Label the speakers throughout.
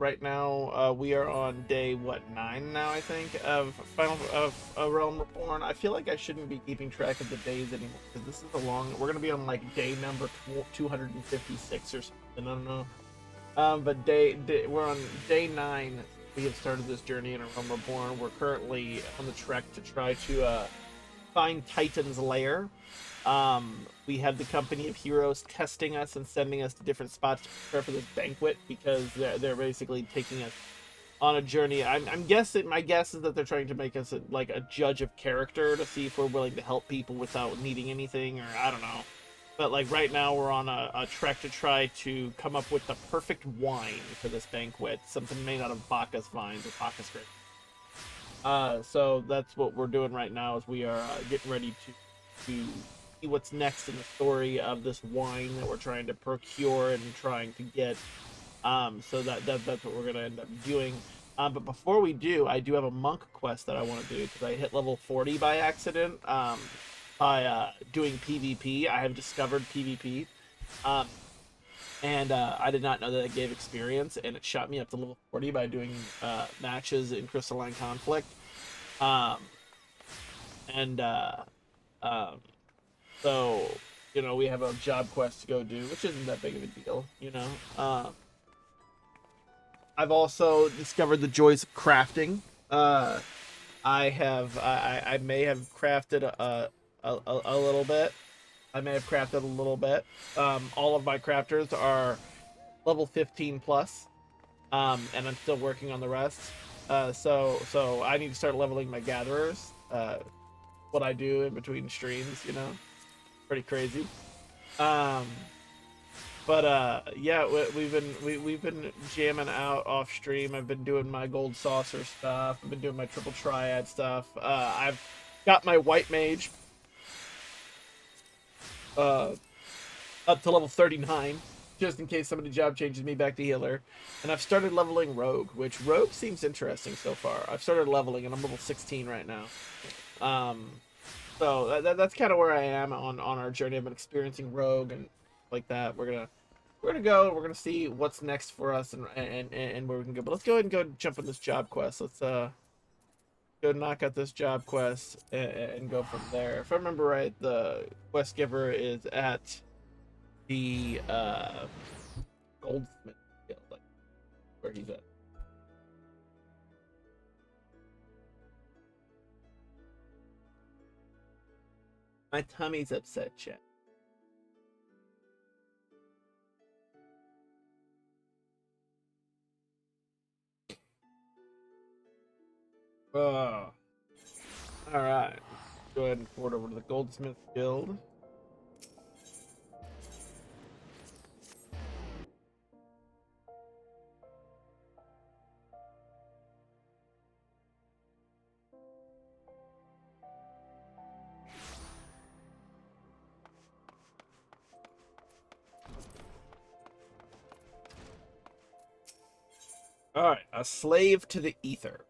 Speaker 1: right now. We are on day what 9 now, I think, of Realm Reborn. I feel like I shouldn't be keeping track of the days anymore because this is a long. We're gonna be on like day number 256 or something. I don't know. But we're on day 9. We have started this journey in Realm Reborn. We're currently on the trek to try to find Titan's lair. We have the company of heroes testing us and sending us to different spots to prepare for this banquet because they're basically taking us on a journey. I'm guessing, my guess is that they're trying to make us like a judge of character to see if we're willing to help people without needing anything, or I don't know. But like right now, we're on a trek to try to come up with the perfect wine for this banquet, something made out of Bacchus vines or Bacchus grapes. So that's what we're doing right now. Is we are getting ready to see what's next in the story of this wine that we're trying to procure and trying to get. So that's what we're gonna end up doing. But before we do, I do have a monk quest that I want to do because I hit level 40 by accident. By doing PvP, I have discovered PvP. Um, and I did not know that it gave experience, and it shot me up to level 40 by doing matches in Crystalline Conflict. Um, and um, so, we have a job quest to go do, which isn't that big of a deal. I've also discovered the joys of crafting. I may have crafted a little bit. I may have crafted a little bit. All of my crafters are level 15 plus, and I'm still working on the rest. So I need to start leveling my gatherers. What I do in between streams, pretty crazy. Um, but yeah, we've been jamming out off stream. I've been doing my gold saucer stuff. I've been doing my triple triad stuff. I've got my white mage uh, up to level 39, just in case somebody job changes me back to healer. And I've started leveling rogue, which rogue seems interesting so far. I've started leveling, and I'm level 16 right now. Um, so that's kind of where I am on our journey. I've been experiencing rogue and like that. We're gonna go. We're gonna see what's next for us and where we can go. But let's go ahead and go jump on this job quest. Let's go knock out this job quest and go from there. If I remember right, the quest giver is at the goldsmith guild, like where he's at. My tummy's upset, chat. Oh, all right. Go ahead and forward over to the goldsmith guild. All right, a slave to the ether.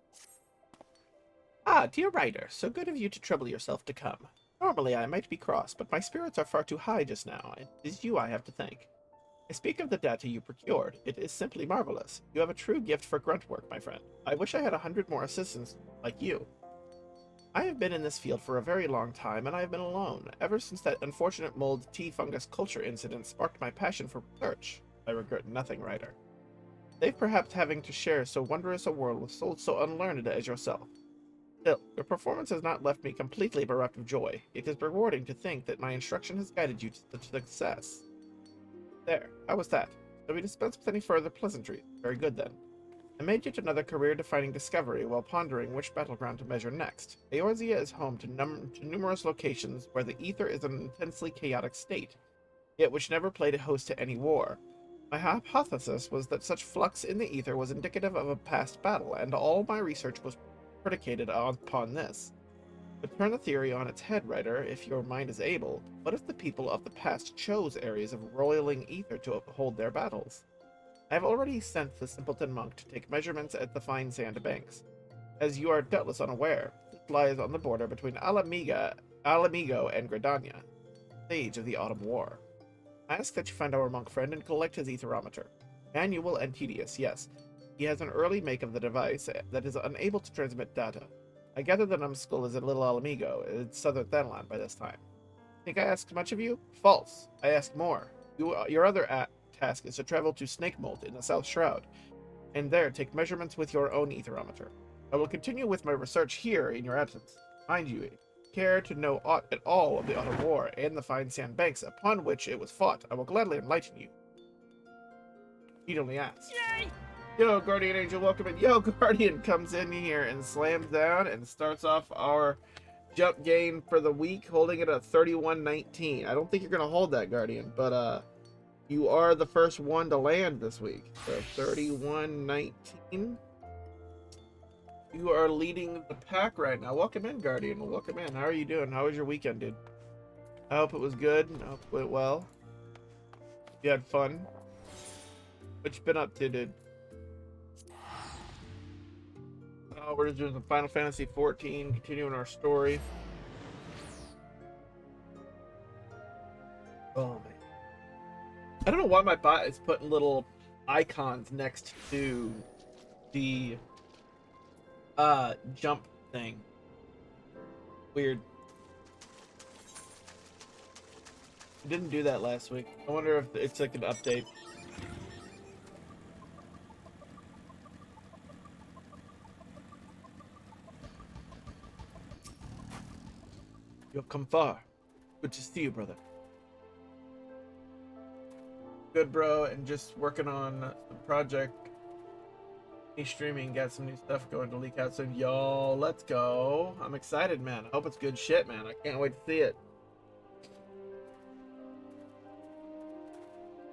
Speaker 1: Ah, dear writer, so good of you to trouble yourself to come. Normally I might be cross, but my spirits are far too high just now, and it is you I have to thank. I speak of the data you procured. It is simply marvelous. You have a true gift for grunt work, my friend. I wish I had 100 more assistants like you. I have been in this field for a very long time, and I have been alone, ever since that unfortunate mold tea fungus culture incident sparked my passion for research. I regret nothing, writer. Save perhaps having to share so wondrous a world with souls so unlearned as yourself. Still, your performance has not left me completely bereft of joy. It is rewarding to think that my instruction has guided you to such success. There, how was that? Shall we dispense with any further pleasantries? Very good then. I made yet another career-defining discovery while pondering which battleground to measure next. Eorzea is home to numerous locations where the ether is an intensely chaotic state, yet which never played a host to any war. My hypothesis was that such flux in the ether was indicative of a past battle, and all my research was predicated upon this. But turn the theory on its head, writer, if your mind is able. What if the people of the past chose areas of roiling ether to uphold their battles? I have already sent the simpleton monk to take measurements at the fine sand banks. As you are doubtless unaware, it lies on the border between Alamigo and Gridania, stage of the Autumn War. I ask that you find our monk friend and collect his etherometer. Manual and tedious, yes, He has an early make of the device that is unable to transmit data. I gather the numbskull is at Little Alamigo, in southern Thenland by this time. Think I asked much of you? False. I asked more. Your other task is to travel to Snake Mold in the South Shroud, and there take measurements with your own aetherometer. I will continue with my research here in your absence. Mind you, care to know aught at all of the Autumn War and the fine sand banks upon which it was fought, I will gladly enlighten you. He'd only ask. Yay! Yo, Guardian Angel, welcome in. Yo, Guardian comes in here and slams down and starts off our jump gain for the week, holding it at 31.19. I don't think you're going to hold that, Guardian, but you are the first one to land this week. So 31.19. You are leading the pack right now. Welcome in, Guardian. Welcome in. How are you doing? How was your weekend, dude? I hope it was good. I hope it went well. You had fun. What you been up to, dude? Oh, we're just doing some Final Fantasy XIV, continuing our story. Oh, man. I don't know why my bot is putting little icons next to the jump thing. Weird. I didn't do that last week. I wonder if it's like an update. You've come far. Good to see you, brother. Good, bro, and just working on the project. Streaming, got some new stuff going to leak out soon. Yo, let's go. I'm excited, man. I hope it's good shit, man. I can't wait to see it.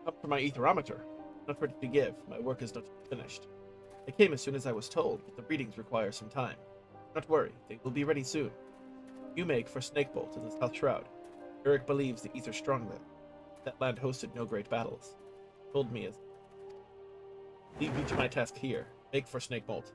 Speaker 1: Up for my aetherometer. Not ready to give. My work is not finished. I came as soon as I was told, but the readings require some time. Not worry, they will be ready soon. You make for Snakebolt in the South Shroud. Eric believes the ether's strong there. That land hosted no great battles. Told me as. Leave me to my task here. Make for Snakebolt.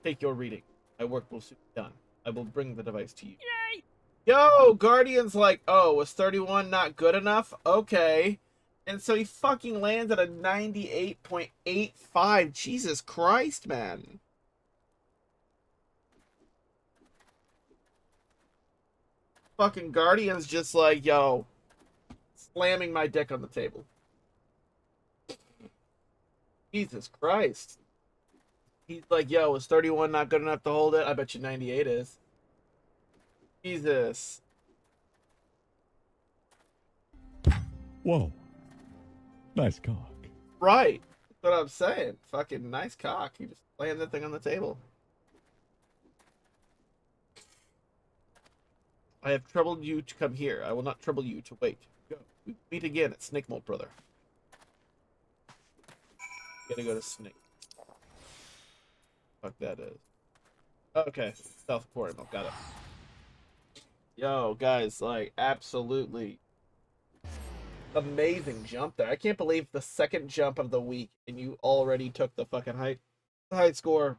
Speaker 1: Take your reading. My work will soon be done. I will bring the device to you. Yay! Yo, Guardian's like, oh, was 31 not good enough? Okay. And so he fucking lands at a 98.85. Jesus Christ, man. Fucking Guardian's just like, yo, slamming my dick on the table. Jesus Christ. He's like, yo, is 31 not good enough to hold it? I bet you 98 is. Jesus.
Speaker 2: Whoa. Nice cock.
Speaker 1: Right. That's what I'm saying. Fucking nice cock. You just laying that thing on the table. I have troubled you to come here. I will not trouble you to wait. Go. We meet again at Snake Mold, brother. Gotta go to Snake. Fuck that is. Okay. South Portable. Got it. Yo, guys, like, absolutely amazing jump there. I can't believe the second jump of the week and you already took the fucking height score.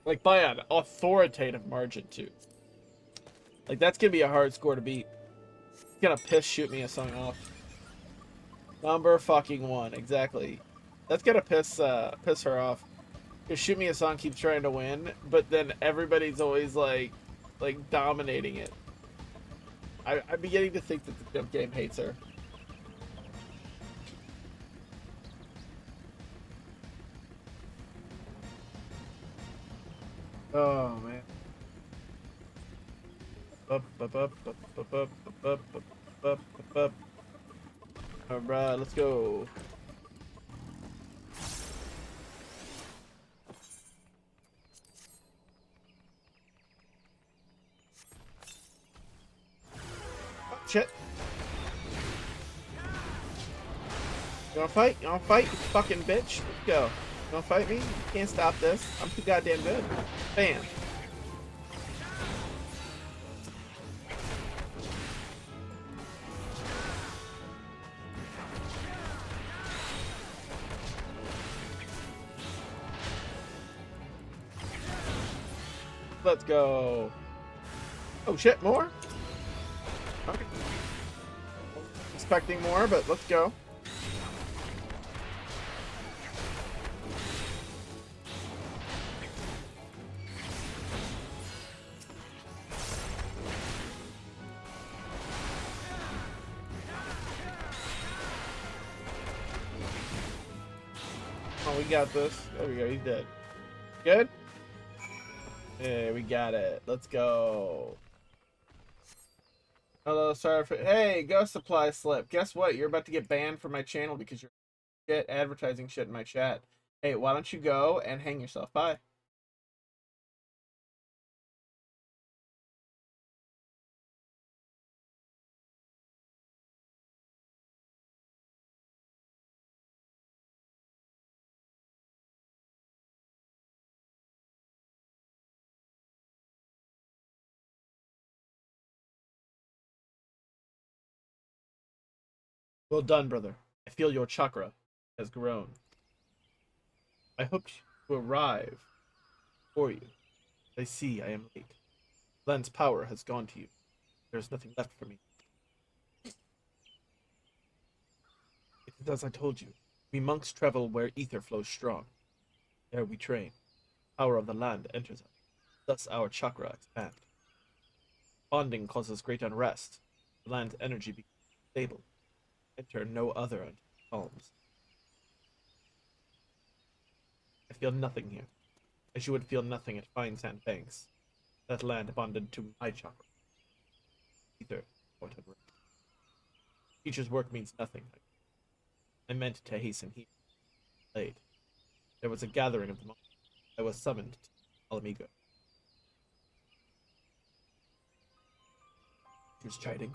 Speaker 1: Like, by an authoritative margin, too. Like, that's gonna be a hard score to beat. It's gonna shoot me a song off. Number fucking 1, exactly. That's gonna piss her off. Cause Shoot Me a Song keeps trying to win, but then everybody's always like dominating it. I'm beginning to think that the jump game hates her. Oh man. Alright, let's go. Oh, shit. You wanna fight? You wanna fight, you fucking bitch? Let's go. You wanna fight me? You can't stop this. I'm too goddamn good. Bam. Let's go. Oh shit, more? Okay. Expecting more, but let's go. Oh, we got this. There we go. He's dead. Good? Hey, we got it. Let's go. Hello, sorry for... Hey, Ghost Supply Slip. Guess what? You're about to get banned from my channel because you're shit advertising shit in my chat. Hey, why don't you go and hang yourself? Bye. Well done, brother. I feel your chakra has grown. I hoped to arrive for you. I see I am late. Len's power has gone to you. There is nothing left for me. It is as I told you. We monks travel where ether flows strong. There we train. Power of the land enters us. Thus our chakra expand. Bonding causes great unrest. The land's energy becomes stable. Enter no other until it calms. I feel nothing here, as you would feel nothing at Fine Sand Banks. That land bonded to my chakra. Ether, what a teacher's work means nothing. I meant to hasten here. Late. There was a gathering of the monks. I was summoned to Alamigo. Teacher's chiding.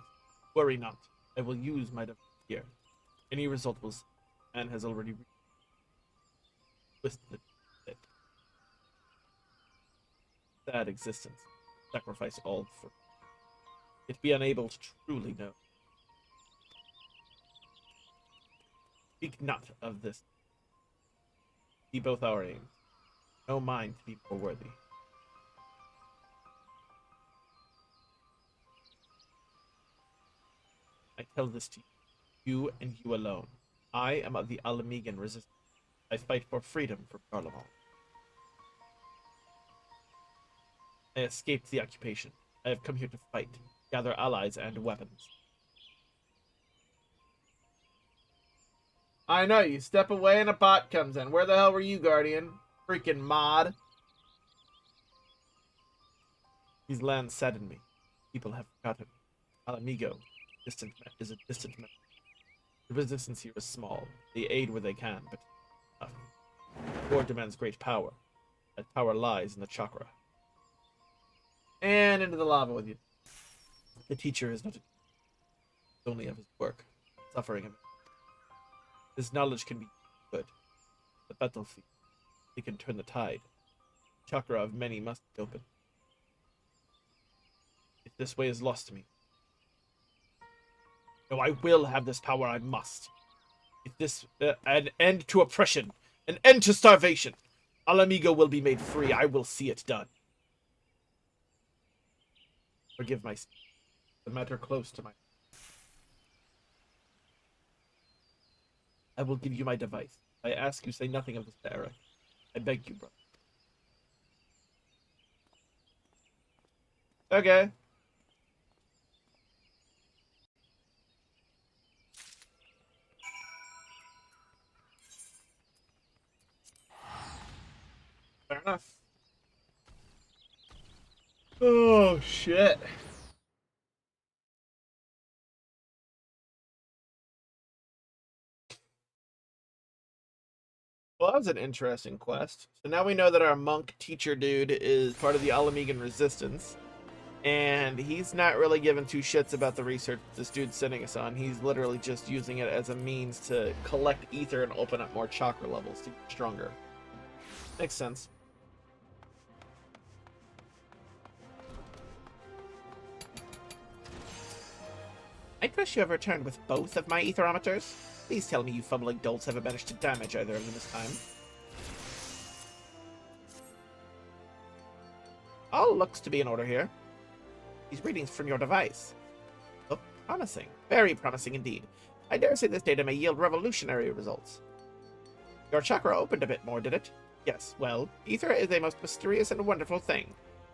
Speaker 1: Worry not. I will use my device here. Any result will see. Man has already twisted it. Sad existence. Sacrifice all for it. Be unable to truly know. Speak not of this. Be both our aims. No mind to be more worthy. I tell this to you and you alone. I am of the Alamigan resistance. I fight for freedom from Garlemald. I escaped the occupation. I have come here to fight, gather allies and weapons. I know, you step away and a bot comes in. Where the hell were you, Guardian? Freaking mod. These lands sadden me. People have forgotten. Alamigo is a distant memory. The resistance here is small. They aid where they can, but enough. War demands great power. That power lies in the chakra. And into the lava with you. The teacher is not only of his work, suffering him. His knowledge can be good. The battlefield, he can turn the tide. The chakra of many must be open. If this way is lost to me, no, I will have this power. I must. If this an end to oppression, an end to starvation, Alamigo will be made free. I will see it done. Forgive my speech. The matter close to my. I will give you my device. I ask you say nothing of this to Eric. I beg you, brother. Okay. Fair enough. Oh, shit. Well, that was an interesting quest. So now we know that our monk teacher dude is part of the Alamigan resistance. And he's not really giving two shits about the research this dude's sending us on. He's literally just using it as a means to collect ether and open up more chakra levels to get stronger. Makes sense. I trust you have returned with both of my etherometers. Please tell me you fumbling dolts haven't managed to damage either of them this time. All looks to be in order here. These readings from your device look promising. Very promising indeed. I dare say this data may yield revolutionary results. Your chakra opened a bit more, did it? Yes, well, ether is a most mysterious and wonderful thing.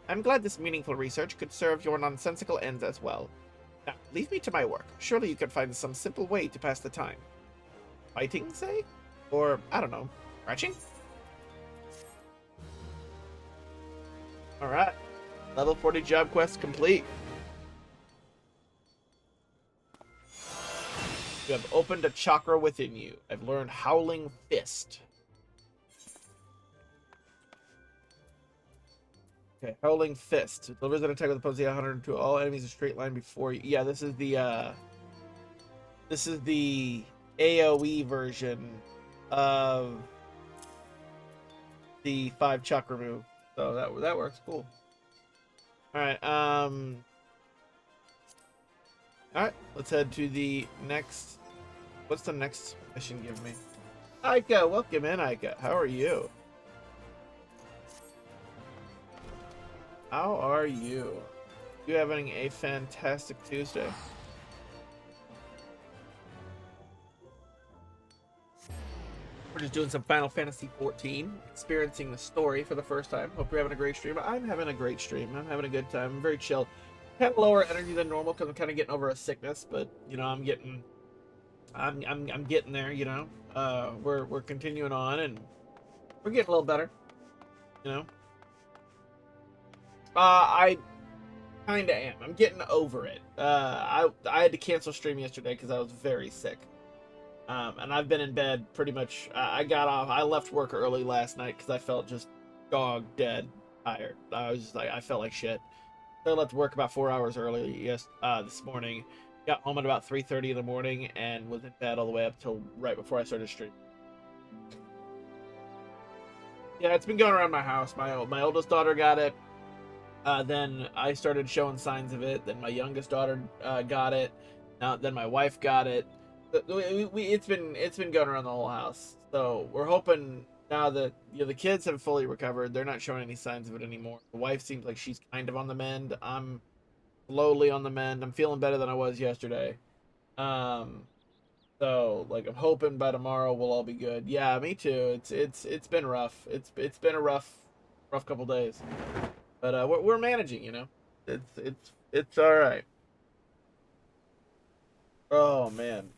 Speaker 1: I'm glad this meaningful research could serve your nonsensical ends as well. Now, leave me to my work. Surely you could find some simple way to pass the time. Fighting, say? Or, I don't know, Scratching? Alright. Level 40 job quest complete. You have opened a chakra within you. I've learned Howling Fist. Okay, Howling Fist. Delivers an attack with opposing 100 to all enemies in a straight line before you. Yeah, this is the AoE version of the 5 chakra move. So that works cool. Alright, alright, let's head to the next. What's the next mission give me? Aika, welcome in, Aika. How are you? How are you? You having a fantastic Tuesday? We're just doing some Final Fantasy XIV, experiencing the story for the first time. Hope you're having a great stream. I'm having a great stream. I'm having a good time. I'm very chill. Kind of lower energy than normal because I'm kind of getting over a sickness, but you know, I'm getting there. You know, we're continuing on and we're getting a little better. You know, I kind of am. I'm getting over it. I had to cancel stream yesterday because I was very sick. And I've been in bed pretty much. I got off. I left work early last night because I felt just dog dead tired. I was just like, I felt like shit. So I left work about 4 hours early this morning. Got home at about 3:30 in the morning and was in bed all the way up till right before I started stream. Yeah, it's been going around my house. My oldest daughter got it. Then I started showing signs of it. Then my youngest daughter got it. Then my wife got it. It's been going around the whole house. So we're hoping now that the kids have fully recovered. They're not showing any signs of it anymore. The wife seems like she's kind of on the mend. I'm slowly on the mend. I'm feeling better than I was yesterday. So like I'm hoping by tomorrow we'll all be good. Yeah, me too. It's been rough. It's been a rough couple days. But we're managing, you know. It's all right. Oh man.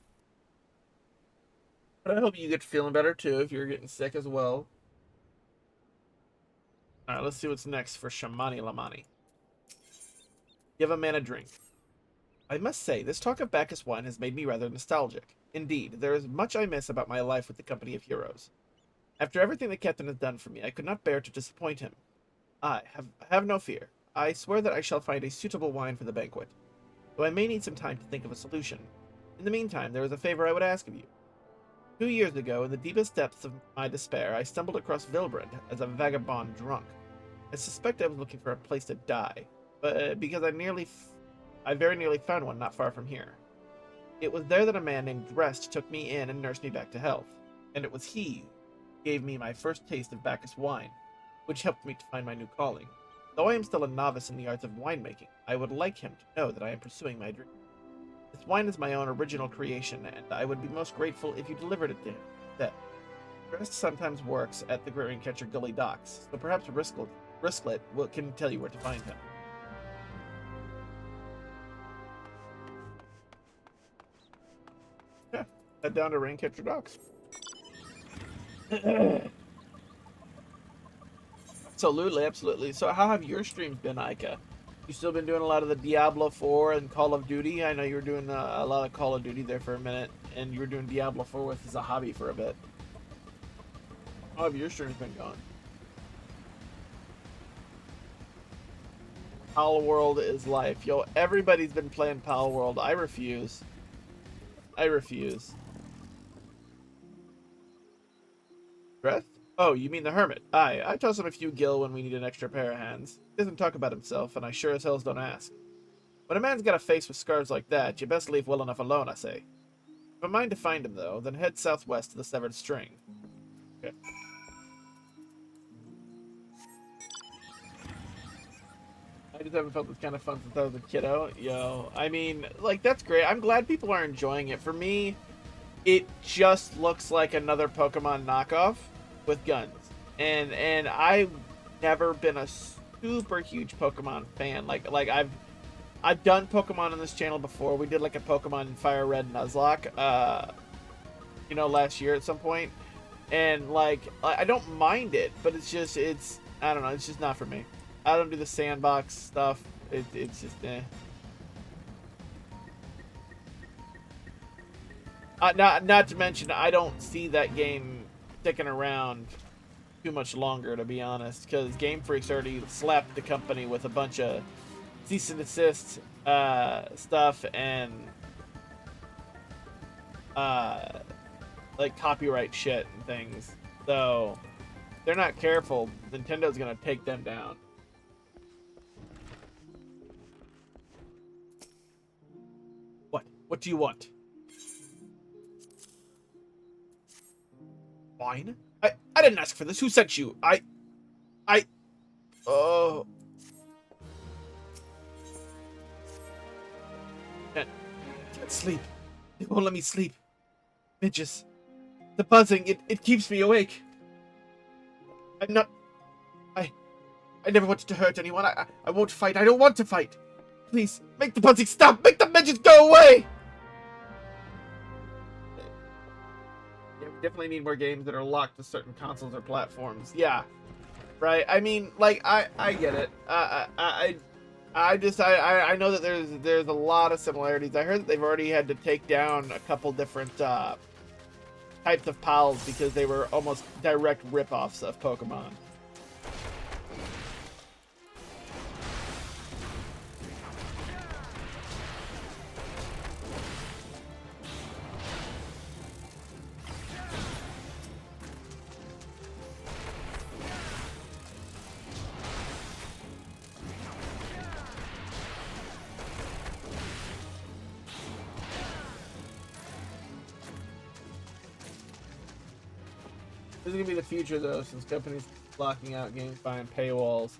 Speaker 1: But I hope you get feeling better too if you're getting sick as well. All right, let's see what's next for Shamani Lamani. Give a man a drink. I must say, this talk of Bacchus wine has made me rather nostalgic. Indeed, there is much I miss about my life with the company of heroes. After everything the captain has done for me, I could not bear to disappoint him. Have no fear. I swear that I shall find a suitable wine for the banquet, though I may need some time to think of a solution. In the meantime, there is a favor I would ask of you. 2 years ago, in the deepest depths of my despair, I stumbled across Vilbrand as a vagabond drunk. I suspect I was looking for a place to die, but because I very nearly found one not far from here. It was there that a man named Drest took me in and nursed me back to health, and it was he who gave me my first taste of Bacchus wine, which helped me to find my new calling. Though I am still a novice in the arts of winemaking, I would like him to know that I am pursuing my dream. This wine is my own original creation, and I would be most grateful if you delivered it to him instead. Drest sometimes works at the Greencatcher Gully docks, so perhaps Risklet can tell you where to find him. Yeah, head down to Greencatcher docks. Absolutely. So how have your streams been, Ika? You still been doing a lot of the Diablo 4 and Call of Duty? I know you were doing a lot of Call of Duty there for a minute, and you were doing Diablo 4 with as a hobby for a bit. How have your streams been going? Pal World is life. Yo, everybody's been playing Pal World. I refuse. Dreth? Oh, you mean the Hermit. Aye, I toss him a few gil when we need an extra pair of hands. He doesn't talk about himself, and I sure as hells don't ask. When a man's got a face with scars like that, you best leave well enough alone, I say. If a mind to find him, though, then head southwest to the Severed String. Okay. I just haven't felt this kind of fun since I was a kiddo. Yo, I mean, like, that's great. I'm glad people are enjoying it. For me, it just looks like another Pokemon knockoff with guns. And I've never been a super huge Pokemon fan. Like I've done Pokemon on this channel before. We did like a Pokemon Fire Red Nuzlocke, last year at some point. And like I don't mind it, but it's I don't know, it's just not for me. I don't do the sandbox stuff. It's just not to mention I don't see that game sticking around too much longer, to be honest, because Game Freak's already slapped the company with a bunch of cease and desist stuff and like copyright shit and things. So if they're not careful, Nintendo's gonna take them down. What do you want? Wine? I didn't ask for this. Who sent you? Oh. Can't sleep. They won't let me sleep. Midges. The buzzing, it keeps me awake. I'm not... I never wanted to hurt anyone. I won't fight. I don't want to fight. Please, make the buzzing stop. Make the midges go away. Yeah, we definitely need more games that are locked to certain consoles or platforms. Yeah. Right? I mean, like, I get it. I know that there's a lot of similarities. I heard that they've already had to take down a couple different types of pals because they were almost direct rip-offs of Pokemon. This is gonna be the future, though, since companies locking out games behind paywalls.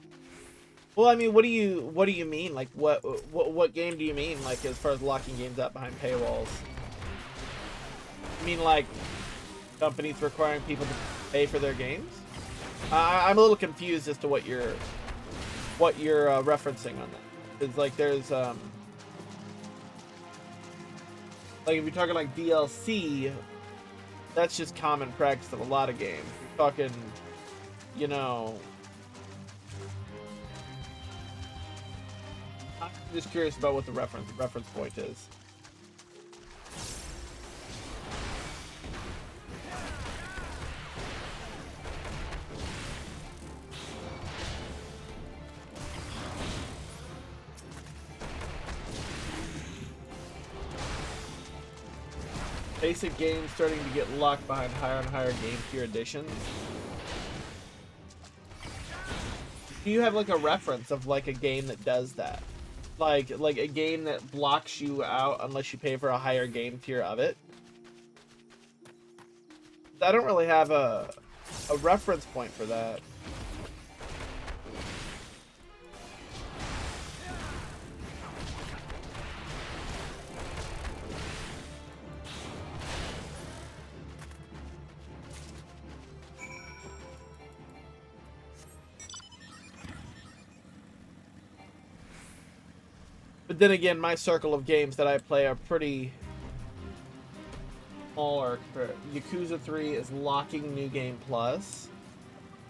Speaker 1: Well, I mean, what do you mean? Like, what game do you mean? Like, as far as locking games out behind paywalls? You mean like companies requiring people to pay for their games? I'm a little confused as to what you're referencing on that. Because like, there's like if you're talking like DLC. That's just common practice of a lot of games. You're talking, you know... I'm just curious about what the reference point is. Basic games starting to get locked behind higher and higher game tier editions. Do you have like a reference of like a game that does that? Like a game that blocks you out unless you pay for a higher game tier of it? I don't really have a reference point for that. But then again, my circle of games that I play are pretty smaller. Yakuza 3 is locking New Game Plus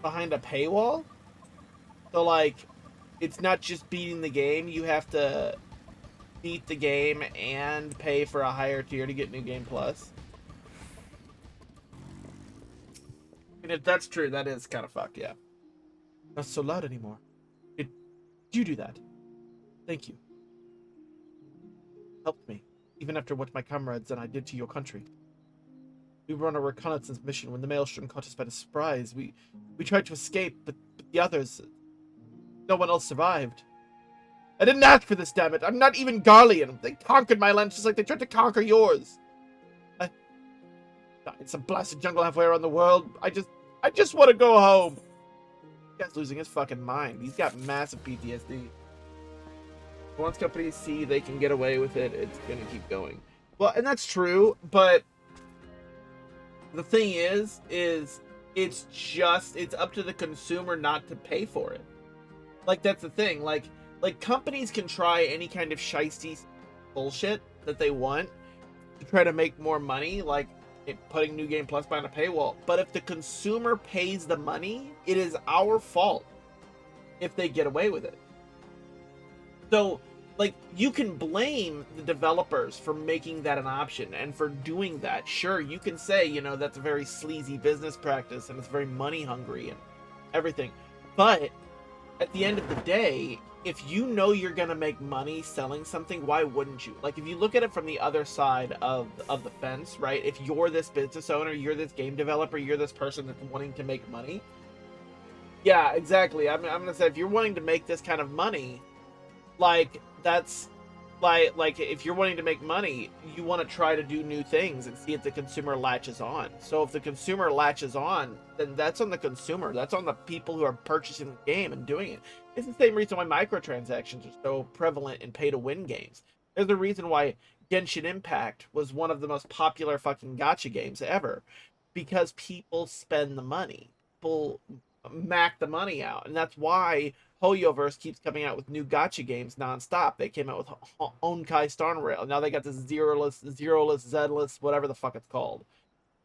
Speaker 1: behind a paywall. So, like, it's not just beating the game. You have to beat the game and pay for a higher tier to get New Game Plus. And if that's true, that is kind of fucked, yeah. Not so loud anymore. Did you do that? Thank you. Helped me, even after what my comrades and I did to your country. We were on a reconnaissance mission when the Maelstrom caught us by surprise. We tried to escape, but the others... No one else survived. I didn't ask for this, damn it. I'm not even Garlean. They conquered my land just like they tried to conquer yours. I died in some blasted jungle halfway around the world. I just want to go home. This guy's losing his fucking mind. He's got massive PTSD. Once companies see they can get away with it, it's gonna keep going. Well, and that's true, but the thing is it's up to the consumer not to pay for it. Like, that's the thing. Like companies can try any kind of shiesty bullshit that they want to try to make more money. Like, putting New Game Plus behind a paywall. But if the consumer pays the money, it is our fault if they get away with it. So, like, you can blame the developers for making that an option and for doing that. Sure, you can say, you know, that's a very sleazy business practice and it's very money hungry and everything. But at the end of the day, if you know you're gonna make money selling something, why wouldn't you? Like, if you look at it from the other side of the fence, right? If you're this business owner, you're this game developer, you're this person that's wanting to make money. Yeah, exactly. I'm gonna say, if you're wanting to make this kind of money, like, that's like if you're wanting to make money, you want to try to do new things and see if the consumer latches on. So if the consumer latches on, then that's on the consumer. That's on the people who are purchasing the game and doing it. It's the same reason why microtransactions are so prevalent in pay-to-win games. There's a reason why Genshin Impact was one of the most popular fucking gacha games ever, because people spend the money. People mac the money out, and that's why Hoyoverse keeps coming out with new gacha games nonstop. They came out with Honkai Star Rail. Now they got this Zeroless, Zless, whatever the fuck it's called.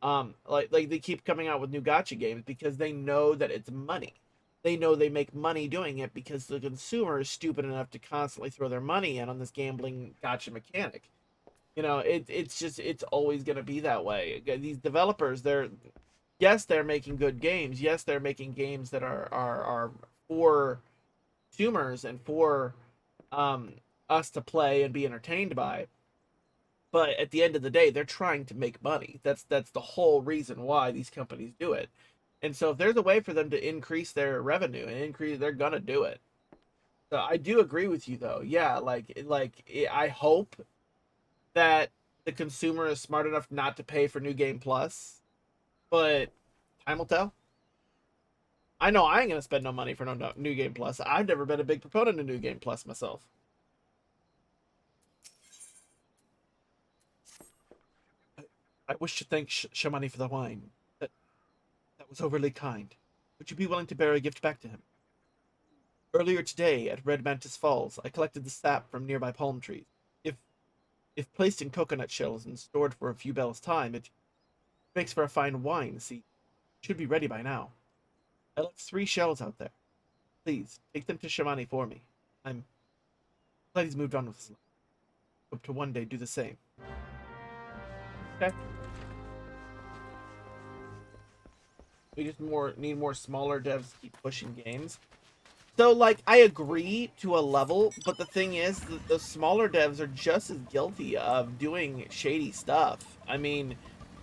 Speaker 1: Like they keep coming out with new gacha games because they know that it's money. They know they make money doing it because the consumer is stupid enough to constantly throw their money in on this gambling gacha mechanic. You know, it's always gonna be that way. These developers, they're making good games. Yes, they're making games that are for consumers and for um, us to play and be entertained by. But at the end of the day, they're trying to make money. That's the whole reason why these companies do it. And so if there's a way for them to increase their revenue and increase, they're gonna do it. So I do agree with you though. Yeah, I hope that the consumer is smart enough not to pay for New Game Plus, but time will tell. I know I ain't gonna spend no money for no New Game Plus. I've never been a big proponent of New Game Plus myself. I wish to thank Shamani for the wine. That was overly kind. Would you be willing to bear a gift back to him? Earlier today at Red Mantis Falls, I collected the sap from nearby palm trees. If if placed in coconut shells and stored for a few bells' time, it makes for a fine wine. See, it should be ready by now. I left 3 shells out there. Please take them to Shamani for me. I'm glad he's moved on with his life. Hope to one day do the same. Okay. We just need more smaller devs to keep pushing games. So, like, I agree to a level, but the thing is that the smaller devs are just as guilty of doing shady stuff. I mean,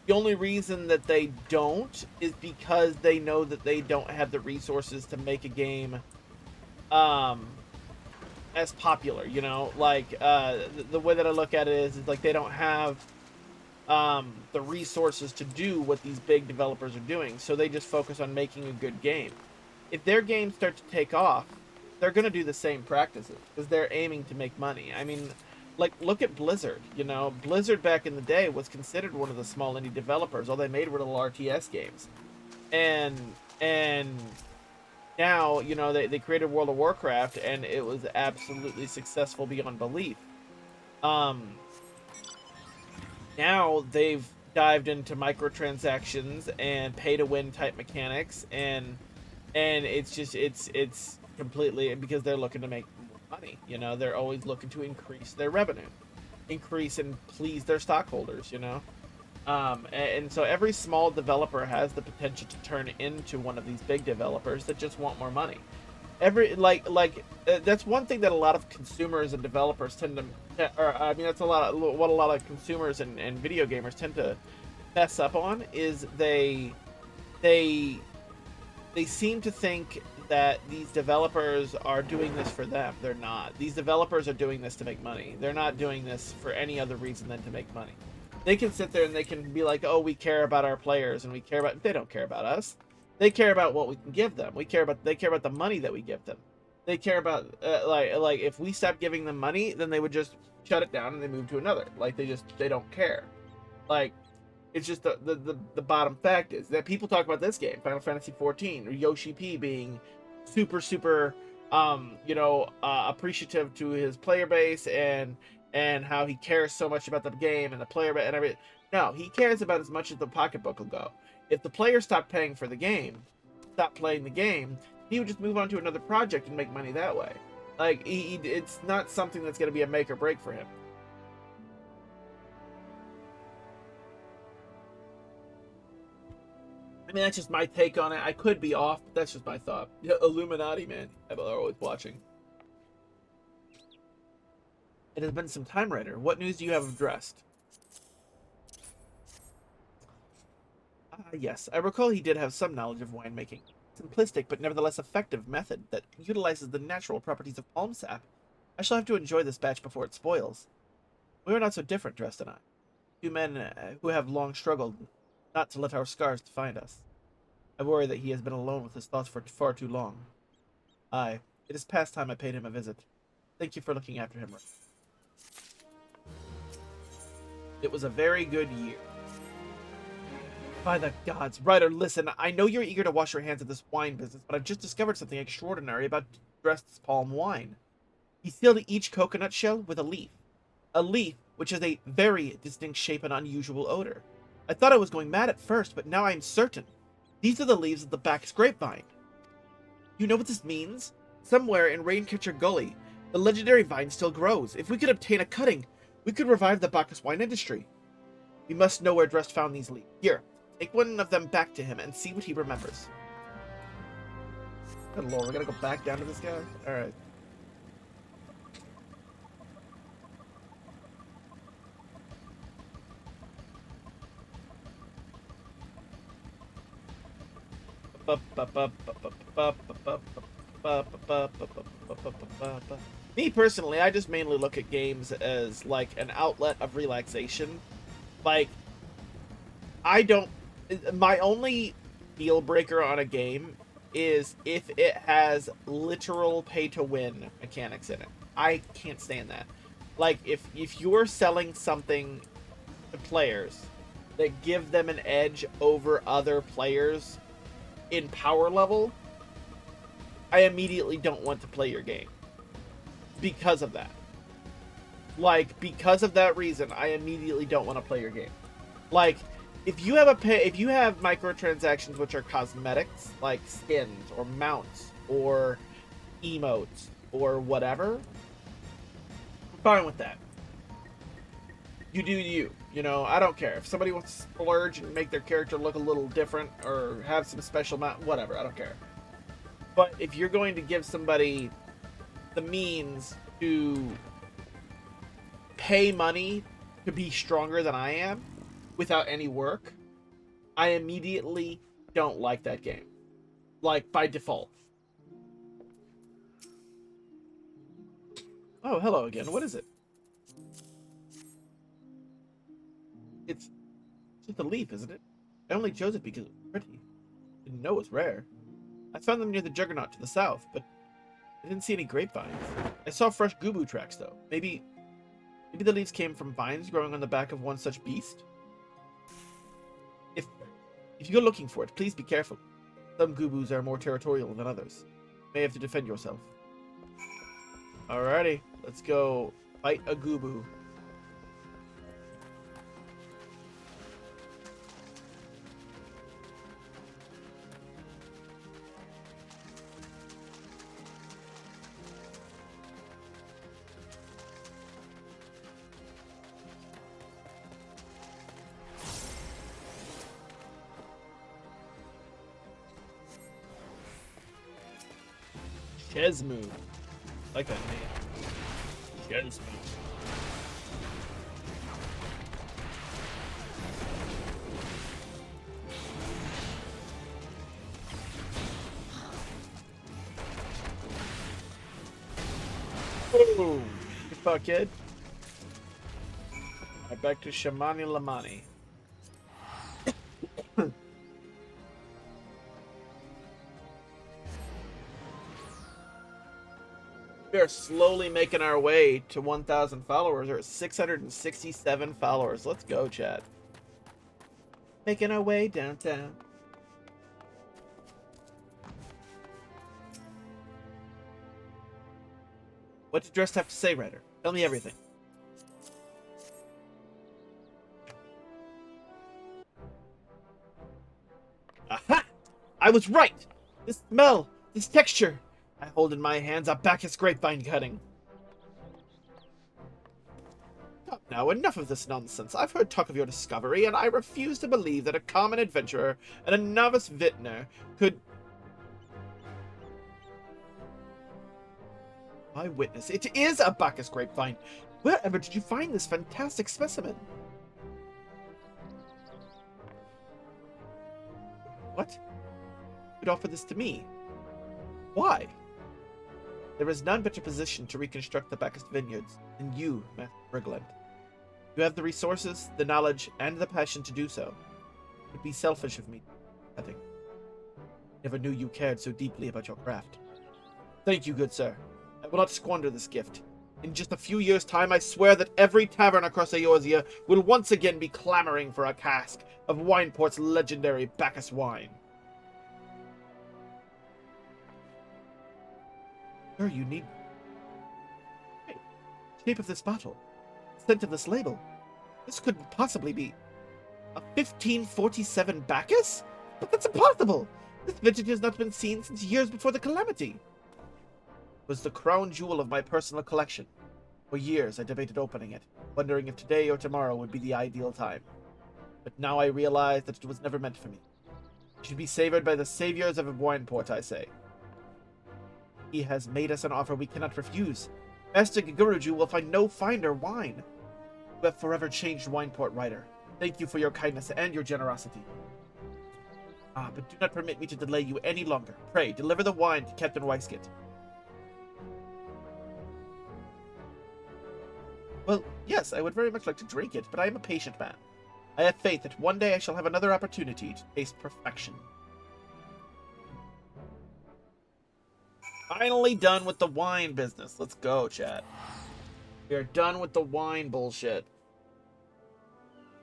Speaker 1: the only reason that they don't is because they know that they don't have the resources to make a game as popular, you know? Like, the way that I look at it is like they don't have the resources to do what these big developers are doing, so they just focus on making a good game. If their games start to take off, they're going to do the same practices because they're aiming to make money. I mean, like, look at Blizzard. You know, Blizzard back in the day was considered one of the small indie developers. All they made were little RTS games, and now, you know, they created World of Warcraft, and it was absolutely successful beyond belief. Now they've dived into microtransactions and pay to win type mechanics, and it's completely because they're looking to make more money. You know, they're always looking to increase their revenue, increase and please their stockholders. You know, and so every small developer has the potential to turn into one of these big developers that just want more money. That's one thing that a lot of consumers and developers tend to, or I mean, that's what a lot of consumers and video gamers tend to mess up on is they seem to think that these developers are doing this for them. They're not. These developers are doing this to make money. They're not doing this for any other reason than to make money. They can sit there and they can be like, oh, we care about our players and we care about, they don't care about us. They care about what we can give them. They care about the money that we give them. They care about like if we stop giving them money, then they would just shut it down and they move to another. Like they don't care. Like it's just the bottom fact is that people talk about this game, Final Fantasy XIV, or Yoshi P being super appreciative to his player base and how he cares so much about the game and the player base and everything. No, he cares about as much as the pocketbook will go. If the player stopped paying for the game, stopped playing the game, he would just move on to another project and make money that way. Like, it's not something that's going to be a make or break for him. I mean, that's just my take on it. I could be off, but that's just my thought. Yeah, Illuminati, man. People are always watching. It has been some time, Ryder. What news do you have of Drest? Yes, I recall he did have some knowledge of winemaking. Simplistic but nevertheless effective method that utilizes the natural properties of palm sap. I shall have to enjoy this batch before it spoils. We are not so different, Drest and I. Two men who have long struggled not to let our scars define us. I worry that he has been alone with his thoughts for far too long. Aye, it is past time I paid him a visit. Thank you for looking after him. It was a very good year. By the gods, Ryder, listen, I know you're eager to wash your hands of this wine business, but I've just discovered something extraordinary about Drest's palm wine. He sealed each coconut shell with a leaf. A leaf which has a very distinct shape and unusual odor. I thought I was going mad at first, but now I am certain. These are the leaves of the Bacchus grapevine. You know what this means? Somewhere in Raincatcher Gully, the legendary vine still grows. If we could obtain a cutting, we could revive the Bacchus wine industry. We must know where Drest found these leaves. Here, take one of them back to him and see what he remembers. Good lord, we're gonna go back down to this guy? Alright. Me personally, I just mainly look at games as like an outlet of relaxation. Like, my only deal breaker on a game is if it has literal pay to win mechanics in it. I can't stand that. Like, if you're selling something to players that give them an edge over other players in power level, I immediately don't want to play your game because of that. Like, because of that reason, I immediately don't want to play your game. Like, if you have microtransactions which are cosmetics, like skins or mounts or emotes or whatever, I'm fine with that. You do you. You know, I don't care. If somebody wants to splurge and make their character look a little different or have some special mount, whatever, I don't care. But if you're going to give somebody the means to pay money to be stronger than I am without any work, I immediately don't like that game. Like, by default. Oh, hello again. What is it? It's just a leaf, isn't it? I only chose it because it's pretty. Didn't know it was rare. I found them near the Juggernaut to the south, but I didn't see any grapevines. I saw fresh gubu tracks, though. Maybe the leaves came from vines growing on the back of one such beast? If you go looking for it, please be careful. Some gubus are more territorial than others. You may have to defend yourself. Alrighty, let's go fight a gubu. Chesmu. Like that name. Chesmu. Oh, good fuck, kid. Right, back to Shamani Lamani. We are slowly making our way to 1,000 followers. We're at 667 followers. Let's go, chat. Making our way downtown. What did Drest have to say, Ryder? Tell me everything. I was right! This smell, this texture. I hold in my hands a Bacchus grapevine cutting. Come now, enough of this nonsense. I've heard talk of your discovery, and I refuse to believe that a common adventurer and a novice vintner could... My witness, it is a Bacchus grapevine. Wherever did you find this fantastic specimen? What? You'd offer this to me? Why? There is none better positioned to reconstruct the Bacchus vineyards than you, Master Brigland. You have the resources, the knowledge, and the passion to do so. It would be selfish of me. I think. Never knew you cared so deeply about your craft. Thank you, good sir. I will not squander this gift. In just a few years' time, I swear that every tavern across Eorzea will once again be clamoring for a cask of Wineport's legendary Bacchus wine. Sir, you need... Hey, shape of this bottle. Scent of this label. This couldn't possibly be... a 1547 Bacchus? But that's impossible! This vintage has not been seen since years before the calamity. It was the crown jewel of my personal collection. For years I debated opening it, wondering if today or tomorrow would be the ideal time. But now I realize that it was never meant for me. It should be savored by the saviors of Wineport, I say. He has made us an offer we cannot refuse. Master Guruju will find no finer wine. You have forever changed Wineport, Ryder. Thank you for your kindness and your generosity. But do not permit me to delay you any longer. Pray, deliver the wine to Captain Weiskett. Well, yes, I would very much like to drink it, but I am a patient man. I have faith that one day I shall have another opportunity to taste perfection. Finally done with the wine business. Let's go, chat. We are done with the wine bullshit.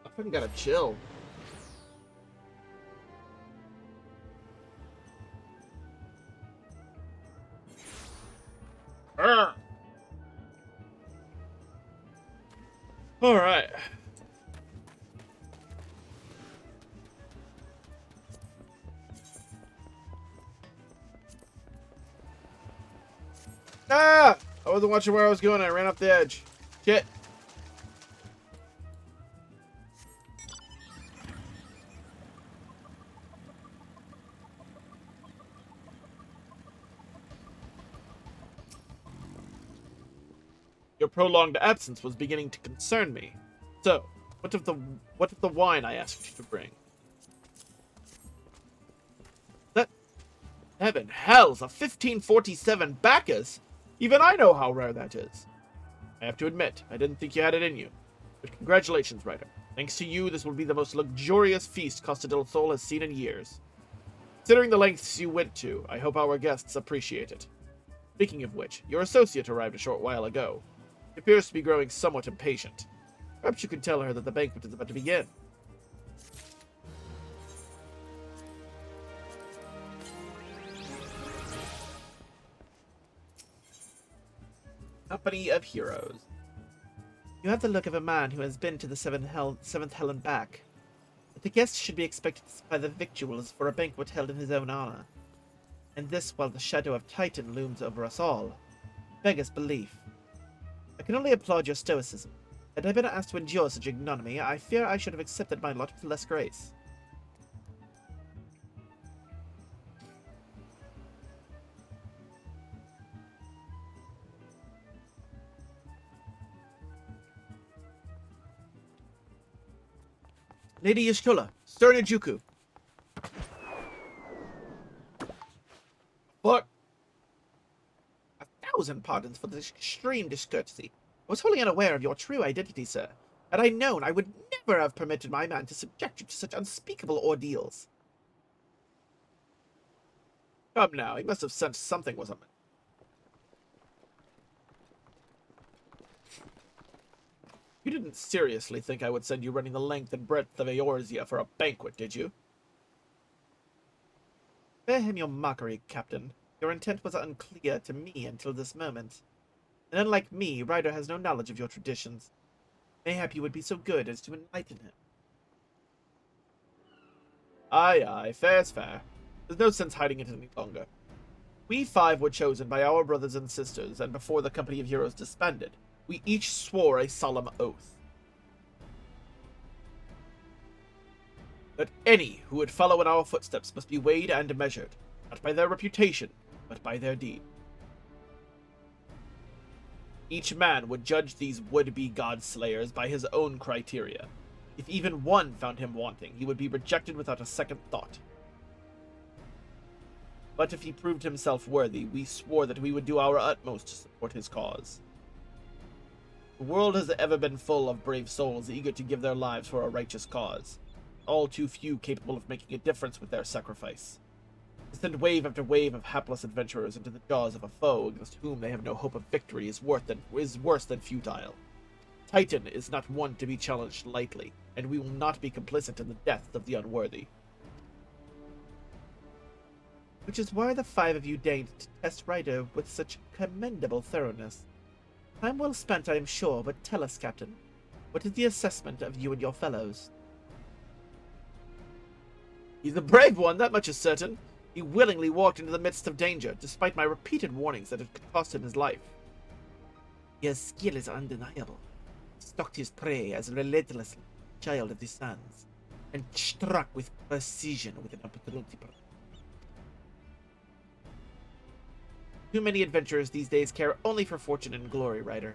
Speaker 1: I fucking gotta chill. Urgh. All right. Ah! I wasn't watching where I was going. I ran off the edge. Shit. Your prolonged absence was beginning to concern me. So, what of the wine I asked you to bring? That heaven hell's a 1547 Bacchus. Even I know how rare that is. I have to admit, I didn't think you had it in you. But congratulations, Ryder. Thanks to you, this will be the most luxurious feast Costa del Sol has seen in years. Considering the lengths you went to, I hope our guests appreciate it. Speaking of which, your associate arrived a short while ago. He appears to be growing somewhat impatient. Perhaps you can tell her that the banquet is about to begin. Company of Heroes. You have the look of a man who has been to the seventh hell and back. But the guest should be expected to supply the victuals for a banquet held in his own honor. And this while the shadow of Titan looms over us all. Beggars belief. I can only applaud your stoicism. Had I been asked to endure such ignominy, I fear I should have accepted my lot with less grace. Lady Yashtola, Sir Nijuku. What? 1,000 pardons for this extreme discourtesy. I was wholly unaware of your true identity, sir. Had I known, I would never have permitted my man to subject you to such unspeakable ordeals. Come now, he must have sensed something was amiss. You didn't seriously think I would send you running the length and breadth of Eorzea for a banquet, did you? Spare him your mockery, Captain. Your intent was unclear to me until this moment. And unlike me, Ryder has no knowledge of your traditions. Mayhap you would be so good as to enlighten him. Aye, aye, fair's fair. There's no sense hiding it any longer. We 5 were chosen by our brothers and sisters, and before the company of heroes disbanded, we each swore a solemn oath that any who would follow in our footsteps must be weighed and measured, not by their reputation, but by their deed. Each man would judge these would-be god-slayers by his own criteria. If even one found him wanting, he would be rejected without a second thought. But if he proved himself worthy, we swore that we would do our utmost to support his cause. The world has ever been full of brave souls eager to give their lives for a righteous cause, all too few capable of making a difference with their sacrifice. To send wave after wave of hapless adventurers into the jaws of a foe against whom they have no hope of victory is worse than futile. Titan is not one to be challenged lightly, and we will not be complicit in the deaths of the unworthy. Which is why the 5 of you deigned to test Ryder with such commendable thoroughness. Time well spent, I am sure, but tell us, Captain, what is the assessment of you and your fellows? He's a brave one, that much is certain. He willingly walked into the midst of danger, despite my repeated warnings that it could cost him his life. His skill is undeniable. He stalked his prey as relentlessly as a child of the sands, and struck with precision with an opportunity. Too many adventurers these days care only for fortune and glory, Ryder.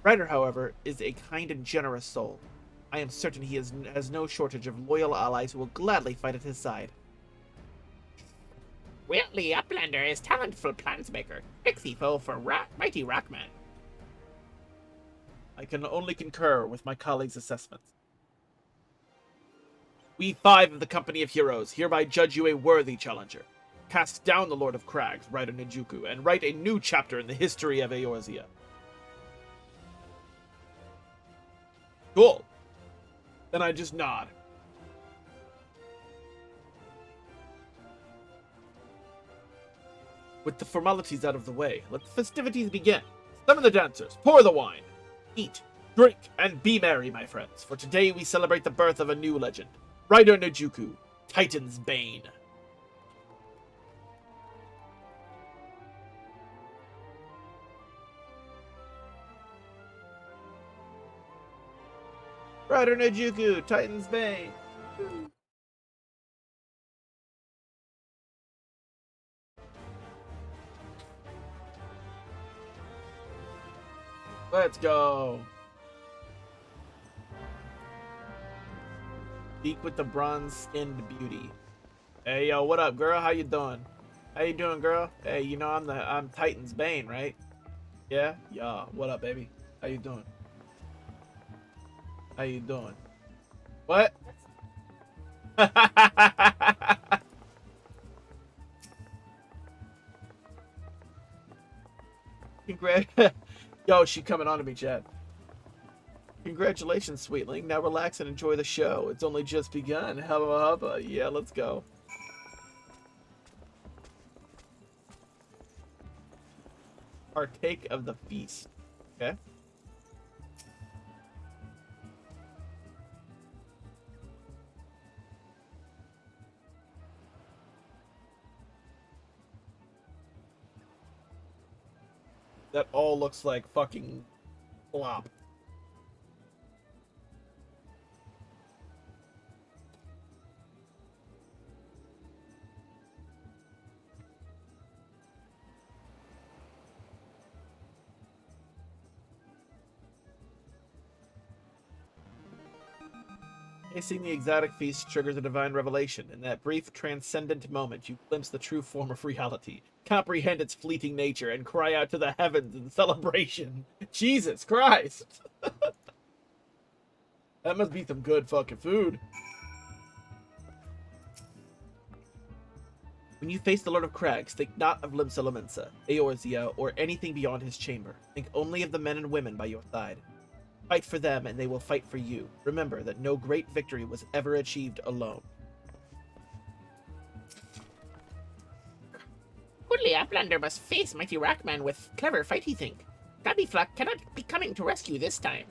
Speaker 1: Ryder, however, is a kind and generous soul. I am certain he has no shortage of loyal allies who will gladly fight at his side.
Speaker 3: Wiltley Uplander is talentful plansmaker, pixie foe for mighty Rockman.
Speaker 1: I can only concur with my colleague's assessments. We 5 of the Company of Heroes hereby judge you a worthy challenger. Cast down the Lord of Crags, Ryder Nejuku, and write a new chapter in the history of Eorzea. Cool. Then I just nod. With the formalities out of the way, let the festivities begin. Summon the dancers, pour the wine. Eat, drink, and be merry, my friends, for today we celebrate the birth of a new legend, Ryder Nejuku, Titan's Bane. Ryder Nejuku, Titan's Bane. Let's go. Speak with the bronze-skinned beauty. Hey, yo, what up, girl? How you doing? How you doing, girl? Hey, you know I'm Titan's Bane, right? Yeah? Yeah. What up, baby? How you doing? How you doing? What? Yo, she coming on to me, Chad. Congratulations, sweetling. Now relax and enjoy the show. It's only just begun. Hubba hubba. Yeah, let's go. Partake of the feast. Okay. That all looks like fucking flop. Tasting the exotic feast triggers a divine revelation. In that brief, transcendent moment, you glimpse the true form of reality, comprehend its fleeting nature, and cry out to the heavens in celebration. Jesus Christ! That must be some good fucking food. When you face the Lord of Crags, think not of Limsa Lominsa, Eorzea, or anything beyond his chamber. Think only of the men and women by your side. Fight for them, and they will fight for you. Remember that no great victory was ever achieved alone.
Speaker 3: Wiltley Uplander must face mighty Rockman with clever fight, he think. Gabbyflock cannot be coming to rescue this time.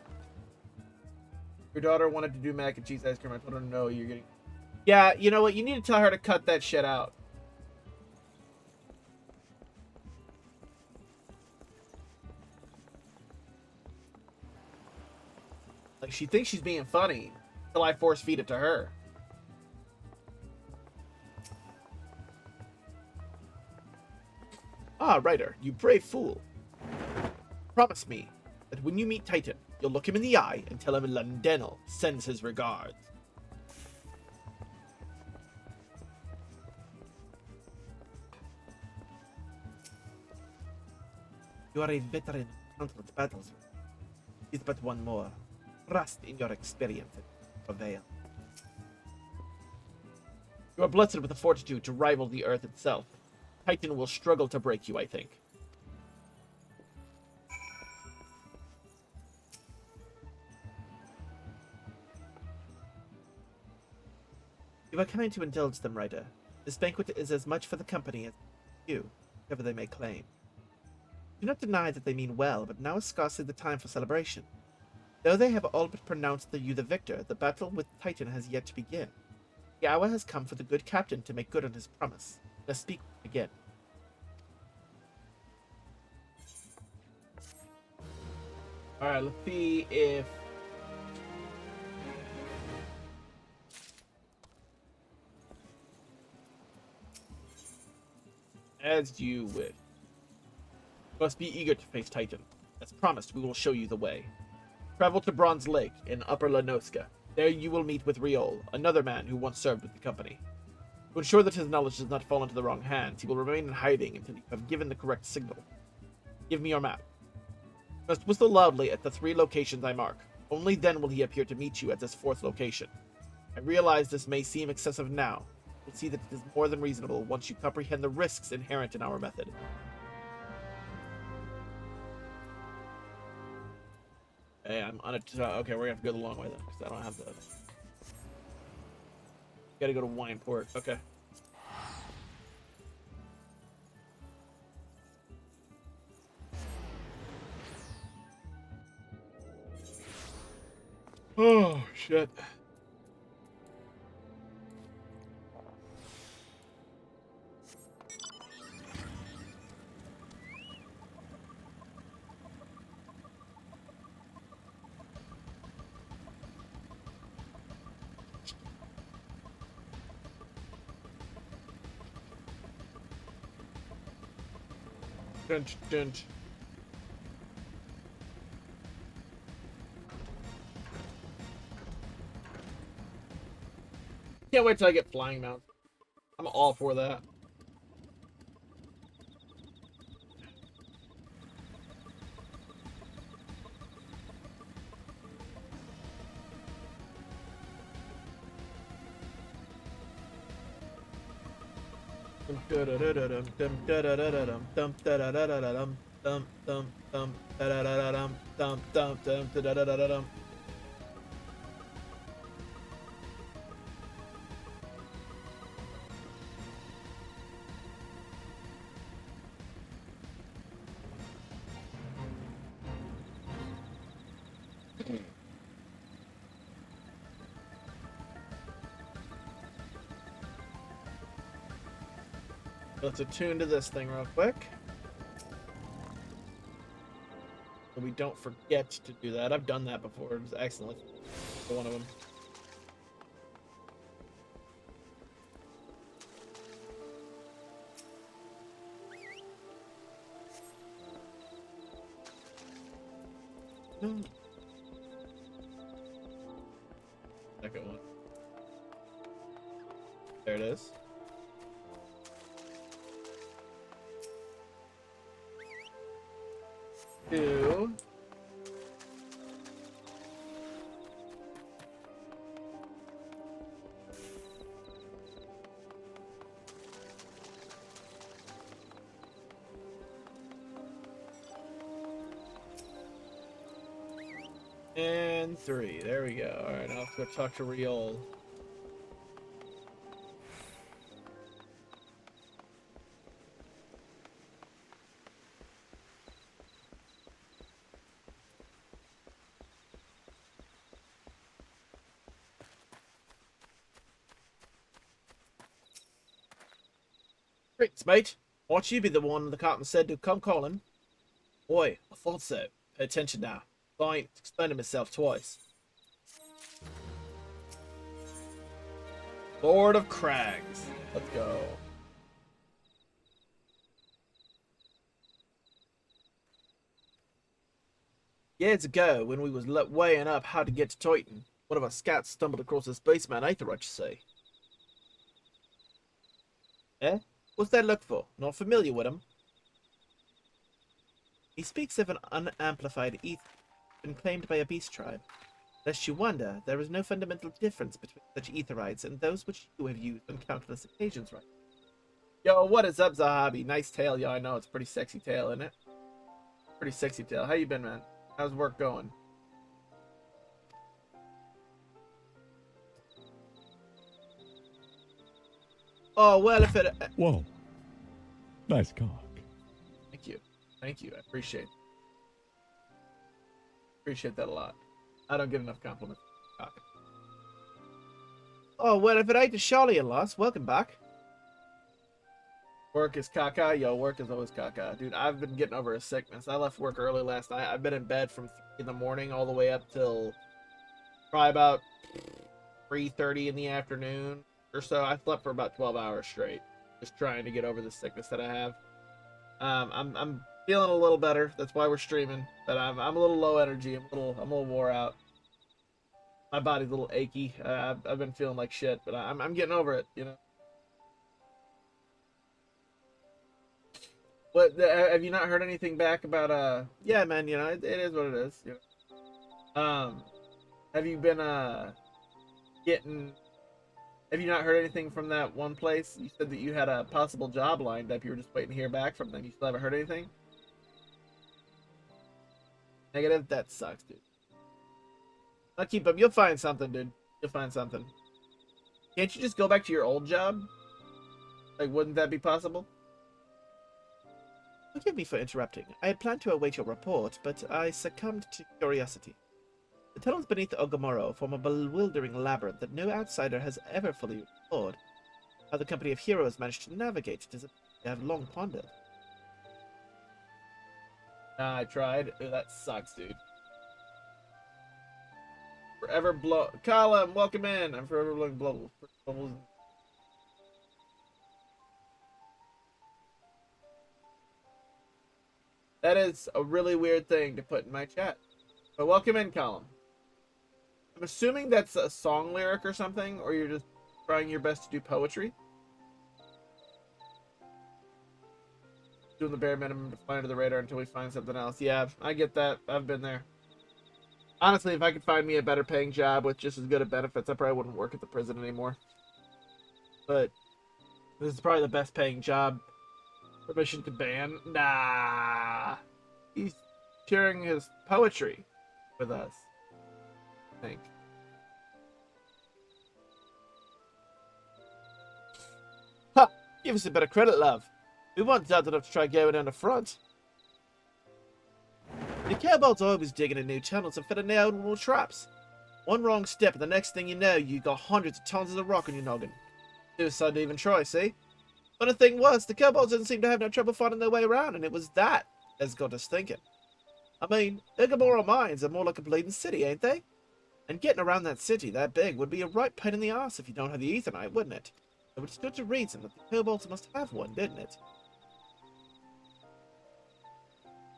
Speaker 1: Your daughter wanted to do mac and cheese ice cream. I told her no, you're getting... Yeah, you know what? You need to tell her to cut that shit out. Like, she thinks she's being funny until I force feed it to her. Ah, Ryder, you brave fool. Promise me that when you meet Titan, you'll look him in the eye and tell him Londonel sends his regards. You are a veteran of countless battles. Is but one more. Trust in your experience and prevail. You are blessed with the fortitude to rival the earth itself. Titan will struggle to break you, I think. You are kind to indulge them, Ryder. This banquet is as much for the company as you, whatever they may claim. Do not deny that they mean well, but now is scarcely the time for celebration. Though they have all but pronounced you the victor, the battle with Titan has yet to begin. The hour has come for the good captain to make good on his promise. Let's speak again. Alright, let's see if... As you wish. You must be eager to face Titan. As promised, we will show you the way. Travel to Bronze Lake in Upper Lanoska. There you will meet with Riol, another man who once served with the company. To ensure that his knowledge does not fall into the wrong hands, he will remain in hiding until you have given the correct signal. Give me your map. You must whistle loudly at the 3 locations I mark. Only then will he appear to meet you at this 4th location. I realize this may seem excessive now. You'll see that it is more than reasonable once you comprehend the risks inherent in our method. Hey, I'm on it. Okay, we're gonna have to go the long way then, because I don't have the. Gotta go to Wineport. Okay. Oh shit. Dun, dun. Can't wait till I get flying mounts. I'm all for that. Let's attune to this thing real quick. So we don't forget to do that. I've done that before. It was excellent. For one of them. Second one. There it is. Two. And 3. There we go. Alright, now let's go talk to Riol. Great, mate. Won't you be the one the captain said to come calling? Boy, I thought so. Pay attention now. I ain't explaining myself twice. Lord of Crags. Let's go. Years ago, when we was weighing up how to get to Titan, one of our scouts stumbled across a spaceman Aetherite, you say. Eh? What's that look for? Not familiar with him? He speaks of an unamplified ether, been claimed by a beast tribe. Lest you wonder, there is no fundamental difference between such etherites and those which you have used on countless occasions, right? Yo, what is up, Zahabi? Nice tail, yo. I know it's a pretty sexy tail, isn't it? Pretty sexy tail. How you been, man? How's work going? Oh, well, if it...
Speaker 2: Whoa. Nice cock.
Speaker 1: Thank you. Thank you. I appreciate it. Appreciate that a lot. I don't get enough compliments. Oh, well, if it ain't the Charlie and loss, welcome back. Work is caca. Yo, work is always caca. Dude, I've been getting over a sickness. I left work early last night. I've been in bed from 3 in the morning all the way up till probably about 3:30 in the afternoon or so. I slept for about 12 hours straight, just trying to get over the sickness that I have. I'm feeling a little better. That's why we're streaming. But I'm a little low energy. I'm a little wore out. My body's a little achy. I've been feeling like shit, but I'm getting over it. You know. What have you not heard anything back about? Yeah, man. You know, it is what it is. You know. Have you been getting? Have you not heard anything from that one place? You said that you had a possible job lined up. You were just waiting to hear back from them. You still haven't heard anything? Negative? That sucks, dude. I'll keep them. You'll find something, dude. You'll find something. Can't you just go back to your old job? Like, wouldn't that be possible? Forgive me for interrupting. I had planned to await your report, but I succumbed to curiosity. The tunnels beneath Ogomoro form a bewildering labyrinth that no outsider has ever fully explored. How the company of heroes managed to navigate it is a I have long pondered. Nah, I tried. Ooh, that sucks, dude. Forever blow. Colin, welcome in. I'm forever blowing bubbles. That is a really weird thing to put in my chat. But welcome in, Colin. I'm assuming that's a song lyric or something, or you're just trying your best to do poetry. Doing the bare minimum to fly under the radar until we find something else. Yeah, I get that. I've been there. Honestly, if I could find me a better paying job with just as good of benefits, I probably wouldn't work at the prison anymore. But this is probably the best paying job. Permission to ban? Nah. He's sharing his poetry with us, I think. Ha! Give us a bit of credit, love. We weren't dumb enough to try going down the front. The cowboys are always digging in new tunnels and fitting their own little traps. One wrong step and the next thing you know, you got hundreds of tons of rock on your noggin. Suicide to even try, see? But the thing was, the cowboys didn't seem to have no trouble finding their way around, and it was that that's got us thinking. I mean, Igomoro mines are more like a bleeding city, ain't they? And getting around that city that big would be a right pain in the ass if you don't have the Ethanite, wouldn't it? It would stood to reason that the kobolds must have one, didn't it?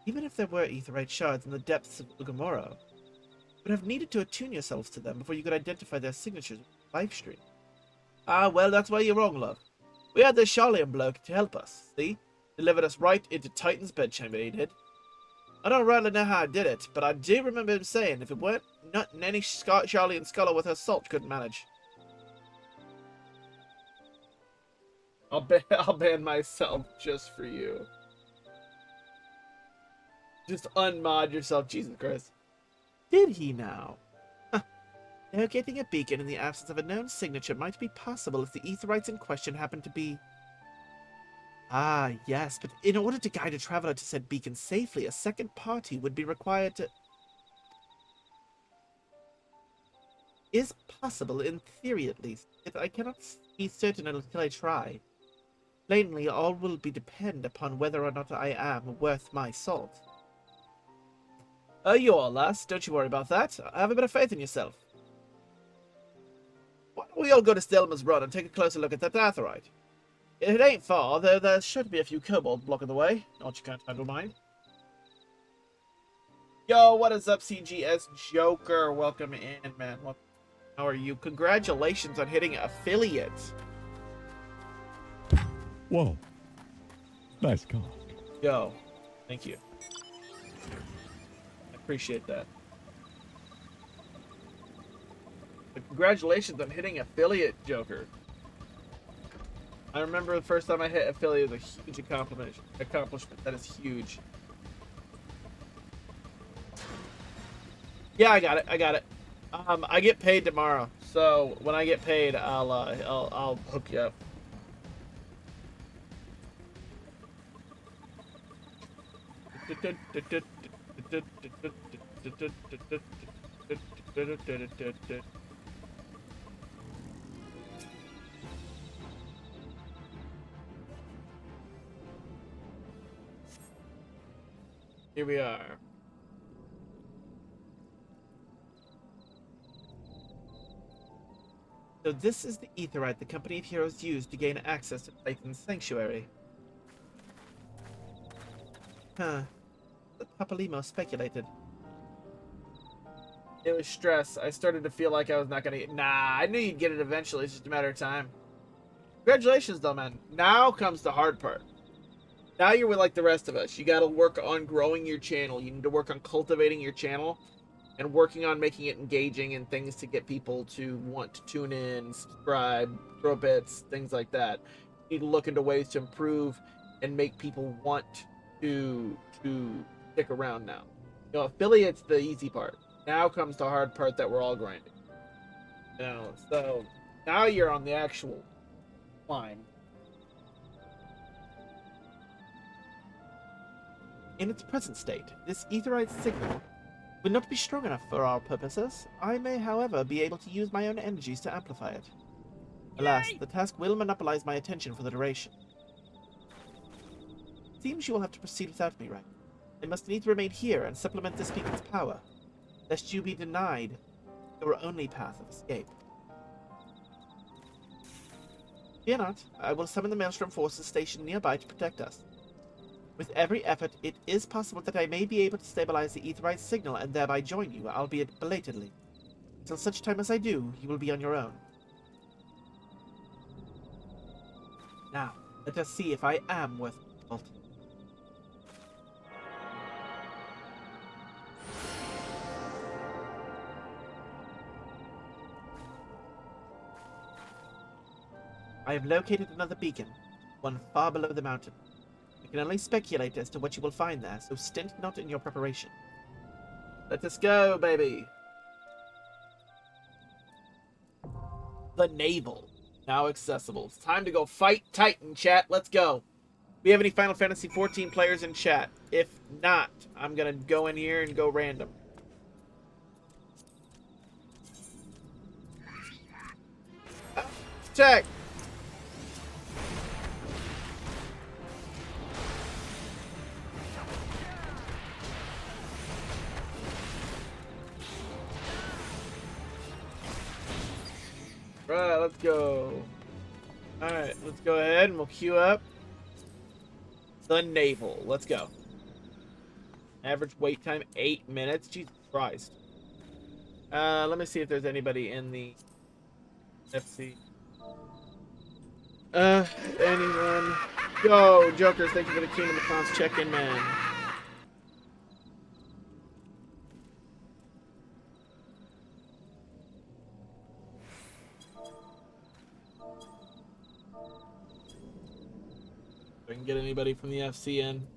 Speaker 1: Even if there were aetherite shards in the depths of Igomoro, you would have needed to attune yourselves to them before you could identify their signatures with the live stream. Ah, well, that's where you're wrong, love. We had this Charlian bloke to help us, see? Delivered us right into Titan's bedchamber, he did. I don't rightly know how I did it, but I do remember him saying if it weren't nothing any Charlian scholar with her salt couldn't manage. I'll ban myself just for you. Just unmod yourself, Jesus Christ. Did he now? Locating a beacon in the absence of a known signature might be possible if the aetherites in question happen to be... Ah, yes, but in order to guide a traveler to said beacon safely, a second party would be required to... Is possible, in theory at least, yet I cannot be certain until I try. Plainly, all will be depend upon whether or not I am worth my salt. You are, lass. Don't you worry about that. Have a bit of faith in yourself. What? we all go to Stelma's Run and take a closer look at that Aetheryte? It ain't far, though there should be a few kobolds blocking the way. Not you can't handle mine. Yo, what is up, CGS Joker? Welcome in, man. How are you? Congratulations on hitting affiliate.
Speaker 2: Whoa. Nice car.
Speaker 1: Yo, thank you. I appreciate that. But congratulations on hitting affiliate, Joker. I remember the first time I hit affiliate was a huge accomplishment. That is huge. Yeah, I got it. I get paid tomorrow, so when I get paid, I'll hook you up. Here we are. So this is the Aetheryte the Company of Heroes used to gain access to Titan's Sanctuary. Huh. The Papalimo speculated. It was stress. I started to feel like I was not gonna get... Nah, I knew you'd get it eventually. It's just a matter of time. Congratulations, though, man. Now comes the hard part. Now you're with like the rest of us. You gotta work on growing your channel. You need to work on cultivating your channel and working on making it engaging and things to get people to want to tune in, subscribe, throw bits, things like that. You need to look into ways to improve and make people want to stick around now. You know, affiliate's the easy part. Now comes the hard part that we're all grinding. You know, so now you're on the actual climb. In its present state, this Aetheryte signal would not be strong enough for our purposes. I may, however, be able to use my own energies to amplify it. Alas, the task will monopolize my attention for the duration. Seems you will have to proceed without me, right? I must needs remain here and supplement this beacon's power, lest you be denied your only path of escape. Fear not, I will summon the Maelstrom forces stationed nearby to protect us. With every effort, it is possible that I may be able to stabilize the Aetheryte signal and thereby join you, albeit belatedly. Until such time as I do, you will be on your own. Now, let us see if I am worth it. I have located another beacon, one far below the mountain. I can only speculate as to what you will find there, so stint not in your preparation. Let us go, baby! The Naval. Now accessible. It's time to go fight Titan, chat. Let's go. We have any Final Fantasy XIV players in chat? If not, I'm gonna go in here and go random. Check! Right, let's go. Alright, let's go ahead and we'll queue up the Naval. Let's go. Average wait time, 8 minutes. Jesus Christ. Let me see if there's anybody in the FC. Anyone? Yo, Jokers, thank you for the Kingdom of Clowns check-in, man. If I can get anybody from the FC in.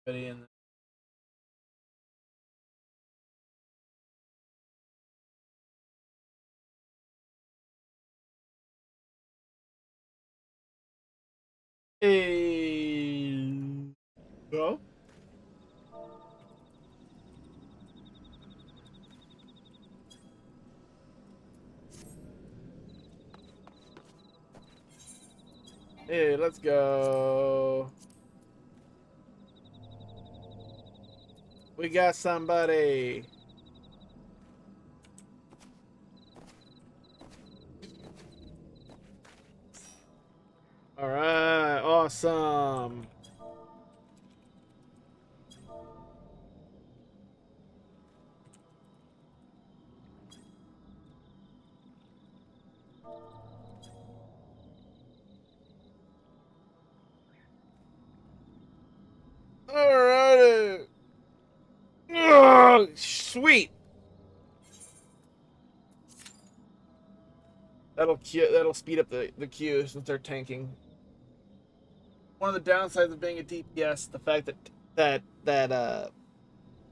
Speaker 1: Anybody in? Hey. Go. Hey, let's go. We got somebody. All right, awesome. All righty. Oh, sweet. That'll speed up the queue since they're tanking. One of the downsides of being a DPS, the fact that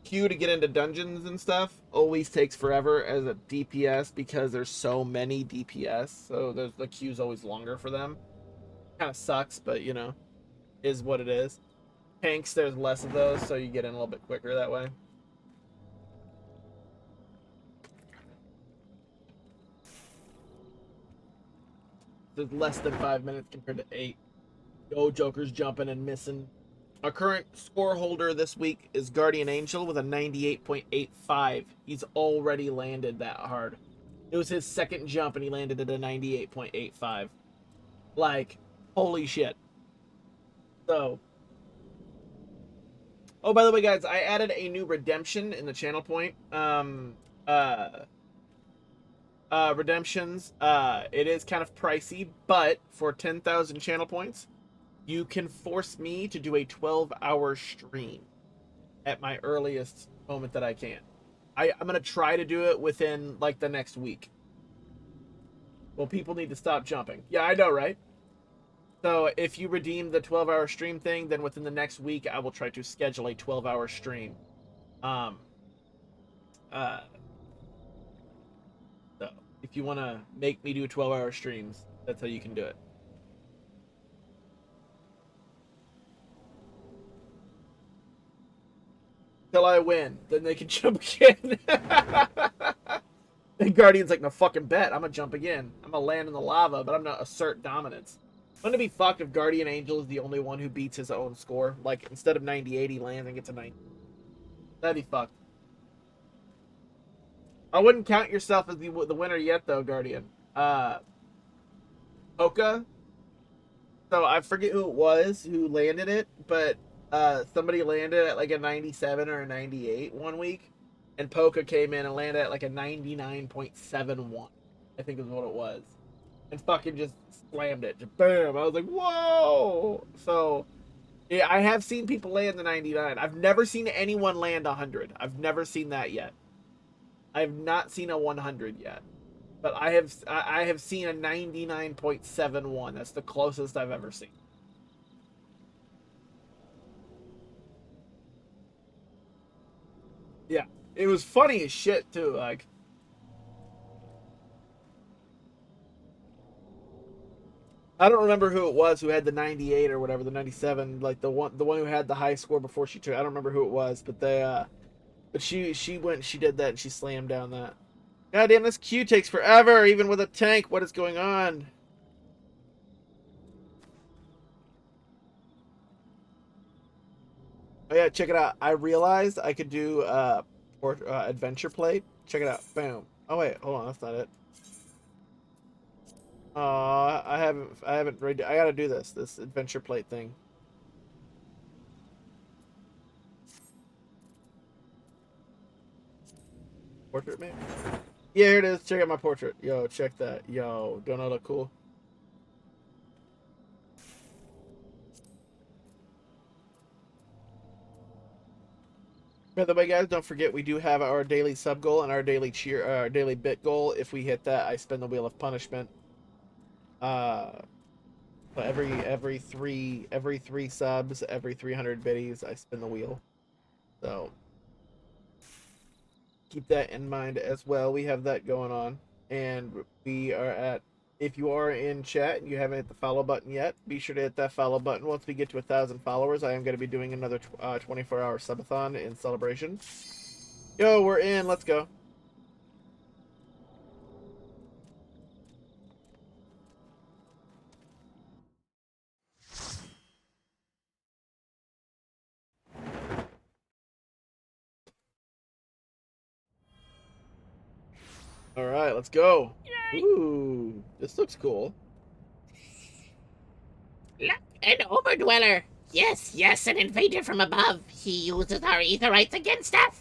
Speaker 1: queue to get into dungeons and stuff always takes forever as a DPS because there's so many DPS. So the queue's always longer for them. Kind of sucks, but you know, is what it is. Tanks, there's less of those, so you get in a little bit quicker that way. There's less than 5 minutes compared to 8. Yo, Joker's jumping and missing. Our current score holder this week is Guardian Angel with a 98.85. He's already landed that hard. It was his second jump and he landed at a 98.85. Like, holy shit. So, oh, by the way, guys, I added a new redemption in the channel point. Redemptions. It is kind of pricey, but for 10,000 channel points, you can force me to do a 12-hour stream at my earliest moment that I can. I'm gonna try to do it within like the next week. Well, people need to stop jumping. Yeah, I know, right? So if you redeem the 12-hour stream thing, then within the next week, I will try to schedule a 12-hour stream. Um, uh, so if you want to make me do 12-hour streams, that's how you can do it. Till I win, then they can jump again. And Guardian's like, no fucking bet. I'm gonna jump again. I'm gonna land in the lava, but I'm gonna assert dominance. Wouldn't it be fucked if Guardian Angel is the only one who beats his own score? Like, instead of 98, he lands and gets a 90. That'd be fucked. I wouldn't count yourself as the winner yet, though, Guardian. Oka. So I forget who it was who landed it, but somebody landed at like a 97 or a 98 one week, and Poka came in and landed at like a 99.71. I think is what it was, and fucking just slammed it. Just bam! I was like, whoa! So yeah, I have seen people land the 99. I've never seen anyone land 100. I've never seen that yet. I have not seen a 100 yet. But I have seen a 99.71. That's the closest I've ever seen. Yeah. It was funny as shit too. Like, I don't remember who it was who had the 98 or whatever, the 97, like the one who had the high score before she took. I don't remember who it was, but but she did that and she slammed down that. God damn, this queue takes forever, even with a tank. What is going on? Oh yeah, check it out. I realized I could do adventure plate. Check it out. Boom. Oh wait, hold on, that's not it. I haven't read. I gotta do this adventure plate thing. Portrait man. Yeah, here it is. Check out my portrait. Yo, check that. Yo, don't I look cool? By the way, guys, don't forget we do have our daily sub goal and our daily bit goal. If we hit that, I spin the wheel of punishment. Uh, so every three subs, every 300 biddies, I spin the wheel. So keep that in mind as well. We have that going on, and we are at. If you are in chat and you haven't hit the follow button yet, be sure to hit that follow button. Once we get to 1,000 followers, I am going to be doing another 24-hour subathon in celebration. Yo, we're in. Let's go. All right, let's go. Ooh, this looks cool.
Speaker 3: Look, an overdweller. Yes, yes, an invader from above. He uses our aetherites against us.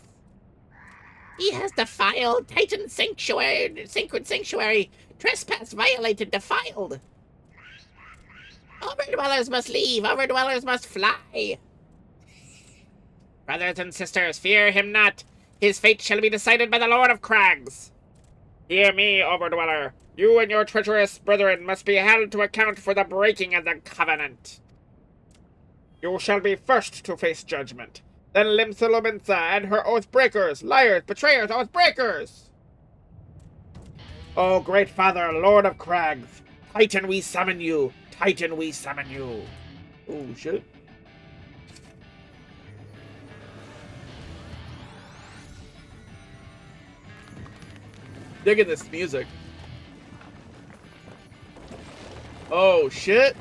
Speaker 3: He has defiled Titan's sanctuary, sacred sanctuary. Trespass violated, defiled. Overdwellers must leave. Overdwellers must fly. Brothers and sisters, fear him not. His fate shall be decided by the Lord of Crags. Hear me, Overdweller. You and your treacherous brethren must be held to account for the breaking of the covenant. You shall be first to face judgment. Then Limsa and her oath breakers, liars, betrayers, oath breakers. Oh, great father, Lord of Crags, Titan, we summon you. Titan, we summon you.
Speaker 1: Oh shit. Digging this music. Oh shit.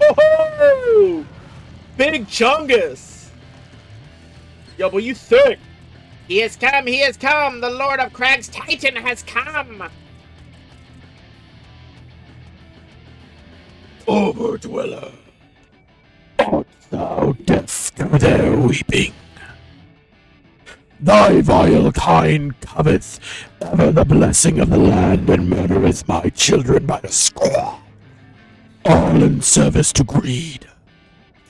Speaker 1: Oh, Big Chungus. Yo, but you thick.
Speaker 3: He has come, he has come. The Lord of Crags, Titan, has come.
Speaker 2: Overdweller, art thou deaf to their weeping? Thy vile kind covets ever the blessing of the land and murdereth my children by the score, all in service to greed.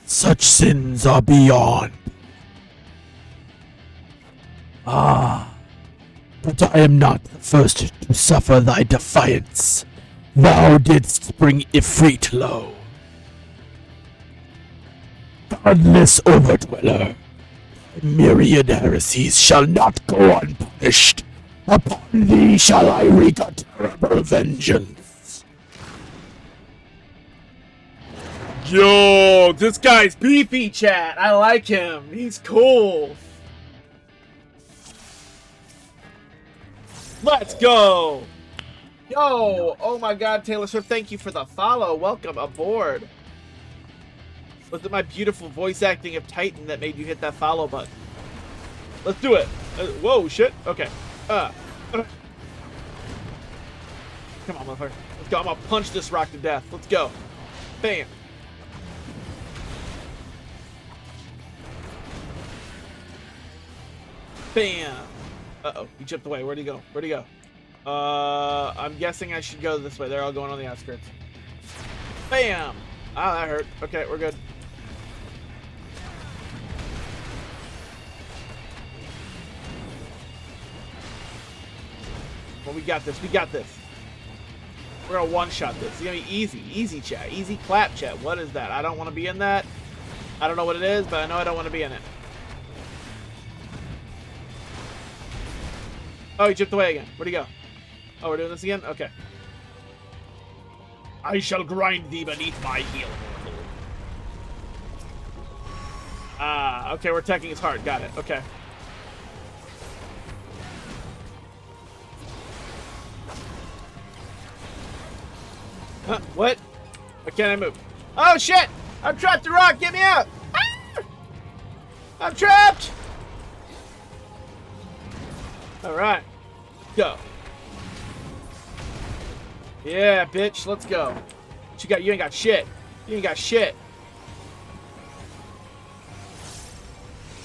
Speaker 2: Such sins are beyond. Ah, but I am not the first to suffer thy defiance. Thou didst bring Ifrit low. Godless Overdweller, myriad heresies shall not go unpunished. Upon thee shall I wreak a terrible vengeance.
Speaker 1: Yo, this guy's beefy, chat. I like him. He's cool. Let's go. Yo, oh my god, Taylor Swift, thank you for the follow. Welcome aboard. Was it my beautiful voice acting of Titan that made you hit that follow button? Let's do it. Whoa, shit. Okay. Come on, motherfucker. Let's go. I'm gonna punch this rock to death. Let's go. Bam. Bam. Uh-oh. He chipped away. Where'd he go? Where'd he go? I'm guessing I should go this way. They're all going on the outskirts. Bam! Ah, that hurt. Okay, we're good. Well, we got this. We got this. We're gonna one-shot this. It's gonna be easy. Easy, chat. Easy clap, chat. What is that? I don't want to be in that. I don't know what it is, but I know I don't want to be in it. Oh, he chipped away again. Where'd he go? Oh, we're doing this again? Okay. I shall grind thee beneath my heel. Ah, okay, we're attacking his heart. Got it. Okay. Huh? What? Why can't I move? Oh, shit! I'm trapped in rock! Get me out! Ah! I'm trapped! Alright. Go. Yeah, bitch, let's go. What you got? You ain't got shit. You ain't got shit.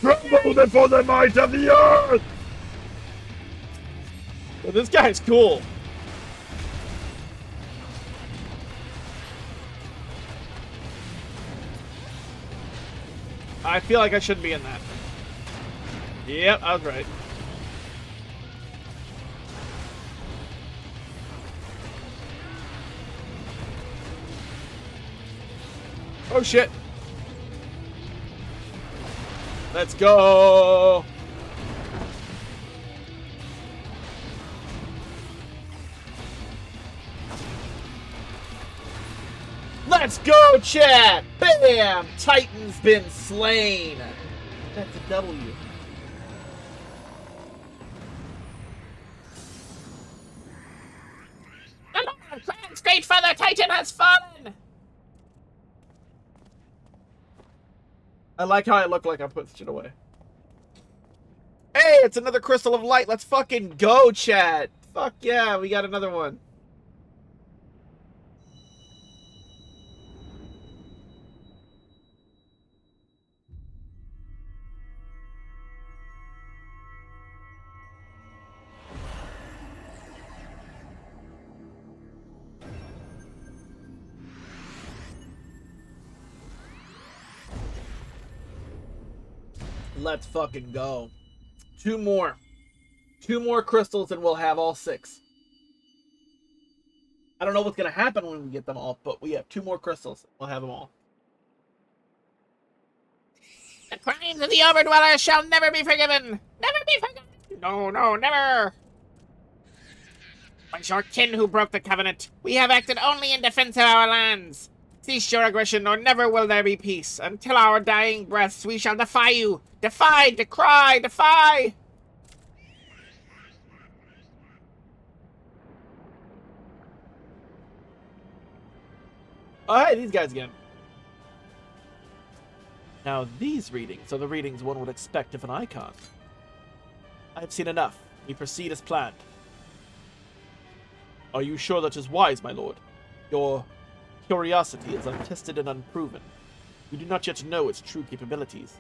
Speaker 2: Tremble before the might of the earth!
Speaker 1: Well, this guy's cool. I feel like I shouldn't be in that. Yep, I was right. Oh shit. Let's go. Let's go, chat. Bam. Titan's been slain. That's a W.
Speaker 3: The Lord of Crags, great father Titan has fallen.
Speaker 1: I like how I look like I put shit away. Hey, it's another crystal of light. Let's fucking go, chat. Fuck yeah, we got another one. Let's fucking go. Two more. Two more crystals and we'll have all 6. I don't know what's going to happen when we get them all, but we have 2 more crystals. We'll have them all.
Speaker 3: The crimes of the Overdwellers shall never be forgiven! Never be forgiven! No, no, never! It's your kin who broke the covenant. We have acted only in defense of our lands. Cease your aggression, or never will there be peace. Until our dying breaths, we shall defy you. Defy, decry, defy!
Speaker 1: Oh, hey, these guys again. Now, these readings are the readings one would expect of an icon. I have seen enough. We proceed as planned. Are you sure that is wise, my lord? Your curiosity is untested and unproven. You do not yet know its true capabilities.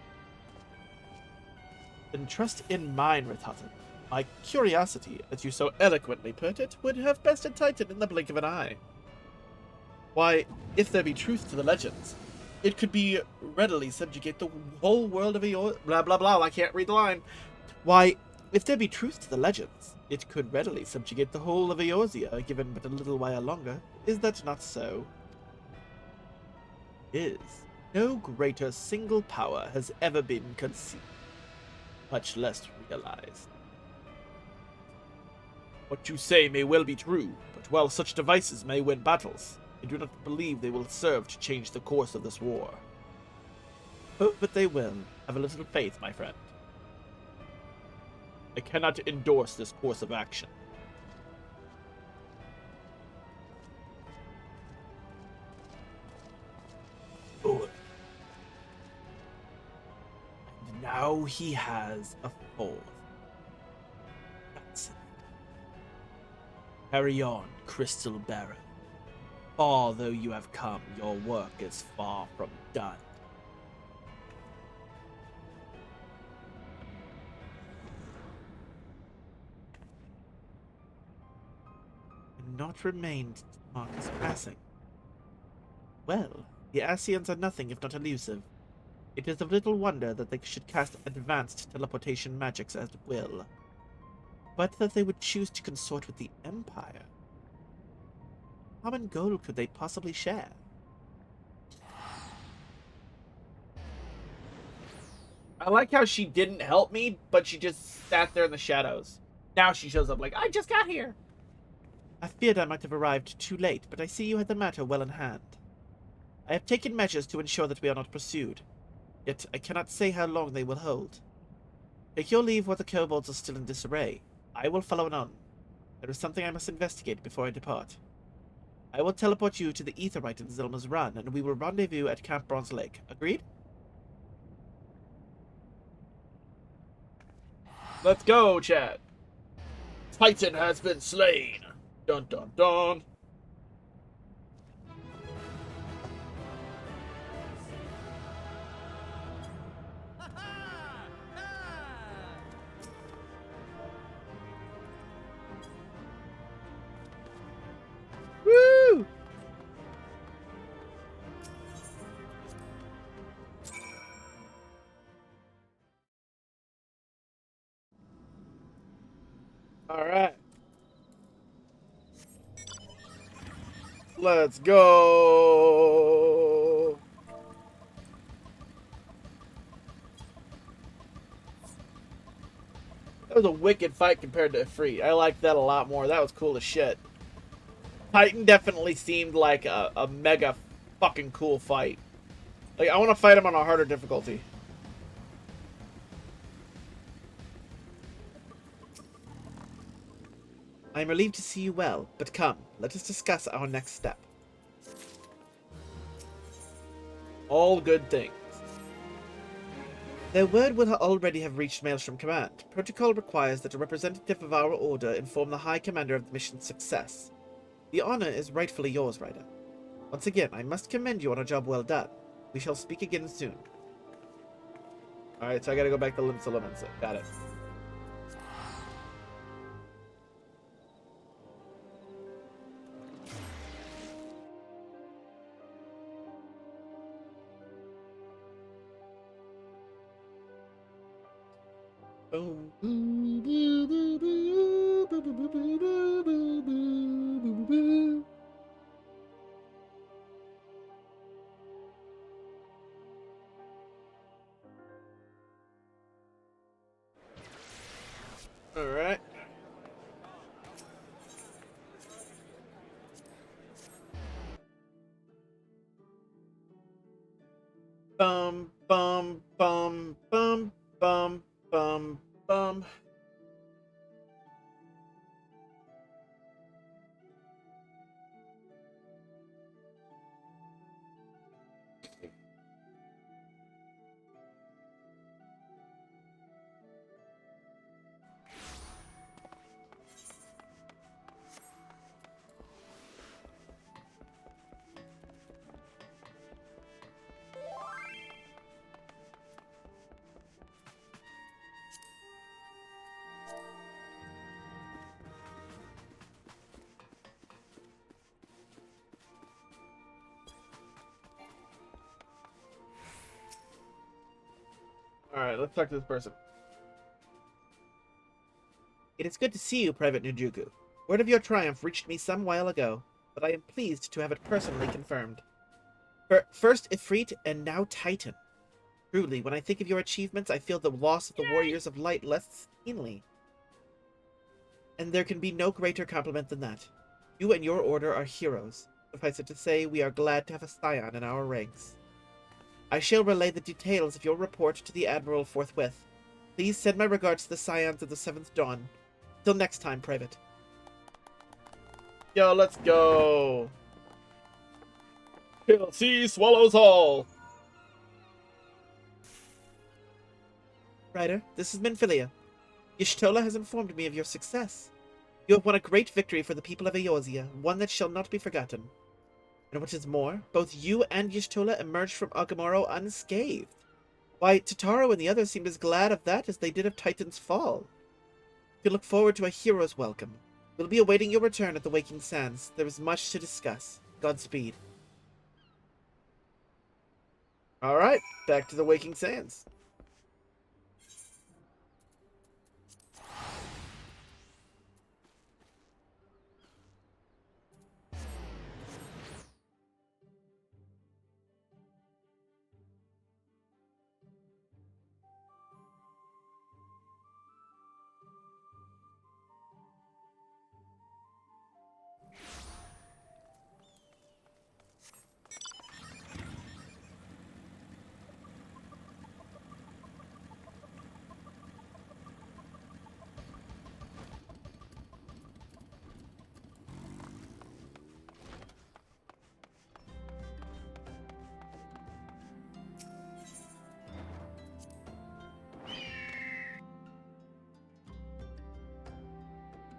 Speaker 1: Then trust in mine, Retatan. My curiosity, as you so eloquently put it, would have bested Titan in the blink of an eye. Why, if there be truth to the legends, it could be readily subjugate the whole world of Eorzea. Blah, blah, blah, I can't read the line. Why, if there be truth to the legends, it could readily subjugate the whole of Eorzea, given but a little while longer. Is that not so? Is. No greater single power has ever been conceived, much less realized. What you say may well be true, but while such devices may win battles, I do not believe they will serve to change the course of this war. Hope that they will. Have a little faith, my friend. I cannot endorse this course of action. Good. And now he has a 4th. That's it. Carry on, Crystal Baron. Far though you have come, your work is far from done. And not remained to mark his passing. Well, the Asians are nothing if not elusive. It is of little wonder that they should cast advanced teleportation magics at will. But that they would choose to consort with the Empire. How common goal could they possibly share? I like how she didn't help me, but she just sat there in the shadows. Now she shows up like, I just got here. I feared I might have arrived too late, but I see you had the matter well in hand. I have taken measures to ensure that we are not pursued, yet I cannot say how long they will hold. Take your leave while the kobolds are still in disarray. I will follow on. There is something I must investigate before I depart. I will teleport you to the Aetheryte in Zelma's Run, and we will rendezvous at Camp Bronze Lake. Agreed? Let's go, chat. Titan has been slain. Dun dun dun. Woo! All right. Let's go. That was a wicked fight compared to Free. I liked that a lot more. That was cool as shit. Titan definitely seemed like a mega fucking cool fight. Like, I want to fight him on a harder difficulty. I am relieved to see you well, but come, let us discuss our next step. All good things. Their word will already have reached Maelstrom Command. Protocol requires that a representative of our order inform the High Commander of the mission's success. The honor is rightfully yours, Ryder. Once again, I must commend you on a job well done. We shall speak again soon. Alright, so I gotta go back to Limsa Limits. Got it. Alright. Bum, bum, bum, bum, bum, bum, bum. Alright, let's talk to this person. It is good to see you, Private Nujuku. Word of your triumph reached me some while ago, but I am pleased to have it personally confirmed. First Ifrit, and now Titan. Truly, when I think of your achievements, I feel the loss of the Warriors of Light less keenly. And there can be no greater compliment than that. You and your order are heroes. Suffice it to say, we are glad to have a scion in our ranks. I shall relay the details of your report to the Admiral forthwith. Please send my regards to the scions of the 7th Dawn. Till next time, Private. Yo, let's go. Sea swallows all. Ryder, this is Minfilia. Y'shtola has informed me of your success. You have won a great victory for the people of Eorzea, one that shall not be forgotten. And what is more, both you and Y'shtola emerged from Agamoro unscathed. Why, Totaro and the others seemed as glad of that as they did of Titan's fall. We look forward to a hero's welcome. We'll be awaiting your return at the Waking Sands. There is much to discuss. Godspeed. Alright, back to the Waking Sands.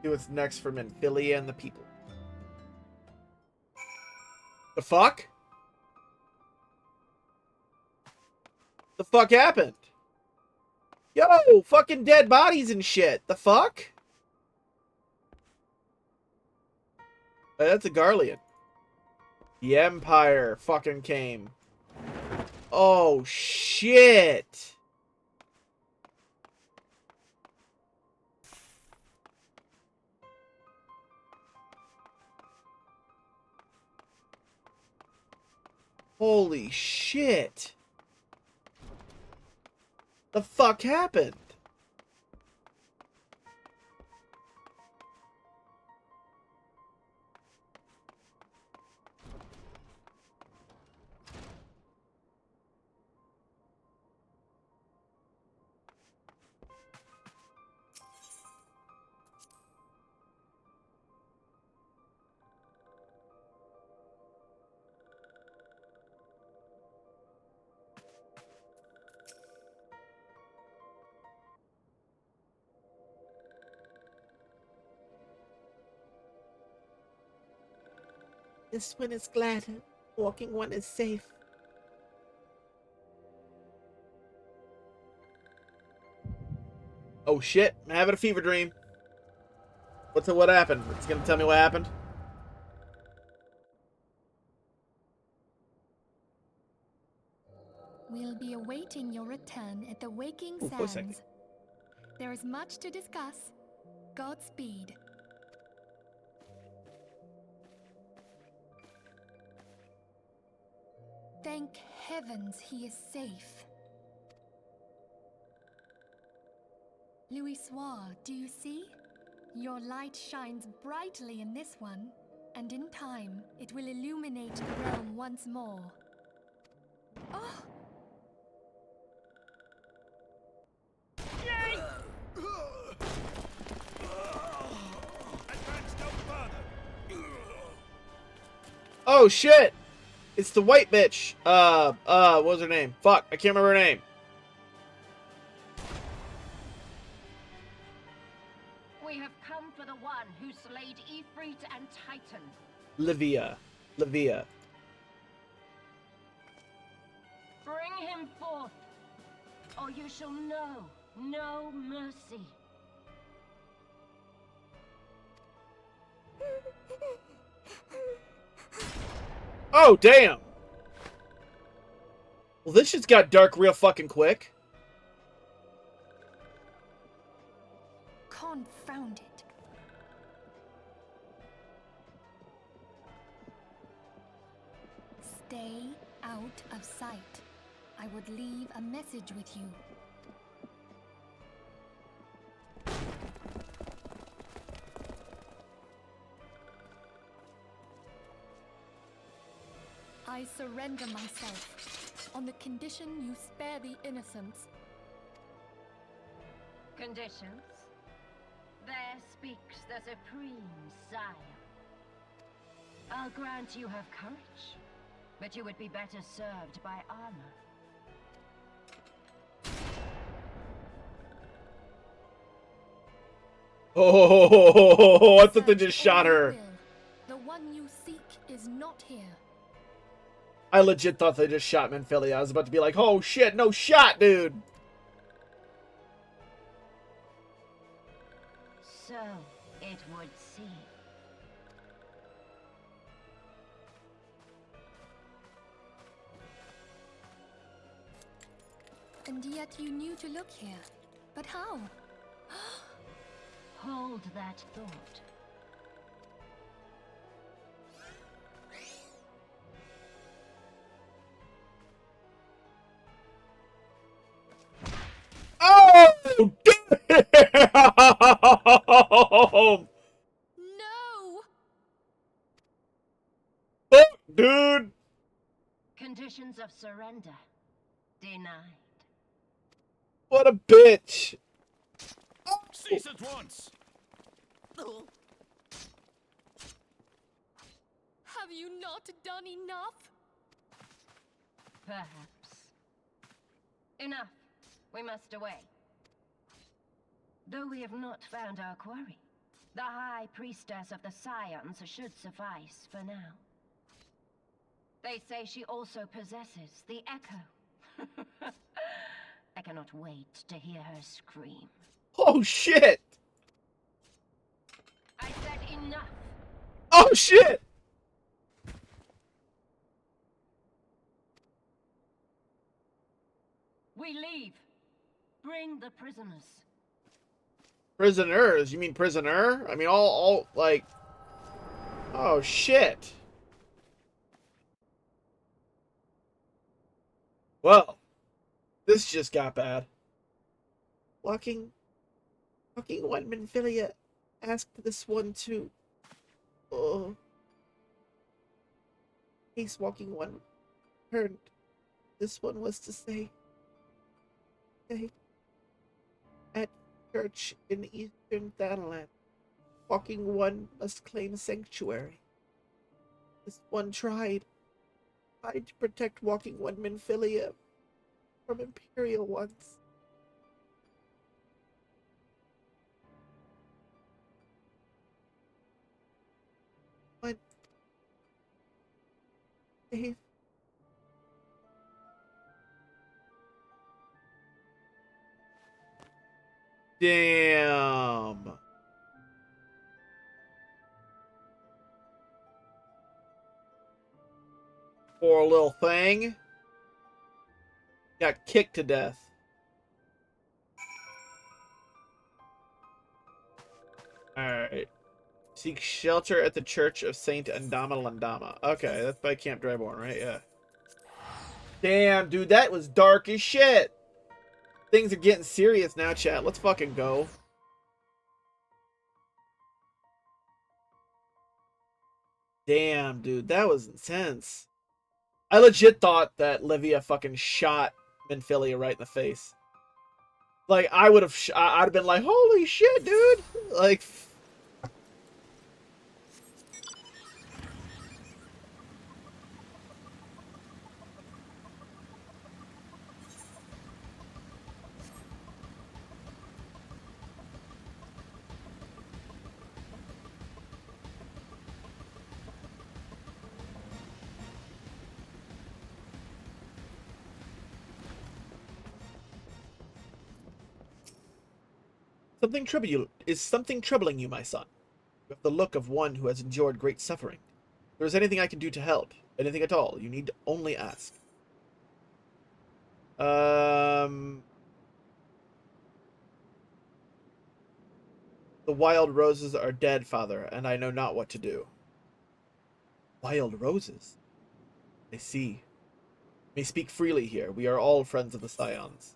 Speaker 1: See what's next for Minfilia and the people. The fuck? The fuck happened? Yo, fucking dead bodies and shit. The fuck? That's a Garlean. The Empire fucking came. Oh, shit. Holy shit. The fuck happened? This one is glad. Walking one is safe. Oh shit, I'm having a fever dream. What happened? It's gonna tell me what happened?
Speaker 4: We'll be awaiting your return at the Waking
Speaker 1: Ooh, voice acting.
Speaker 4: Sands. There is much to discuss. Godspeed. Thank heavens he is safe. Louis Soir, do you see? Your light shines brightly in this one, and in time, it will illuminate the realm once more. Oh!
Speaker 1: Oh shit! It's the white bitch. What was her name? Fuck, I can't remember her name.
Speaker 5: We have come for the one who slayed Ifrit and Titan.
Speaker 1: Livia. Livia.
Speaker 5: Bring him forth, or you shall know no mercy.
Speaker 1: Oh, damn! Well, this shit's got dark real fucking quick.
Speaker 4: Confound it. Stay out of sight. I would leave a message with you. I surrender myself, on the condition you spare the innocents.
Speaker 5: Conditions? There speaks the Supreme Sire. I'll grant you have courage, but you would be better served by armor.
Speaker 1: Oh, I thought they just shot her.
Speaker 4: The one you seek is not here.
Speaker 1: I legit thought they just shot Minfilia. I was about to be like, oh shit, no shot, dude.
Speaker 5: So it would seem.
Speaker 4: And yet you knew to look here. But how?
Speaker 5: Hold that thought.
Speaker 1: Oh, damn!
Speaker 4: No!
Speaker 1: Fuck, dude!
Speaker 5: Conditions of surrender denied.
Speaker 1: What a bitch!
Speaker 2: Cease at once!
Speaker 4: Have you not done enough?
Speaker 5: Perhaps. Enough. We must away. Though we have not found our quarry, the High Priestess of the Scions should suffice for now. They say she also possesses the Echo. I cannot wait to hear her scream.
Speaker 1: Oh shit!
Speaker 5: I said enough!
Speaker 1: Oh shit!
Speaker 5: We leave. Bring the prisoners.
Speaker 1: Prisoners? You mean prisoner? I mean, all, like... Oh, shit. Well, this just got bad. Walking one Minfilia asked this one to... Oh. Case walking one turned. This one was to say... Okay. At church in eastern Thanalan, walking one must claim sanctuary. This one tried to protect walking one Minfilia from Imperial ones. But Damn. Poor little thing. Got kicked to death. Alright. Seek shelter at the Church of Saint Andama Landama. Okay, that's by Camp Dryborn, right? Yeah. Damn, dude, that was dark as shit. Things are getting serious now, chat. Let's fucking go. Damn, dude, that was intense. I legit thought that Livia fucking shot Minfilia right in the face. Like, I would have, I'd have been like, holy shit, dude. Like, something troubling you, my son? You have the look of one who has endured great suffering. If there is anything I can do to help, anything at all, you need only ask. The wild roses are dead, father, and I know not what to do. Wild roses? I see. May speak freely here. We are all friends of the Scions.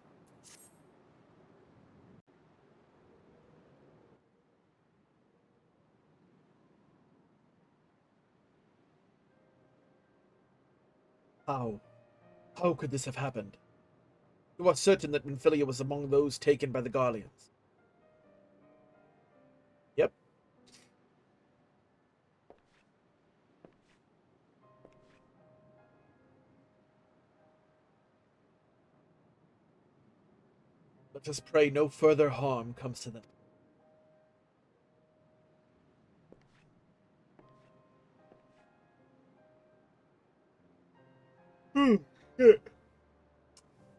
Speaker 1: How? How could this have happened? You are certain that Minfilia was among those taken by the Garleans? Yep. Let us pray no further harm comes to them. You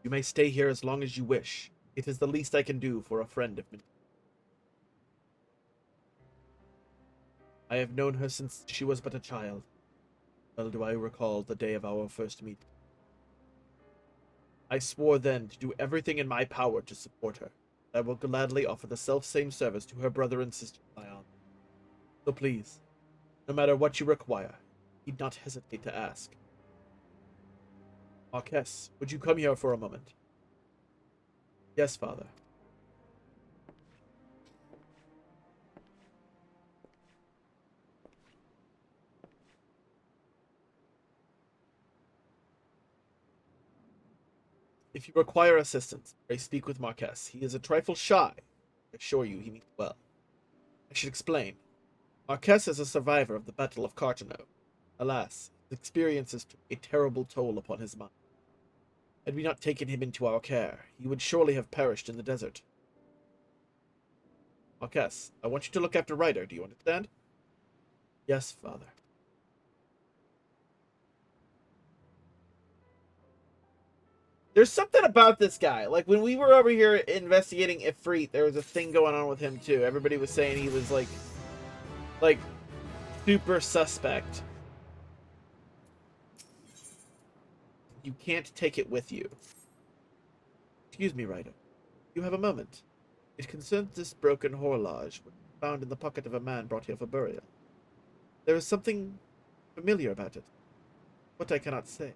Speaker 1: may stay here as long as you wish. It is the least I can do for a friend of mine. I have known her since she was but a child. Well do I recall the day of our first meeting. I swore then to do everything in my power to support her. I will gladly offer the self-same service to her brother and sister, Scion. So please, no matter what you require, need not hesitate to ask. Marquess, would you come here for a moment? Yes, father. If you require assistance, pray speak with Marquess. He is a trifle shy. I assure you he means well. I should explain. Marquess is a survivor of the Battle of Cartano. Alas, his experiences took a terrible toll upon his mind. Had we not taken him into our care, he would surely have perished in the desert. Marquess, I want you to look after Ryder, do you understand? Yes, father. There's something about this guy. Like, when we were over here investigating Ifrit, there was a thing going on with him, too. Everybody was saying he was, like, super suspect. You can't take it with you. Excuse me, Ryder. You have a moment. It concerns this broken horloge, found in the pocket of a man brought here for burial. There is something familiar about it. What I cannot say.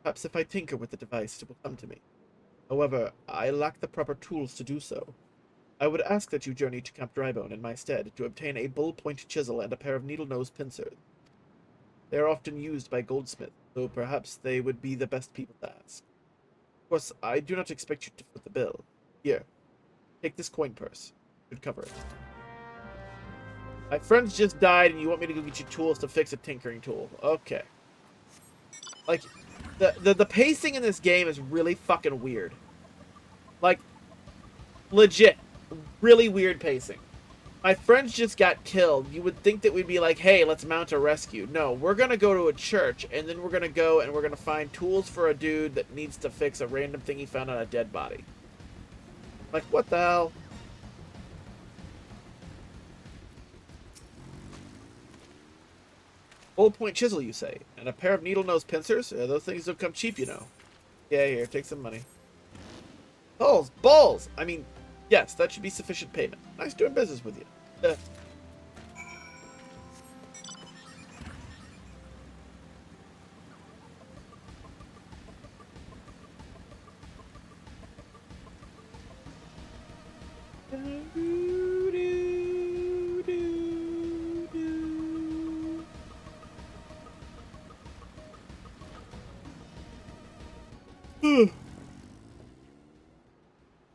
Speaker 1: Perhaps if I tinker with the device, it will come to me. However, I lack the proper tools to do so. I would ask that you journey to Camp Drybone in my stead to obtain a bull-point chisel and a pair of needle-nose pincers. They are often used by goldsmiths, so perhaps they would be the best people to ask. Of course, I do not expect you to foot the bill. Here, take this coin purse. It should cover it. My friends just died and you want me to go get you tools to fix a tinkering tool. Okay. Like, the pacing in this game is really fucking weird. Like, legit. Really weird pacing. My friends just got killed. You would think that we'd be like, hey, let's mount a rescue. No, we're going to go to a church, and then we're going to go and we're going to find tools for a dude that needs to fix a random thing he found on a dead body. Like, what the hell? Old point chisel, you say? And a pair of needle-nose pincers? Those things don't come cheap, you know. Yeah, here, take some money. Balls! Balls! I mean, yes, that should be sufficient payment. Nice doing business with you.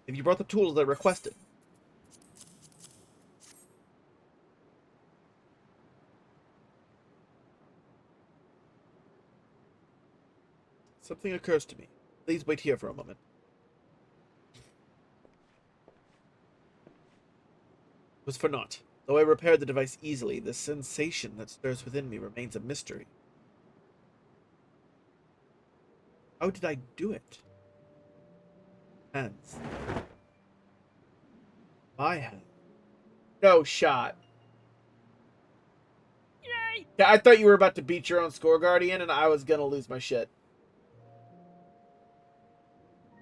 Speaker 1: Have you brought the tools that I requested? Something occurs to me. Please wait here for a moment. It was for naught. Though I repaired the device easily, the sensation that stirs within me remains a mystery. How did I do it? Hands. My hand. No shot. Yay! I thought you were about to beat your own score, Guardian, and I was gonna lose my shit.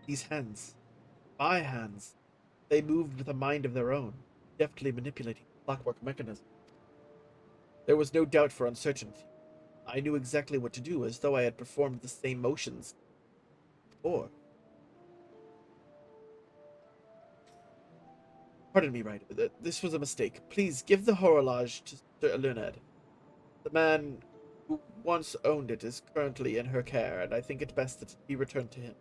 Speaker 1: These hands. My hands. They moved with a mind of their own, deftly manipulating the clockwork mechanism. There was no doubt for uncertainty. I knew exactly what to do, as though I had performed the same motions before. Pardon me, Ryder. This was a mistake. Please give the horologe to Sir Luned. The man who once owned it is currently in her care, and I think it best that it be returned to him.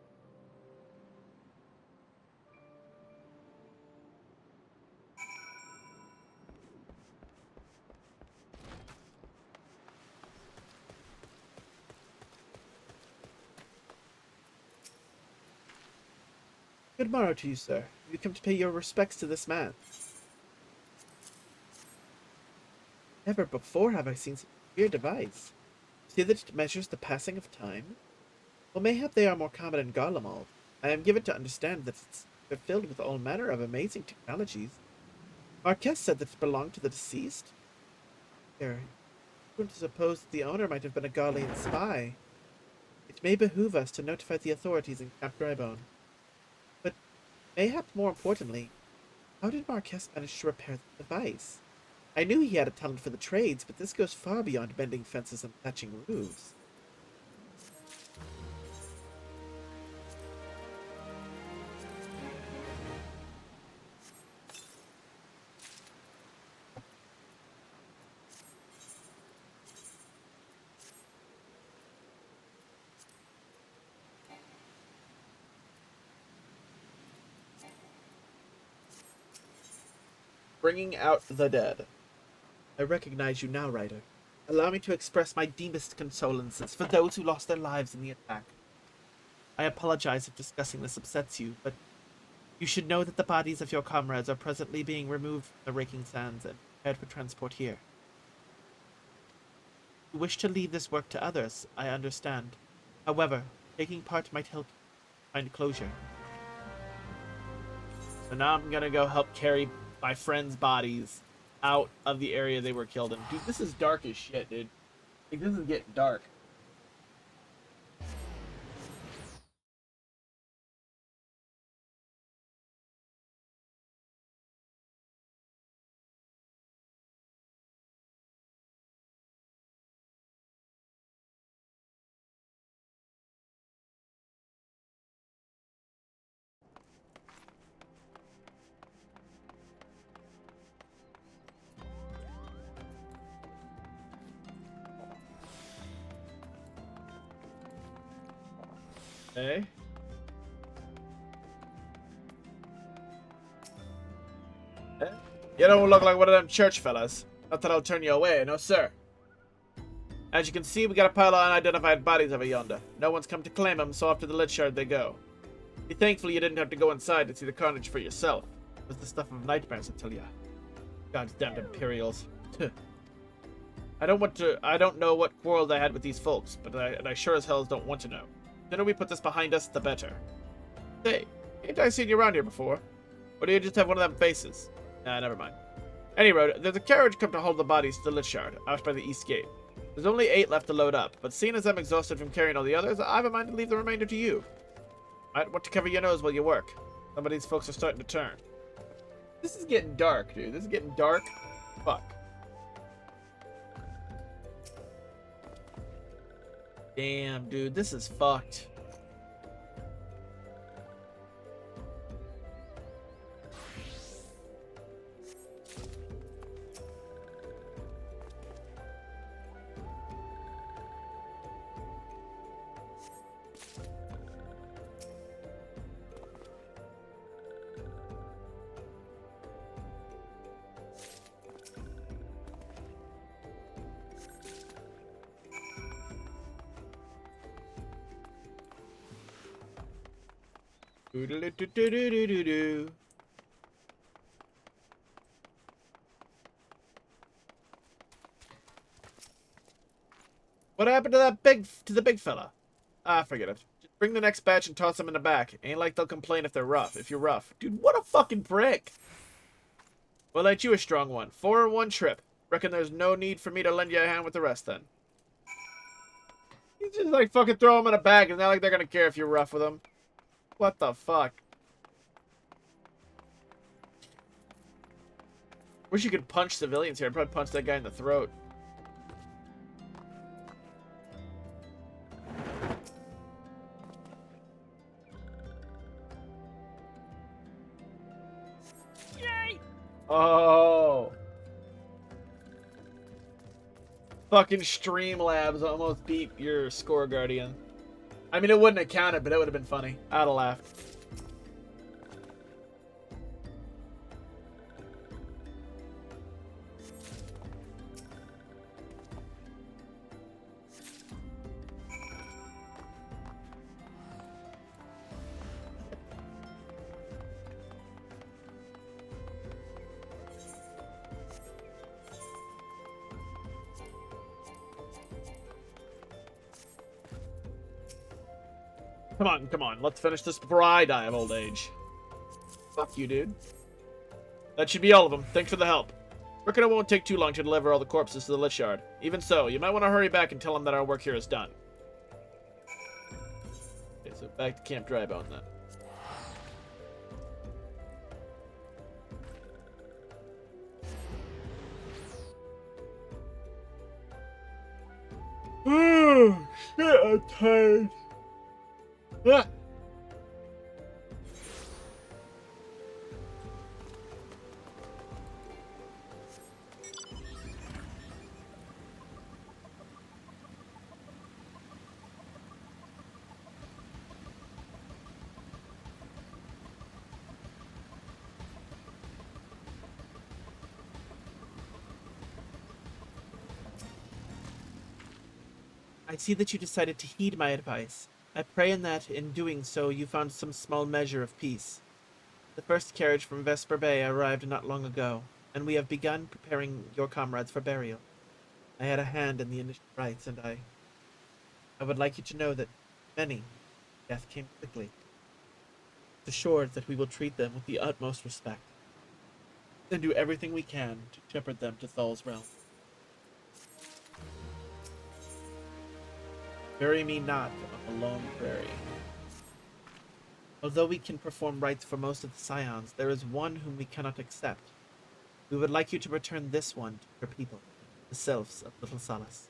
Speaker 1: Good morrow to you, sir. You come to pay your respects to this man. Never before have I seen such a queer device. See that it measures the passing of time? Well, mayhap they are more common in Garlemald. I am given to understand that they're filled with all manner of amazing technologies. Marquess said that it belonged to the deceased. Here, I want to suppose that the owner might have been a Garlean spy. It may behoove us to notify the authorities in Camp Drybone. But, mayhap more importantly, how did Marquess manage to repair the device? I knew he had a talent for the trades, but this goes far beyond bending fences and thatching roofs. Bringing out the dead. I recognize you now, Ryder. Allow me to express my deepest condolences for those who lost their lives in the attack. I apologize if discussing this upsets you, but you should know that the bodies of your comrades are presently being removed from the raking sands and prepared for transport here. If you wish to leave this work to others, I understand. However, taking part might help find closure. So now I'm gonna go help carry my friends' bodies out of the area they were killed in. Dude, this is dark as shit, dude. Like, this is getting dark. Okay. You don't look like one of them church fellas. Not that I'll turn you away, no sir. As you can see, we got a pile of unidentified bodies over yonder. No one's come to claim them, so off to the lit shard they go. Be thankful you didn't have to go inside to see the carnage for yourself. It was the stuff of nightmares, I tell ya. Goddamn Imperials. I don't know what quarrels I had with these folks, but I sure as hell don't want to know. The sooner we put this behind us, the better. Hey, ain't I seen you around here before? Or do you just have one of them faces? Nah, never mind. Any road, there's a carriage come to hold the bodies to the Lich Shard, out by the east gate. There's only 8 left to load up, but seeing as I'm exhausted from carrying all the others, I have a mind to leave the remainder to you. Might want to cover your nose while you work. Some of these folks are starting to turn. This is getting dark, dude. This is getting dark. Fuck. Damn, dude. This is fucked. Doo-doo-doo-doo-doo-doo-doo. What happened to the big fella? Ah, forget it. Just bring the next batch and toss them in the back. Ain't like they'll complain if they're rough. If you're rough. Dude, what a fucking prick. Well, ain't you a strong one? 4 in 1 trip. Reckon there's no need for me to lend you a hand with the rest then. You just like fucking throw them in a bag. It's not like they're gonna care if you're rough with them. What the fuck? Wish you could punch civilians here. I'd probably punch that guy in the throat.
Speaker 3: Yay!
Speaker 1: Oh. Fucking Streamlabs almost beat your score, Guardian. I mean, it wouldn't have counted, but it would have been funny. I'd have laughed. Come on. Let's finish this before I die of old age. Fuck you, dude. That should be all of them. Thanks for the help. Reckon it won't take too long to deliver all the corpses to the Lich Shard. Even so, you might want to hurry back and tell them that our work here is done. Okay, so back to Camp Drybone then. Oh, shit, I'm tired. Ah. I see that you decided to heed my advice. I pray in that, in doing so, you found some small measure of peace. The first carriage from Vesper Bay arrived not long ago, and we have begun preparing your comrades for burial. I had a hand in the initial rites, and I would like you to know that many, death came quickly. Assured that we will treat them with the utmost respect, and do everything we can to shepherd them to Thal's realm. Bury me not on the lone prairie. Although we can perform rites for most of the Scions, there is one whom we cannot accept. We would like you to return this one to her people, the Sylphs of Little Solace.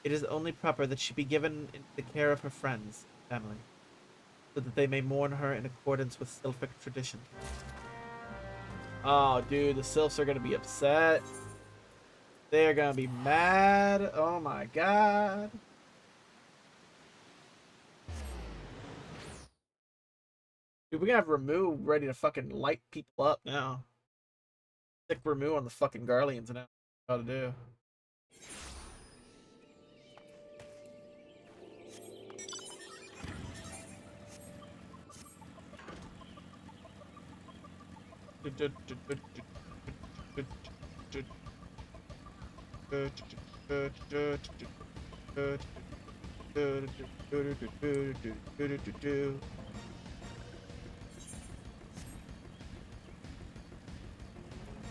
Speaker 1: It is only proper that she be given into the care of her friends and family, so that they may mourn her in accordance with Sylphic tradition. Oh, dude, the Sylphs are gonna be upset. They're gonna be mad. Oh my god. Dude, we're gonna have Ramu ready to fucking light people up now. Stick Ramu on the fucking Garleans and how to do.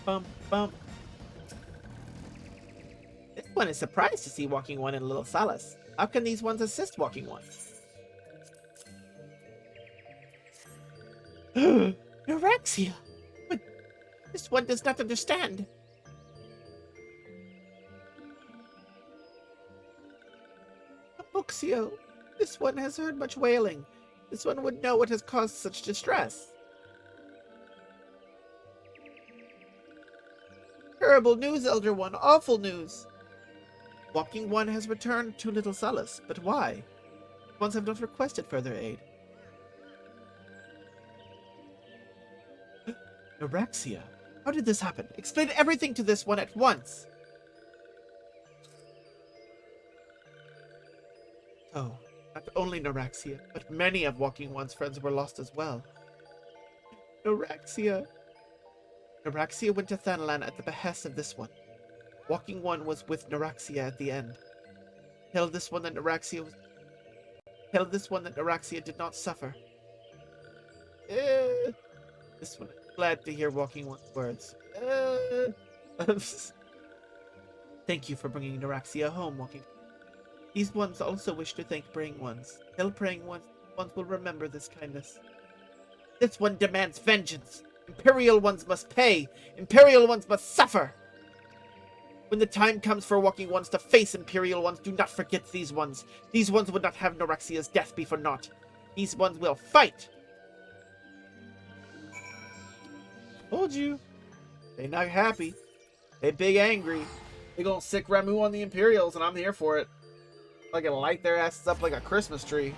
Speaker 1: Bum, bum. This one is surprised to see Walking One and Little Salas. How can these ones assist Walking One? Neurexia! But this one does not understand. Abuxio, this one has heard much wailing. This one would know what has caused such distress. Terrible news, Elder One. Awful news. Walking One has returned to Little Salas, but why? Ones have not requested further aid. Neurexia, how did this happen? Explain everything to this one at once. Oh, not only Neurexia, but many of Walking One's friends were lost as well. Neurexia. Neurexia went to Thanalan at the behest of this one. Walking One was with Neurexia at the end. Tell this one that Neurexia did not suffer. This one is glad to hear Walking One's words. Thank you for bringing Neurexia home, Walking. These ones also wish to thank Praying Ones. Tell Praying Ones will remember this kindness. This one demands vengeance. Imperial Ones must pay. Imperial Ones must suffer. When the time comes for Walking Ones to face Imperial Ones, do not forget these ones. These ones would not have Neurexia's death be for naught. These ones will fight. Told you. They not happy. They big angry. They gonna sick Ramu on the Imperials, and I'm here for it. I can light their asses up like a Christmas tree.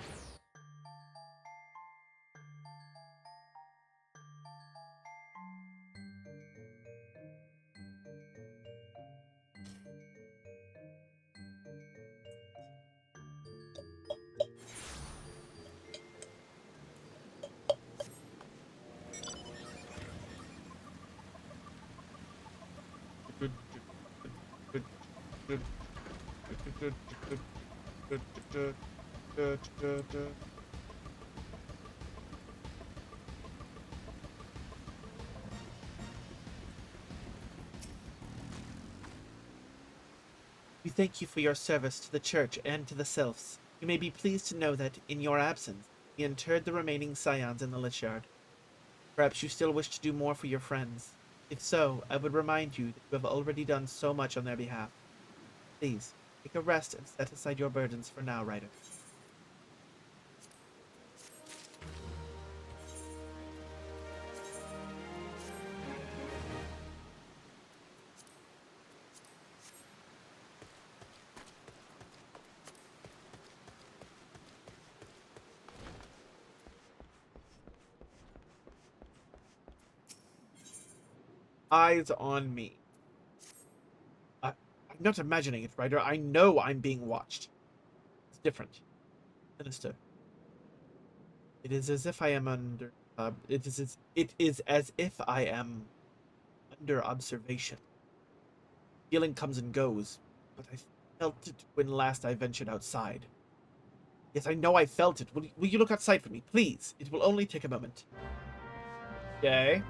Speaker 1: We thank you for your service to the Church and to the Sylphs. You may be pleased to know that, in your absence, we interred the remaining scions in the Lich Yard. Perhaps you still wish to do more for your friends. If so, I would remind you that you have already done so much on their behalf. Please, take a rest and set aside your burdens for now, Ryder. Eyes on me. I'm not imagining it, Ryder. I know I'm being watched. It's different. Sinister. It is as if I am under... it is as if I am under observation. Feeling comes and goes, but I felt it when last I ventured outside. Yes, I know I felt it. Will you look outside for me, please? It will only take a moment. Okay.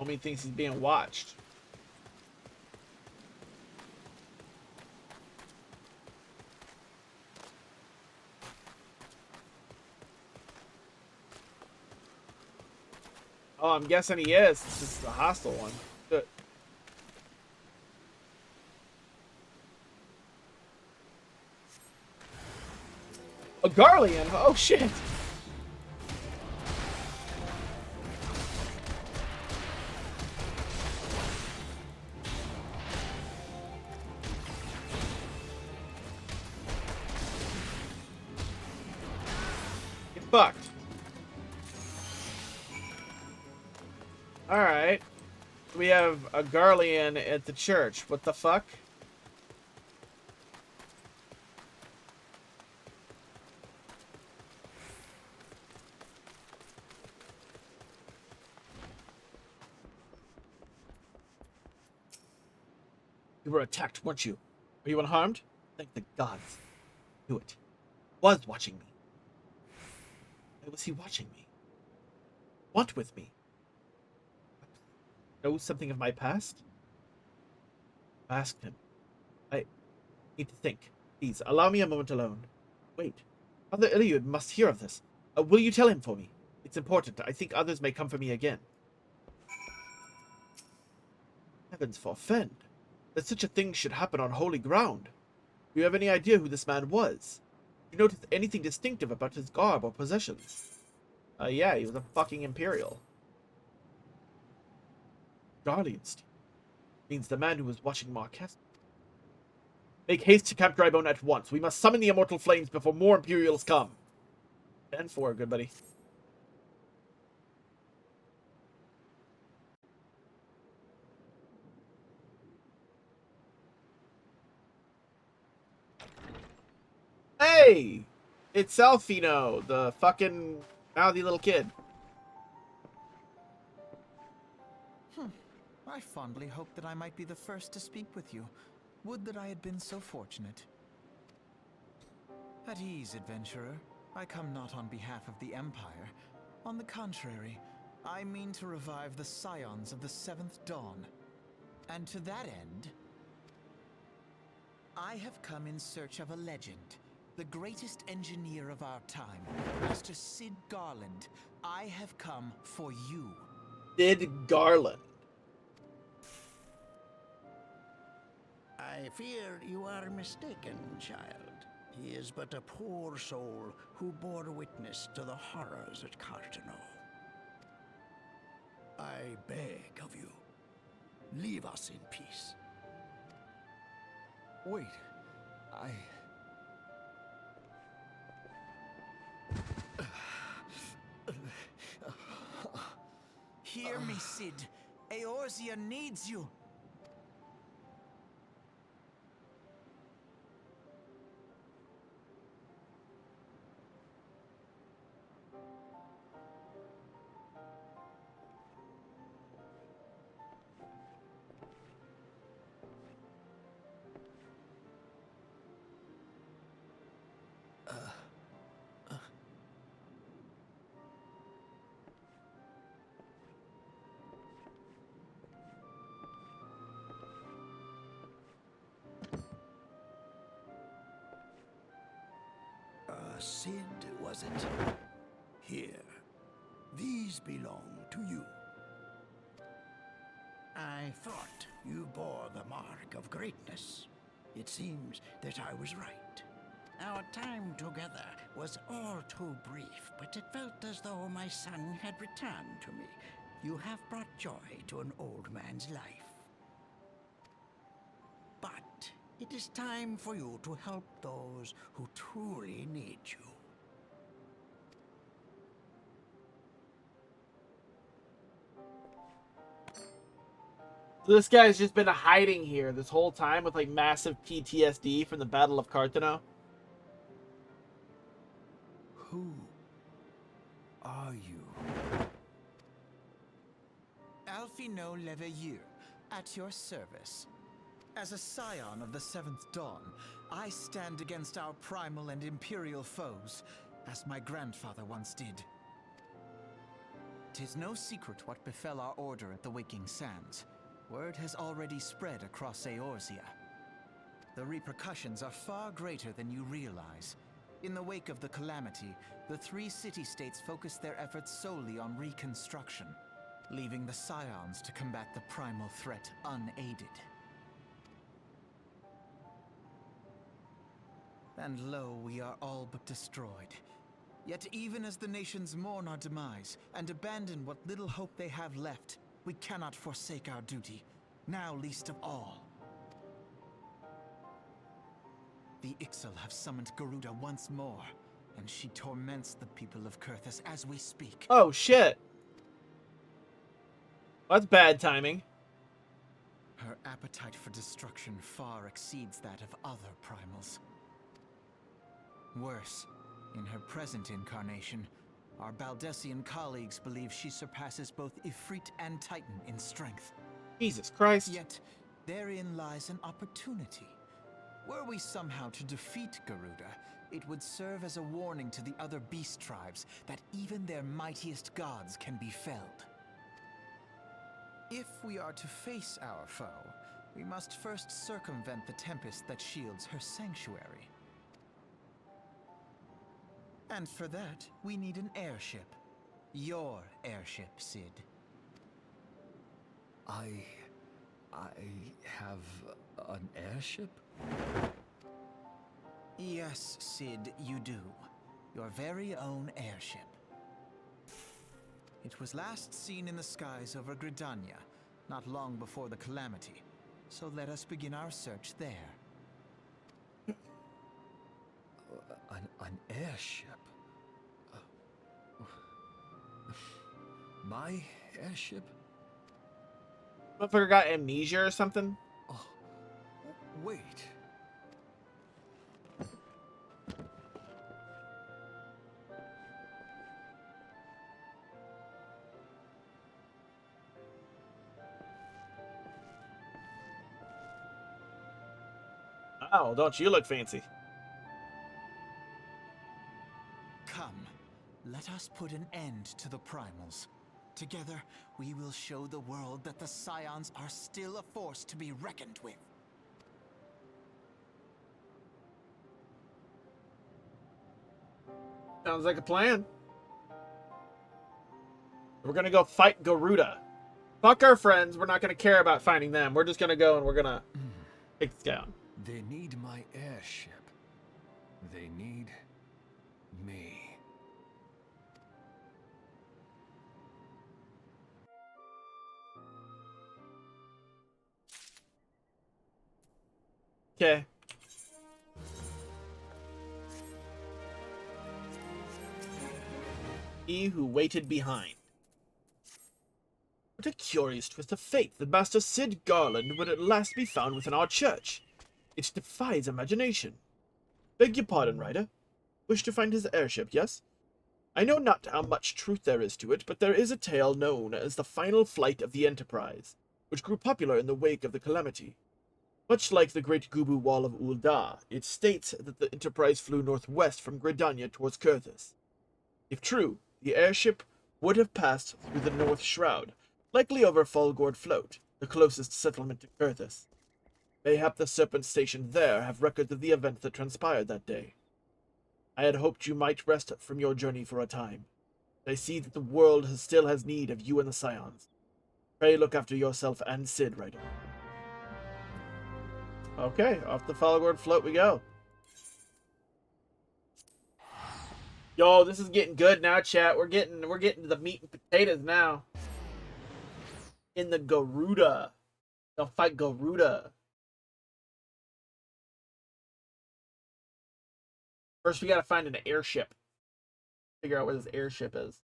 Speaker 1: Homie thinks he's being watched. Oh, I'm guessing he is. This is the hostile one. Good. A Garlean? Oh, shit. Get fucked. Alright. We have a Garlean at the church. What the fuck? You were attacked, weren't you? Were you unharmed? Thank the gods. I knew it. Was watching me. Why was he watching me? What with me? Know something of my past? I asked him. I need to think. Please, allow me a moment alone. Wait. Father Iliud must hear of this. Will you tell him for me? It's important. I think others may come for me again. Heavens forfend. That such a thing should happen on holy ground. Do you have any idea who this man was? Did you notice anything distinctive about his garb or possessions? Yeah, he was a fucking Imperial. Guardianstein. Means the man who was watching Marquess. Make haste to Camp Drybone at once. We must summon the immortal flames before more Imperials come. 10-4, good buddy. Hey! It's Alfino, the fucking mouthy little kid.
Speaker 6: I fondly hoped that I might be the first to speak with you. Would that I had been so fortunate. At ease, adventurer. I come not on behalf of the Empire. On the contrary, I mean to revive the scions of the Seventh Dawn. And to that end, I have come in search of a legend. The greatest engineer of our time, Master Sid Garland. I have come for you.
Speaker 1: Sid Garland.
Speaker 7: I fear you are mistaken, child. He is but a poor soul who bore witness to the horrors at Cartano. I beg of you, leave us in peace.
Speaker 6: Wait, Hear me, Sid. Eorzea needs you.
Speaker 7: Sid, was it? Here. These belong to you. I thought you bore the mark of greatness. It seems that I was right. Our time together was all too brief, but it felt as though my son had returned to me. You have brought joy to an old man's life. But it is time for you to help those who truly need you.
Speaker 1: So this guy's just been hiding here this whole time with like massive PTSD from the Battle of Cartano.
Speaker 6: Who are you? Alfino Leveilleur, at your service. As a scion of the Seventh Dawn, I stand against our primal and imperial foes, as my grandfather once did. 'Tis no secret what befell our order at the Waking Sands. Word has already spread across Eorzea. The repercussions are far greater than you realize. In the wake of the calamity, the three city-states focused their efforts solely on reconstruction, leaving the scions to combat the primal threat unaided. And lo, we are all but destroyed. Yet even as the nations mourn our demise and abandon what little hope they have left, we cannot forsake our duty, now least of all. The Ixal have summoned Garuda once more, and she torments the people of Coerthas as we speak.
Speaker 1: Oh shit. That's bad timing.
Speaker 6: Her appetite for destruction far exceeds that of other primals. Worse, in her present incarnation, our Baldessian colleagues believe she surpasses both Ifrit and Titan in strength.
Speaker 1: Jesus Christ.
Speaker 6: Yet, therein lies an opportunity. Were we somehow to defeat Garuda, it would serve as a warning to the other beast tribes that even their mightiest gods can be felled. If we are to face our foe, we must first circumvent the tempest that shields her sanctuary. And for that, we need an airship. Your airship, Sid.
Speaker 2: I have an airship?
Speaker 6: Yes, Sid, you do. Your very own airship. It was last seen in the skies over Gridania, not long before the calamity. So let us begin our search there.
Speaker 2: An airship? My airship?
Speaker 1: Motherfucker got amnesia or something?
Speaker 2: Oh, wait.
Speaker 1: Wow, don't you look fancy?
Speaker 6: Come, let us put an end to the primals. Together, we will show the world that the Scions are still a force to be reckoned with.
Speaker 1: Sounds like a plan. We're gonna go fight Garuda. Fuck our friends. We're not gonna care about finding them. We're just gonna go and we're gonna take this guy on.
Speaker 2: They need my airship. They need me.
Speaker 1: Okay. He who waited behind. What a curious twist of fate that Master Sid Garland would at last be found within our church. It defies imagination. Beg your pardon, Ryder. Wish to find his airship, yes? I know not how much truth there is to it, but there is a tale known as the final flight of the Enterprise, which grew popular in the wake of the calamity. Much like the Great Gubu Wall of Ul'dah, it states that the Enterprise flew northwest from Gridania towards Coerthas. If true, the airship would have passed through the North Shroud, likely over Falgord Float, the closest settlement to Coerthas. Mayhap the Serpents stationed there have records of the events that transpired that day. I had hoped you might rest from your journey for a time. I see that the world still has need of you and the Scions. Pray look after yourself and Sid, Ryder. Okay, off the Falgord Float we go. Yo, this is getting good now, chat. We're getting to the meat and potatoes now. In the Garuda. They'll fight Garuda. First, we gotta find an airship. Figure out where this airship is.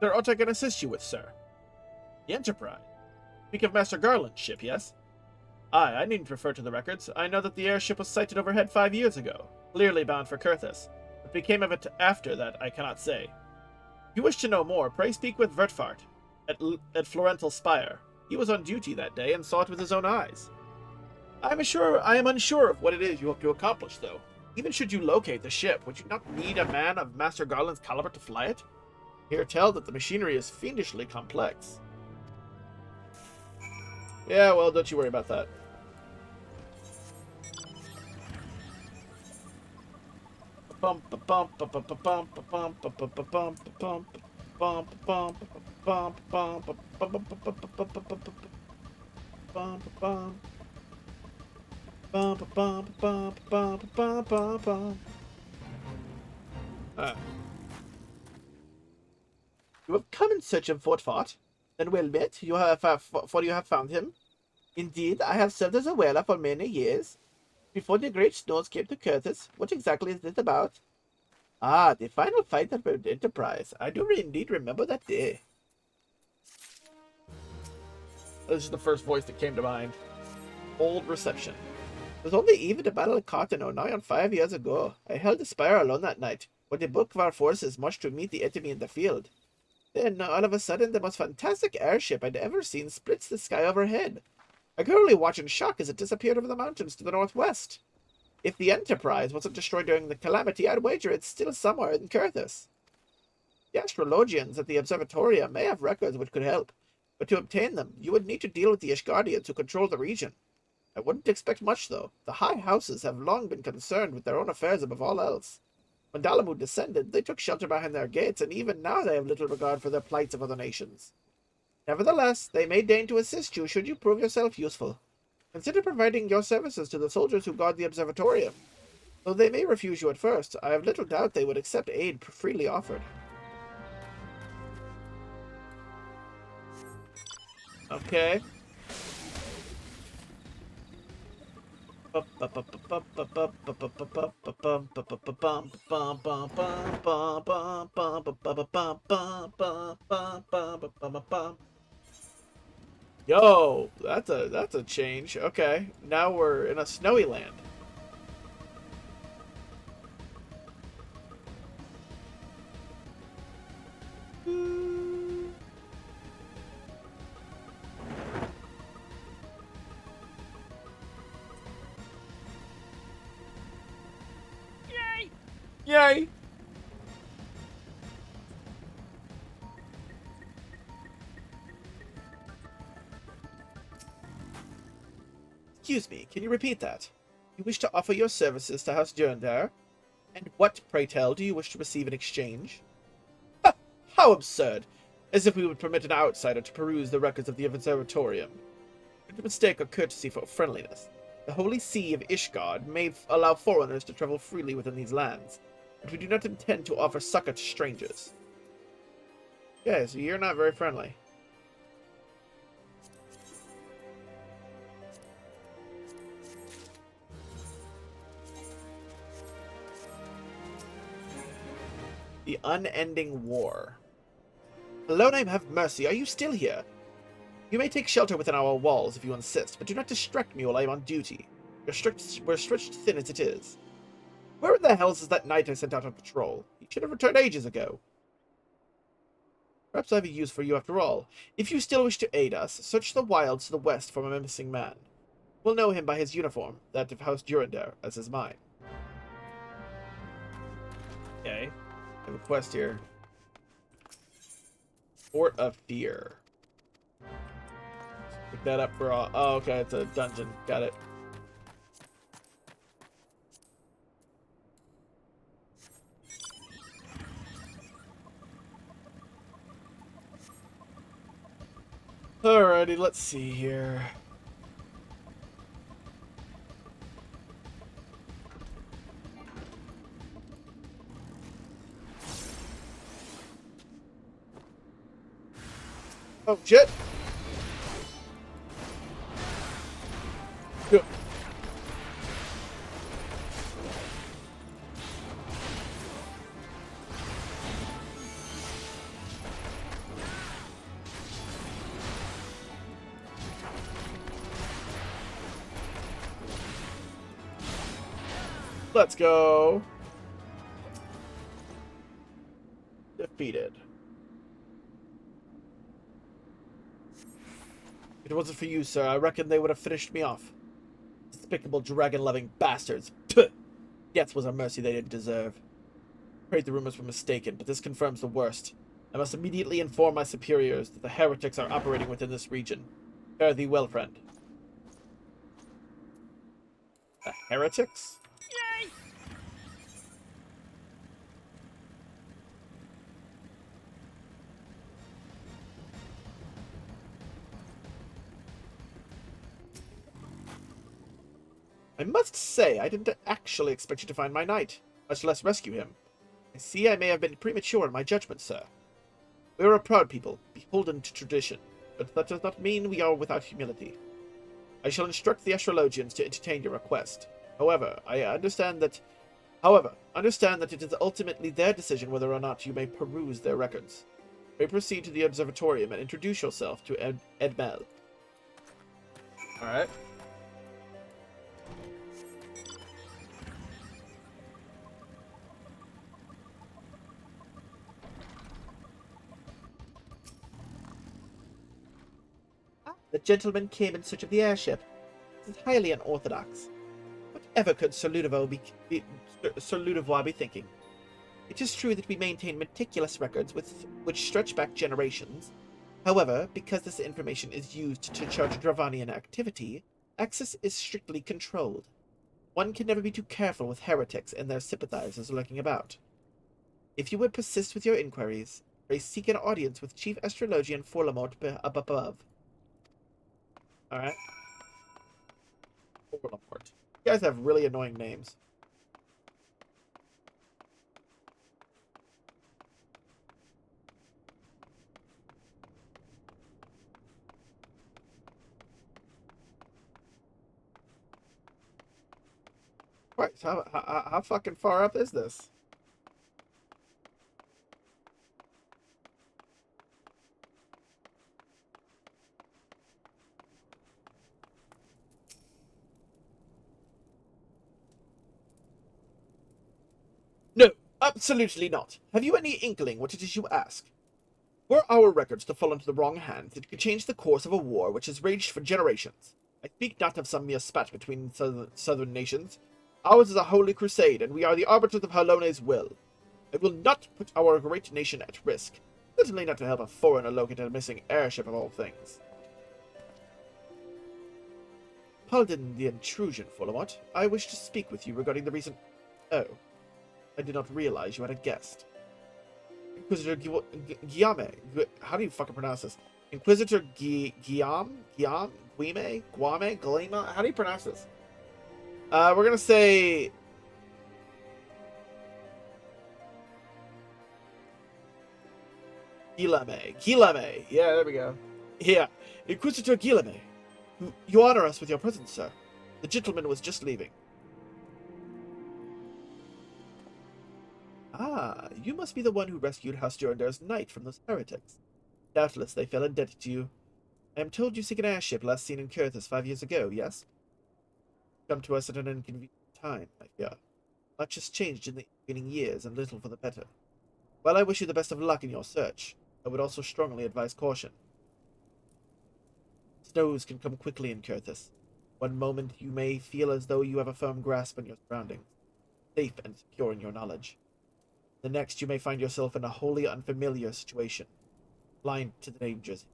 Speaker 1: Sir, what I can assist you with, sir? The Enterprise. Speak of Master Garland's ship, yes? Aye, I needn't refer to the records. I know that the airship was sighted overhead 5 years ago, clearly bound for Coerthas. What became of it after that, I cannot say. If you wish to know more, pray speak with Vertfart at Florental Spire. He was on duty that day and saw it with his own eyes. I am unsure of what it is you hope to accomplish, though. Even should you locate the ship, would you not need a man of Master Garland's caliber to fly it? Hear tell that the machinery is fiendishly complex. Yeah, well, don't you worry about that. You have come in search of Vertfart. Then well met, for you have found him. Indeed, I have served as a whaler for many years. Before the great snows came to Coerthas, what exactly is this about? Ah, the final fight at the Enterprise. I do indeed remember that day. This is the first voice that came to mind. Old reception. It was on the eve of the Battle of Cartano, nigh on 5 years ago. I held the spire alone that night, with the bulk of our forces marched to meet the enemy in the field. Then, all of a sudden, the most fantastic airship I'd ever seen splits the sky overhead. I could only watch in shock as it disappeared over the mountains to the northwest. If the Enterprise wasn't destroyed during the calamity, I'd wager it's still somewhere in Coerthas. The astrologians at the observatorium may have records which could help, but to obtain them, you would need to deal with the Ishgardians who control the region. I wouldn't expect much, though. The high houses have long been concerned with their own affairs above all else. When Dalamud descended, they took shelter behind their gates, and even now they have little regard for the plights of other nations. Nevertheless, they may deign to assist you should you prove yourself useful. Consider providing your services to the soldiers who guard the observatorium. Though they may refuse you at first, I have little doubt they would accept aid freely offered. Okay. Yo, that's a change. Okay, now we're in a snowy land.
Speaker 3: Yay!
Speaker 1: Yay! Excuse me, can you repeat that? You wish to offer your services to House Durandar? And what, pray tell, do you wish to receive in exchange? Ha! How absurd! As if we would permit an outsider to peruse the records of the observatorium. Could mistake our courtesy for friendliness. The holy see of Ishgard may allow foreigners to travel freely within these lands, but we do not intend to offer succor to strangers. Okay, so you're not very friendly. The Unending War. Hello, name have mercy, are you still here? You may take shelter within our walls if you insist, but do not distract me while I am on duty. We're stretched thin as it is. Where in the hells is that knight I sent out on patrol? He should have returned ages ago. Perhaps I have a use for you after all. If you still wish to aid us, search the wilds to the west for a missing man. We'll know him by his uniform, that of House Durandar, as is mine. Okay. I have a quest here. Fort of Fear. Pick that up for all. Oh, okay, it's a dungeon. Got it. Alrighty, let's see here. Oh, shit! Go. Let's go. Defeated. If it wasn't for you, sir, I reckon they would have finished me off. Despicable dragon-loving bastards. Puh! Death was a mercy they didn't deserve. Afraid the rumors were mistaken, but this confirms the worst. I must immediately inform my superiors that the heretics are operating within this region. Fare thee well, friend. The heretics?
Speaker 3: Yay!
Speaker 1: I must say, I didn't actually expect you to find my knight, much less rescue him. I see I may have been premature in my judgment, sir. We are a proud people, beholden to tradition, but that does not mean we are without humility. I shall instruct the astrologians to entertain your request. However, understand that it is ultimately their decision whether or not you may peruse their records. You may proceed to the observatorium and introduce yourself to Edmel. Alright. The gentleman came in search of the airship. This is highly unorthodox. Whatever could Sir Ludovic be thinking? It is true that we maintain meticulous records which stretch back generations. However, because this information is used to charge Dravanian activity, access is strictly controlled. One can never be too careful with heretics and their sympathizers lurking about. If you would persist with your inquiries, pray seek an audience with Chief Astrologian Forlamort up above. Alright. Forlamort. You guys have really annoying names. Right, so how fucking far up is this? No, absolutely not. Have you any inkling what it is you ask? Were our records to fall into the wrong hands, it could change the course of a war which has raged for generations. I speak not of some mere spat between southern nations. Ours is a holy crusade, and we are the arbiters of Halone's will. I will not put our great nation at risk, certainly not to help a foreigner locate a missing airship of all things. Pardon the intrusion, Forlamort. I wish to speak with you regarding the recent... Oh. I did not realize you had a guest. Inquisitor Guillaume. How do you fucking pronounce this? Inquisitor Guillaume? Guime? Glima? How do you pronounce this? We're gonna say... Guillaume. Yeah, there we go. Yeah. Inquisitor Guillaume. You honor us with your presence, sir. The gentleman was just leaving. Ah, you must be the one who rescued House Durandar's knight from those heretics. Doubtless they fell indebted to you. I am told you seek an airship last seen in Coerthas 5 years ago, yes? Come to us at an inconvenient time, I fear. Much has changed in the intervening years, and little for the better. While I wish you the best of luck in your search, I would also strongly advise caution. Snows can come quickly in Coerthas. One moment you may feel as though you have a firm grasp on your surroundings, safe and secure in your knowledge. The next, you may find yourself in a wholly unfamiliar situation, blind to the dangers.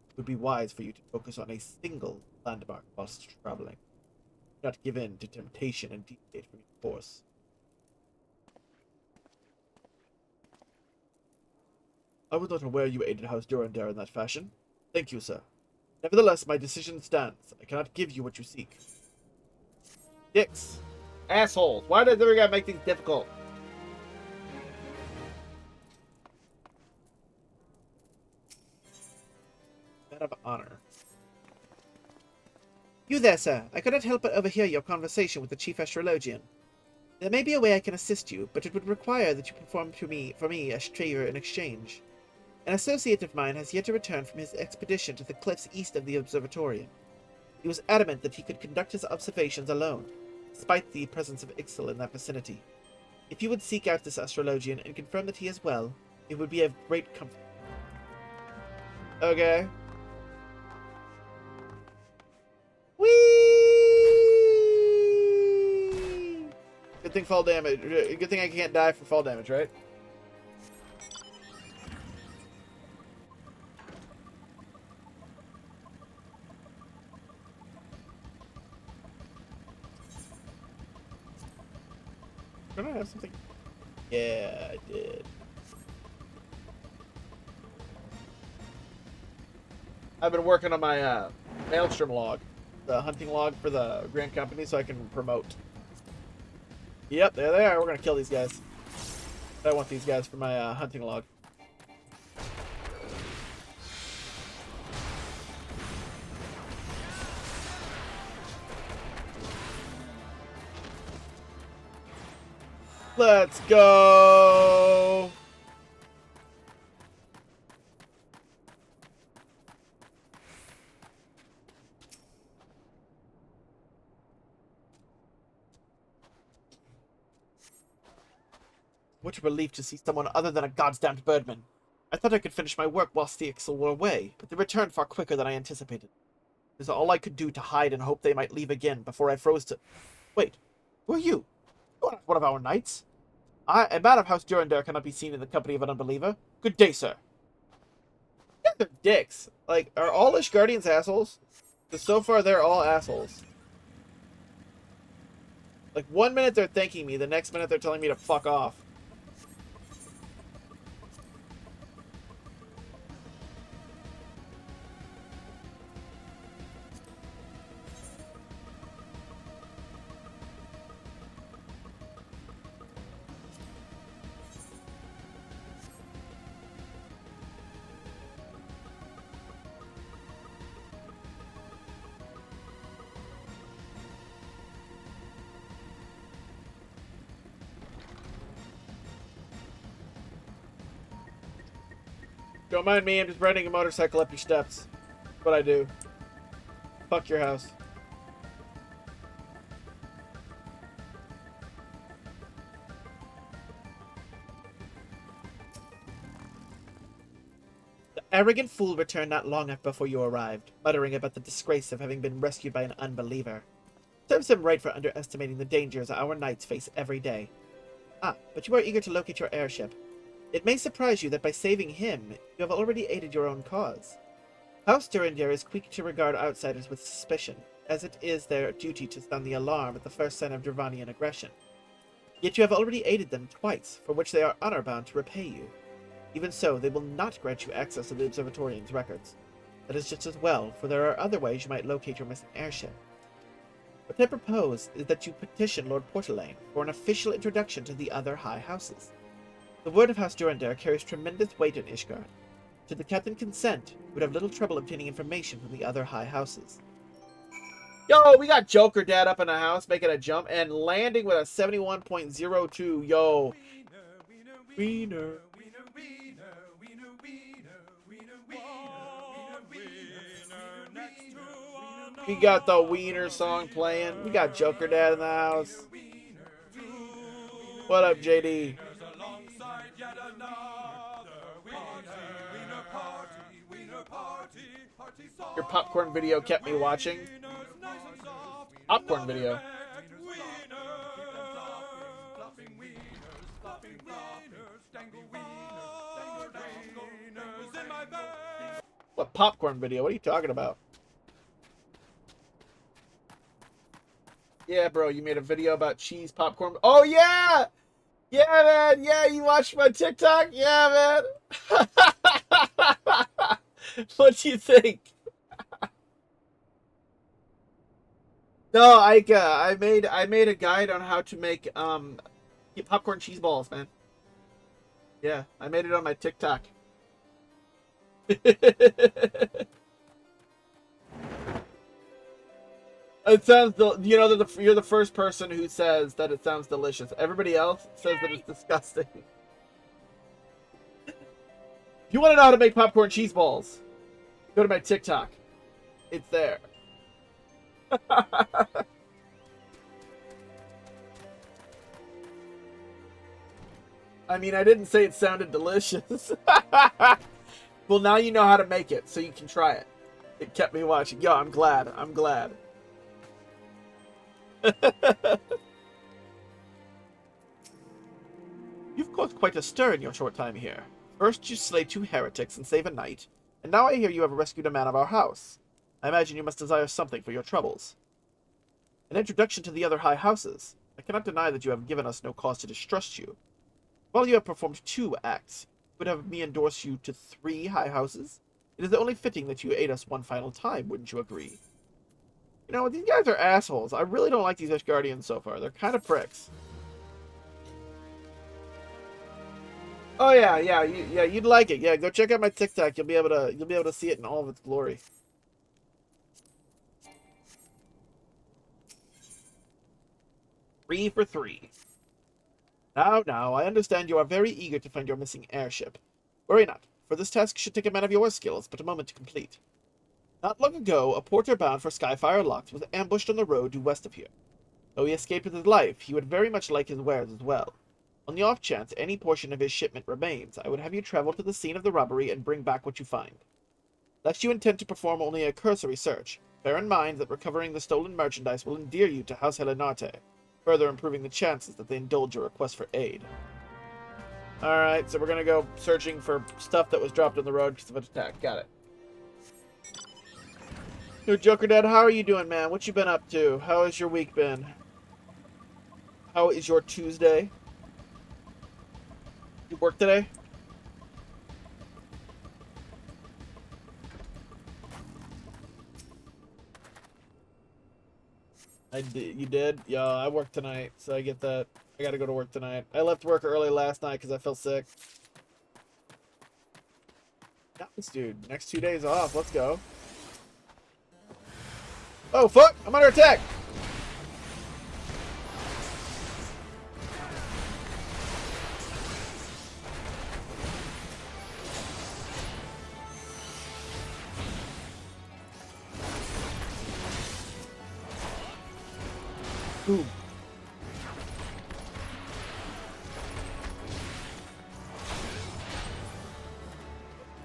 Speaker 1: It would be wise for you to focus on a single landmark whilst traveling. Do not give in to temptation and deviate from your course. I was not aware you aided House Durandar in that fashion. Thank you, sir. Nevertheless, my decision stands. I cannot give you what you seek. Dicks. Assholes. Why does every guy make things difficult? Of honor. You there, sir. I could not help but overhear your conversation with the Chief Astrologian. There may be a way I can assist you, but it would require that you perform for me a favor in exchange. An associate of mine has yet to return from his expedition to the cliffs east of the observatorium. He was adamant that he could conduct his observations alone, despite the presence of Ixal in that vicinity. If you would seek out this astrologian and confirm that he is well, it would be of great comfort. Okay. Whee! Good thing fall damage. Good thing I can't die for fall damage, right? Don't I have something? Yeah, I did. I've been working on my Maelstrom log. The hunting log for the Grand Company so I can promote. Yep, there they are. We're going to kill these guys. I want these guys for my hunting log. Let's go. What a relief to see someone other than a goddamned birdman. I thought I could finish my work whilst the Ixal were away, but they returned far quicker than I anticipated. It was all I could do to hide and hope they might leave again before I froze to... Wait, who are you? You are not one of our knights. A man of House Durandar cannot be seen in the company of an unbeliever. Good day, sir. Yeah, they're dicks. Like, are all Lish Guardians assholes? Because so far they're all assholes. Like, 1 minute they're thanking me, the next minute they're telling me to fuck off. Don't mind me, I'm just riding a motorcycle up your steps. That's what I do. Fuck your house. The arrogant fool returned not long before you arrived, muttering about the disgrace of having been rescued by an unbeliever. Serves him right for underestimating the dangers our knights face every day. Ah, but you are eager to locate your airship. It may surprise you that by saving him, you have already aided your own cause. House Durandar is quick to regard outsiders with suspicion, as it is their duty to sound the alarm at the first sign of Dravanian aggression. Yet you have already aided them twice, for which they are honor-bound to repay you. Even so, they will not grant you access to the Observatorium's records. That is just as well, for there are other ways you might locate your missing airship. What I propose is that you petition Lord Portelaine for an official introduction to the other high houses. The word of House Durandar carries tremendous weight in Ishgard. Should the captain consent, you would have little trouble obtaining information from the other high houses. Yo, we got Joker Dad up in the house making a jump and landing with a 71.02. Yo. Wiener. We got the Wiener song playing. We got Joker Dad in the house. What up, JD? Your popcorn video kept me watching. Popcorn video. What popcorn video? What are you talking about? Yeah, bro, you made a video about cheese popcorn. Oh, yeah! Yeah, man! Yeah, you watched my TikTok? Yeah, man! What do you think? No, I made a guide on how to make popcorn cheese balls, man. Yeah, I made it on my TikTok. It sounds, you know, you're the first person who says that it sounds delicious. Everybody else says that it's disgusting. If you want to know how to make popcorn cheese balls, go to my TikTok. It's there. I mean, I didn't say it sounded delicious. Well, now you know how to make it, so you can try it. It kept me watching. Yo, I'm glad. I'm glad. You've caused quite a stir in your short time here. First you slay 2 heretics and save a knight, and now I hear you have rescued a man of our house. I imagine you must desire something for your troubles. An introduction to the other high houses. I cannot deny that you have given us no cause to distrust you. While you have performed 2 acts, you would have me endorse you to 3 high houses? It is only fitting that you aid us one final time, wouldn't you agree? You know, these guys are assholes. I really don't like these Ashgardians so far. They're kind of pricks. Oh yeah, you'd like it. Yeah, go check out my TikTok. You'll be able to see it in all of its glory. Three for 3. Now, I understand you are very eager to find your missing airship. Worry not, for this task should take a man of your skills but a moment to complete. Not long ago, a porter bound for Skyfire Locks was ambushed on the road due west of here. Though he escaped with his life, he would very much like his wares as well. On the off chance any portion of his shipment remains, I would have you travel to the scene of the robbery and bring back what you find. Lest you intend to perform only a cursory search, bear in mind that recovering the stolen merchandise will endear you to House Helenarte, further improving the chances that they indulge your request for aid. Alright, so we're gonna go searching for stuff that was dropped on the road because of an attack. Got it. Yo, Joker Dad, how are you doing, man? What you been up to? How has your week been? How is your Tuesday? You work today? You did? Yeah, I work tonight, so I get that. I gotta go to work tonight. I left work early last night because I felt sick. Nice, dude. Next 2 days off. Let's go. Oh, fuck! I'm under attack! Ooh.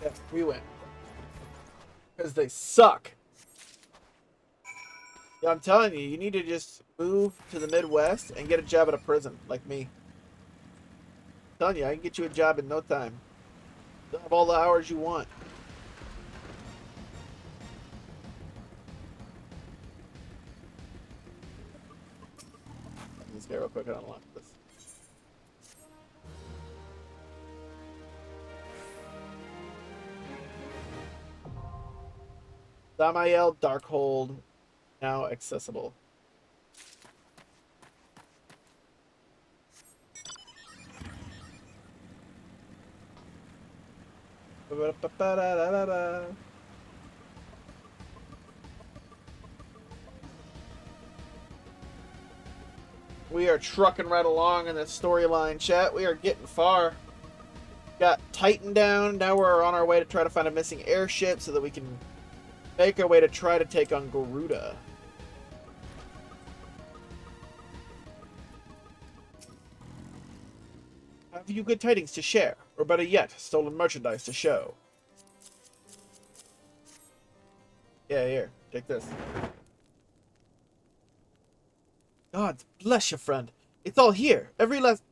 Speaker 1: Yeah, we win. Because they suck. Yeah, I'm telling you, you need to just move to the Midwest and get a job at a prison, like me. I'm telling you, I can get you a job in no time. You'll have all the hours you want. This guy real quick, I unlock this. Samael Darkhold, now accessible. We are trucking right along in this storyline, chat. We are getting far. Got Titan down. Now we're on our way to try to find a missing airship so that we can make our way to try to take on Garuda. Have you good tidings to share? Or better yet, stolen merchandise to show? Yeah, here. Take this. God bless you, friend. It's all here. Every last...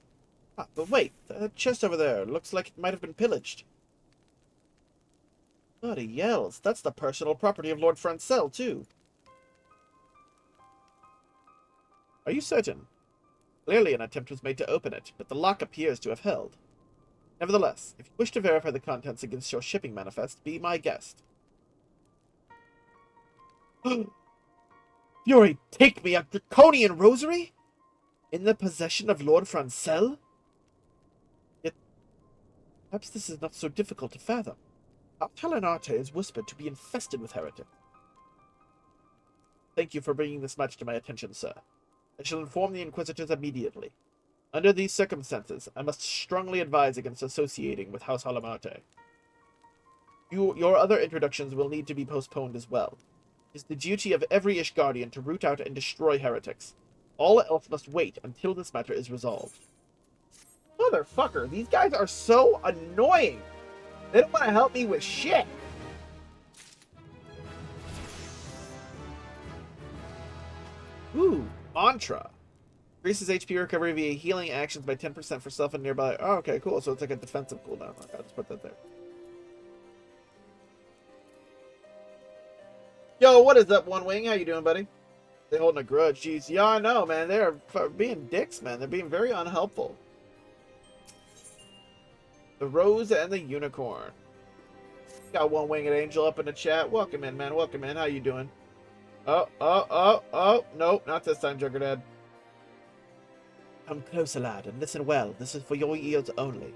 Speaker 1: Ah, but wait. That chest over there looks like it might have been pillaged. Bloody yells. That's the personal property of Lord Francel, too. Are you certain? Clearly an attempt was made to open it, but the lock appears to have held. Nevertheless, if you wish to verify the contents against your shipping manifest, be my guest. Fury, take me! A draconian rosary? In the possession of Lord Francel? Yet, perhaps this is not so difficult to fathom. Talenarte is whispered to be infested with heretics. Thank you for bringing this matter to my attention, sir. I shall inform the Inquisitors immediately. Under these circumstances, I must strongly advise against associating with House Halamarte. Your other introductions will need to be postponed as well. It is the duty of every Ishgardian to root out and destroy heretics. All else must wait until this matter is resolved. Motherfucker, these guys are so annoying! They don't want to help me with shit! Ooh, mantra. Increases HP recovery via healing actions by 10% for self and nearby. Oh, okay, cool. So it's like a defensive cooldown. Okay, I'll just put that there. Yo, what is up, One Wing? How you doing, buddy? They holding a grudge. Jeez, yeah, I know, man. They're being dicks, man. They're being very unhelpful. The Rose and the Unicorn. Got One Winged Angel up in the chat. Welcome in, man. Welcome in. How you doing? Oh. Nope, not this time, Joker Dad. Come closer, lad, and listen well. This is for your ears only.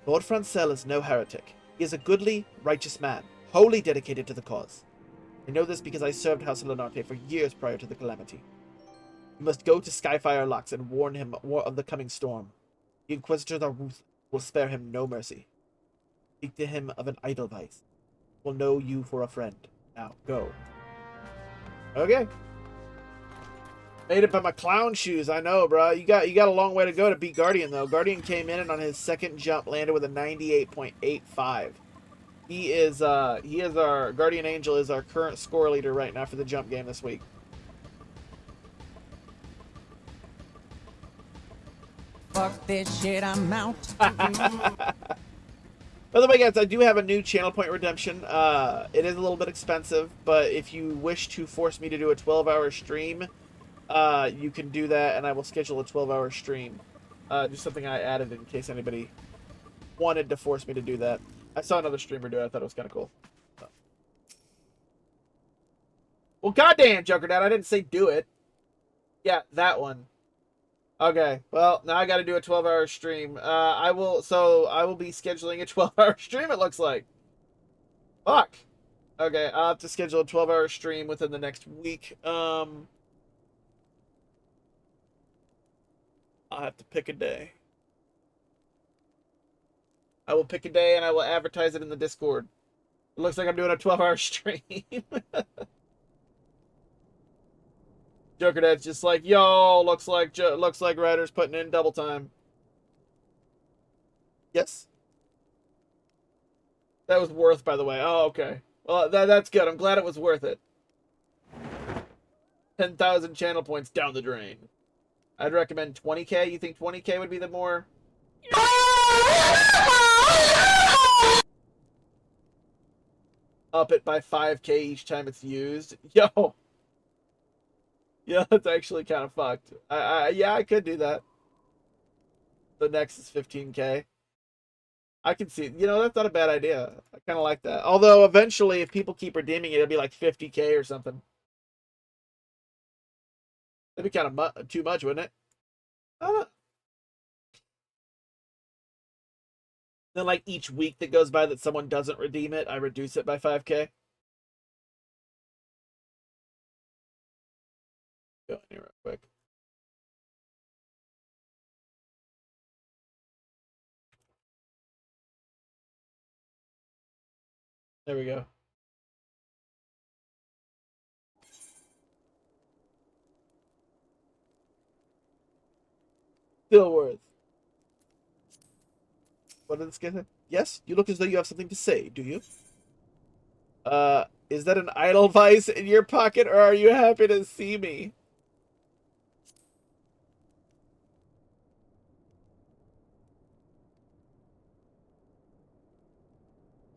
Speaker 1: Lord Francel is no heretic. He is a goodly, righteous man, wholly dedicated to the cause. I know this because I served House Helenarte for years prior to the calamity. You must go to Skyfire Locks and warn him of the coming storm. The Inquisitors are ruthless, will spare him no mercy. Speak to him of an Edelweiss. Will know you for a friend. Now, go. Okay. Made it by my clown shoes, I know, bro. You got a long way to go to beat Guardian, though. Guardian came in and on his second jump landed with a 98.85. He is our Guardian Angel is our current score leader right now for the jump game this week.
Speaker 8: Fuck this shit, I'm out.
Speaker 1: By the way, guys, I do have a new channel point redemption. It is a little bit expensive, but if you wish to force me to do a 12-hour stream, you can do that, and I will schedule a 12-hour stream. Just something I added in case anybody wanted to force me to do that. I saw another streamer do it. I thought it was kind of cool. So. Well, goddamn, Joker Dad, I didn't say do it. Yeah, that one. Okay, well, now I got to do a 12-hour stream. I will be scheduling a 12-hour stream, it looks like. Fuck. Okay, I'll have to schedule a 12-hour stream within the next week. I'll have to pick a day. I will pick a day and I will advertise it in the Discord. It looks like I'm doing a 12-hour stream. Joker Dad's just like, yo, looks like Ryder's putting in double time. Yes. That was worth, by the way. Oh, okay. Well, that's good. I'm glad it was worth it. 10,000 channel points down the drain. I'd recommend 20k. You think 20k would be the more... Up it by 5k each time it's used. Yo. Yeah, that's actually kind of fucked. Yeah, I could do that. The next is 15k. I can see, that's not a bad idea. I kind of like that. Although eventually, if people keep redeeming it, it'll be like 50k or something. That'd be kind of too much, wouldn't it? Then, like, each week that goes by that someone doesn't redeem it, I reduce it by 5k. Go in here real quick. There we go. Still worth. What did this guy say? Yes, you look as though you have something to say, do you? Is that an Edelweiss in your pocket, or are you happy to see me?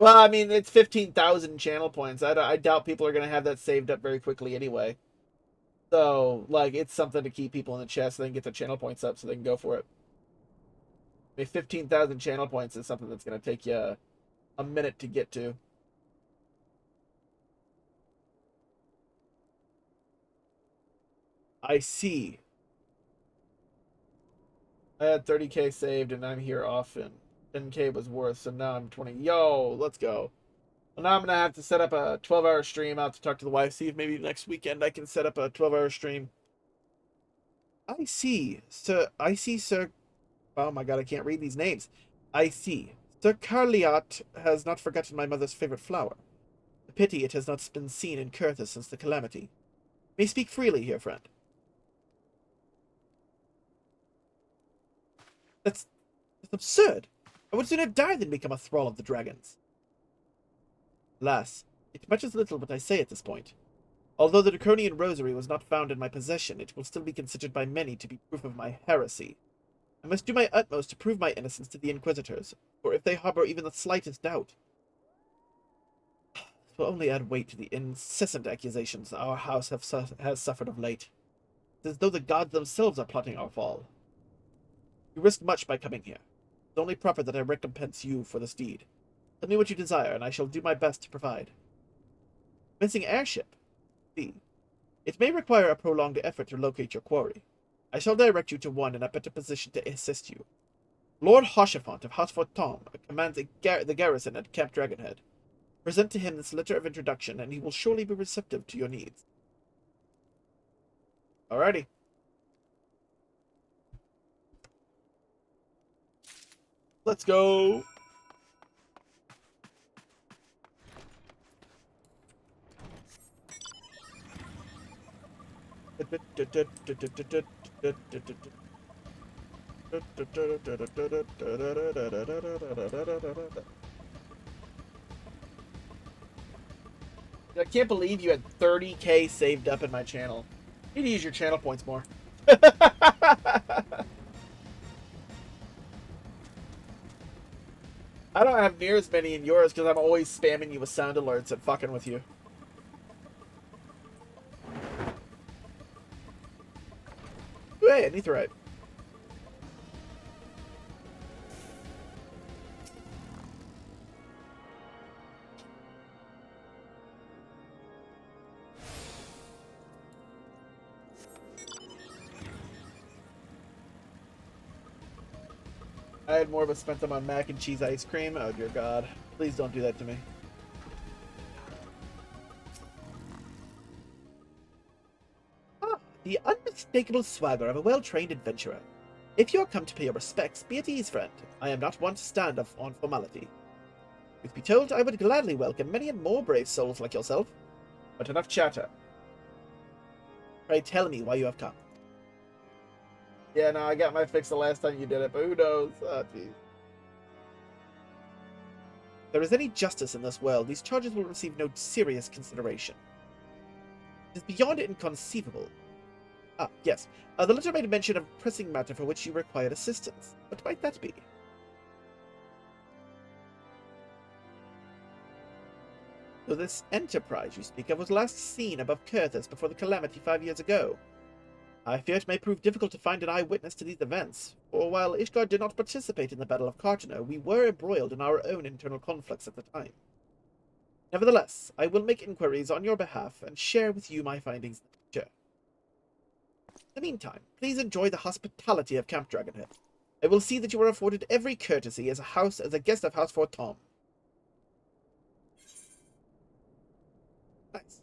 Speaker 1: Well, I mean, it's 15,000 channel points. I doubt people are going to have that saved up very quickly anyway. So, like, it's something to keep people in the chat so they can get their channel points up so they can go for it. I mean, 15,000 channel points is something that's going to take you a minute to get to. I see. I had 30k saved and I'm here often. 10k was worth, so now I'm 20. Yo, let's go. Well, now I'm going to have to set up a 12-hour stream. I'll have to talk to the wife, see if maybe next weekend I can set up a 12-hour stream. I see, sir. Oh my god, I can't read these names. I see. Sir Carliot has not forgotten my mother's favorite flower. A pity it has not been seen in Coerthas since the calamity. May speak freely here, friend. That's absurd. I would sooner die than become a thrall of the dragons. Alas, it matters little what I say at this point. Although the Draconian rosary was not found in my possession, it will still be considered by many to be proof of my heresy. I must do my utmost to prove my innocence to the Inquisitors, for if they harbor even the slightest doubt, it will only add weight to the incessant accusations our house has suffered of late. It is as though the gods themselves are plotting our fall. You risked much by coming here. It's only proper that I recompense you for this deed. Tell me what you desire, and I shall do my best to provide. Missing airship? See. It may require a prolonged effort to locate your quarry. I shall direct you to one in a better position to assist you. Lord Hoshafont of House Forton commands the garrison at Camp Dragonhead. Present to him this letter of introduction, and he will surely be receptive to your needs. Alrighty. Let's go. I can't believe you had 30K saved up in my channel. You need to use your channel points more. I don't have near as many in yours because I'm always spamming you with sound alerts and fucking with you. Hey, Aetherite. I had more but spent them on mac and cheese ice cream. Oh dear God. Please don't do that to me. Ah, the unmistakable swagger of a well-trained adventurer. If you are come to pay your respects, be at ease, friend. I am not one to stand up on formality. Truth be told, I would gladly welcome many and more brave souls like yourself. But enough chatter. Pray tell me why you have come. Yeah, no, I got my fix the last time you did it, but who knows? Oh, jeez. If there is any justice in this world, these charges will receive no serious consideration. It is beyond inconceivable. Ah, yes. The letter made mention of a pressing matter for which you required assistance. What might that be? So this enterprise you speak of was last seen above Coerthas before the calamity 5 years ago. I fear it may prove difficult to find an eyewitness to these events, for while Ishgard did not participate in the Battle of Cartano, we were embroiled in our own internal conflicts at the time. Nevertheless, I will make inquiries on your behalf and share with you my findings in the future. In the meantime, please enjoy the hospitality of Camp Dragonhead. I will see that you are afforded every courtesy as a guest of House Fort Tom. Nice.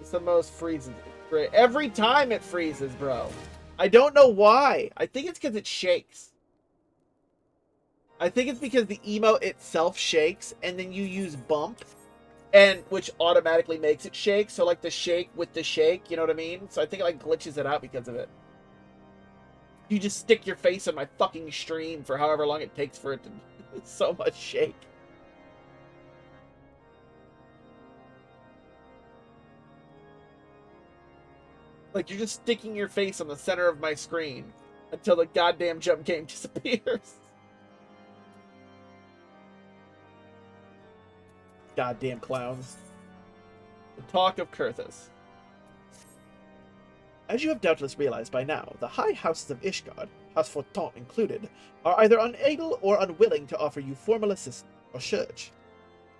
Speaker 1: It's the most freezes. Great. Every time it freezes, bro. I don't know why. I think it's because it shakes. I think it's because the emote itself shakes, and then you use bump, and which automatically makes it shake. So like the shake with the shake, you know what I mean? So I think it like glitches it out because of it. You just stick your face on my fucking stream for however long it takes for it to so much shake. Like, you're just sticking your face on the center of my screen until the goddamn jump game disappears. Goddamn clowns. The talk of Coerthas. As you have doubtless realized by now, the high houses of Ishgard, House Forton included, are either unable or unwilling to offer you formal assistance or church.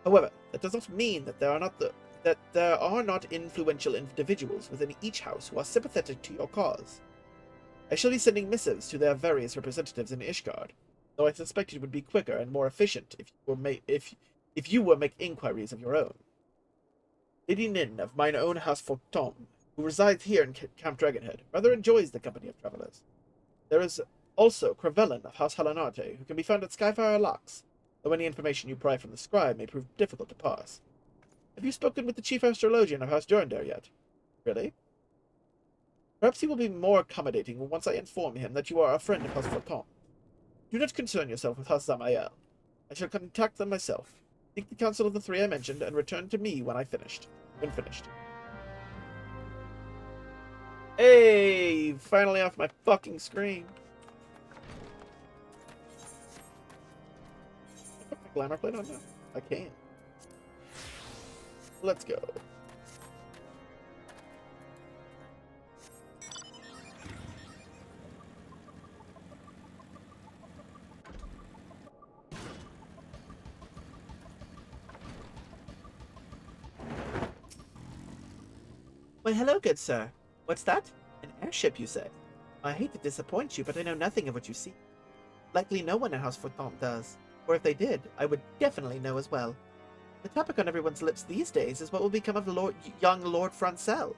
Speaker 1: However, that does not mean that there are not influential individuals within each house who are sympathetic to your cause. I shall be sending missives to their various representatives in Ishgard, though I suspect it would be quicker and more efficient if you were make inquiries of your own. Lady Nin of mine own House Forton, who resides here in Camp Dragonhead, rather enjoys the company of travelers. There is also Crevellan of House Halanarte, who can be found at Skyfire Locks, though any information you pry from the scribe may prove difficult to parse. Have you spoken with the chief astrologian of House Durandare yet? Really? Perhaps he will be more accommodating once I inform him that you are a friend of House Forton. Do not concern yourself with House Zamael. I shall contact them myself. Seek the counsel of the three I mentioned, and return to me when finished. Hey! Finally off my fucking screen. Can I put my glamour plate on now? I can. Let's go. Why, hello, good sir. What's that? An airship, you say? I hate to disappoint you, but I know nothing of what you see. Likely no one in House Forton does, or if they did, I would definitely know as well. The topic on everyone's lips these days is what will become of young Lord Francel.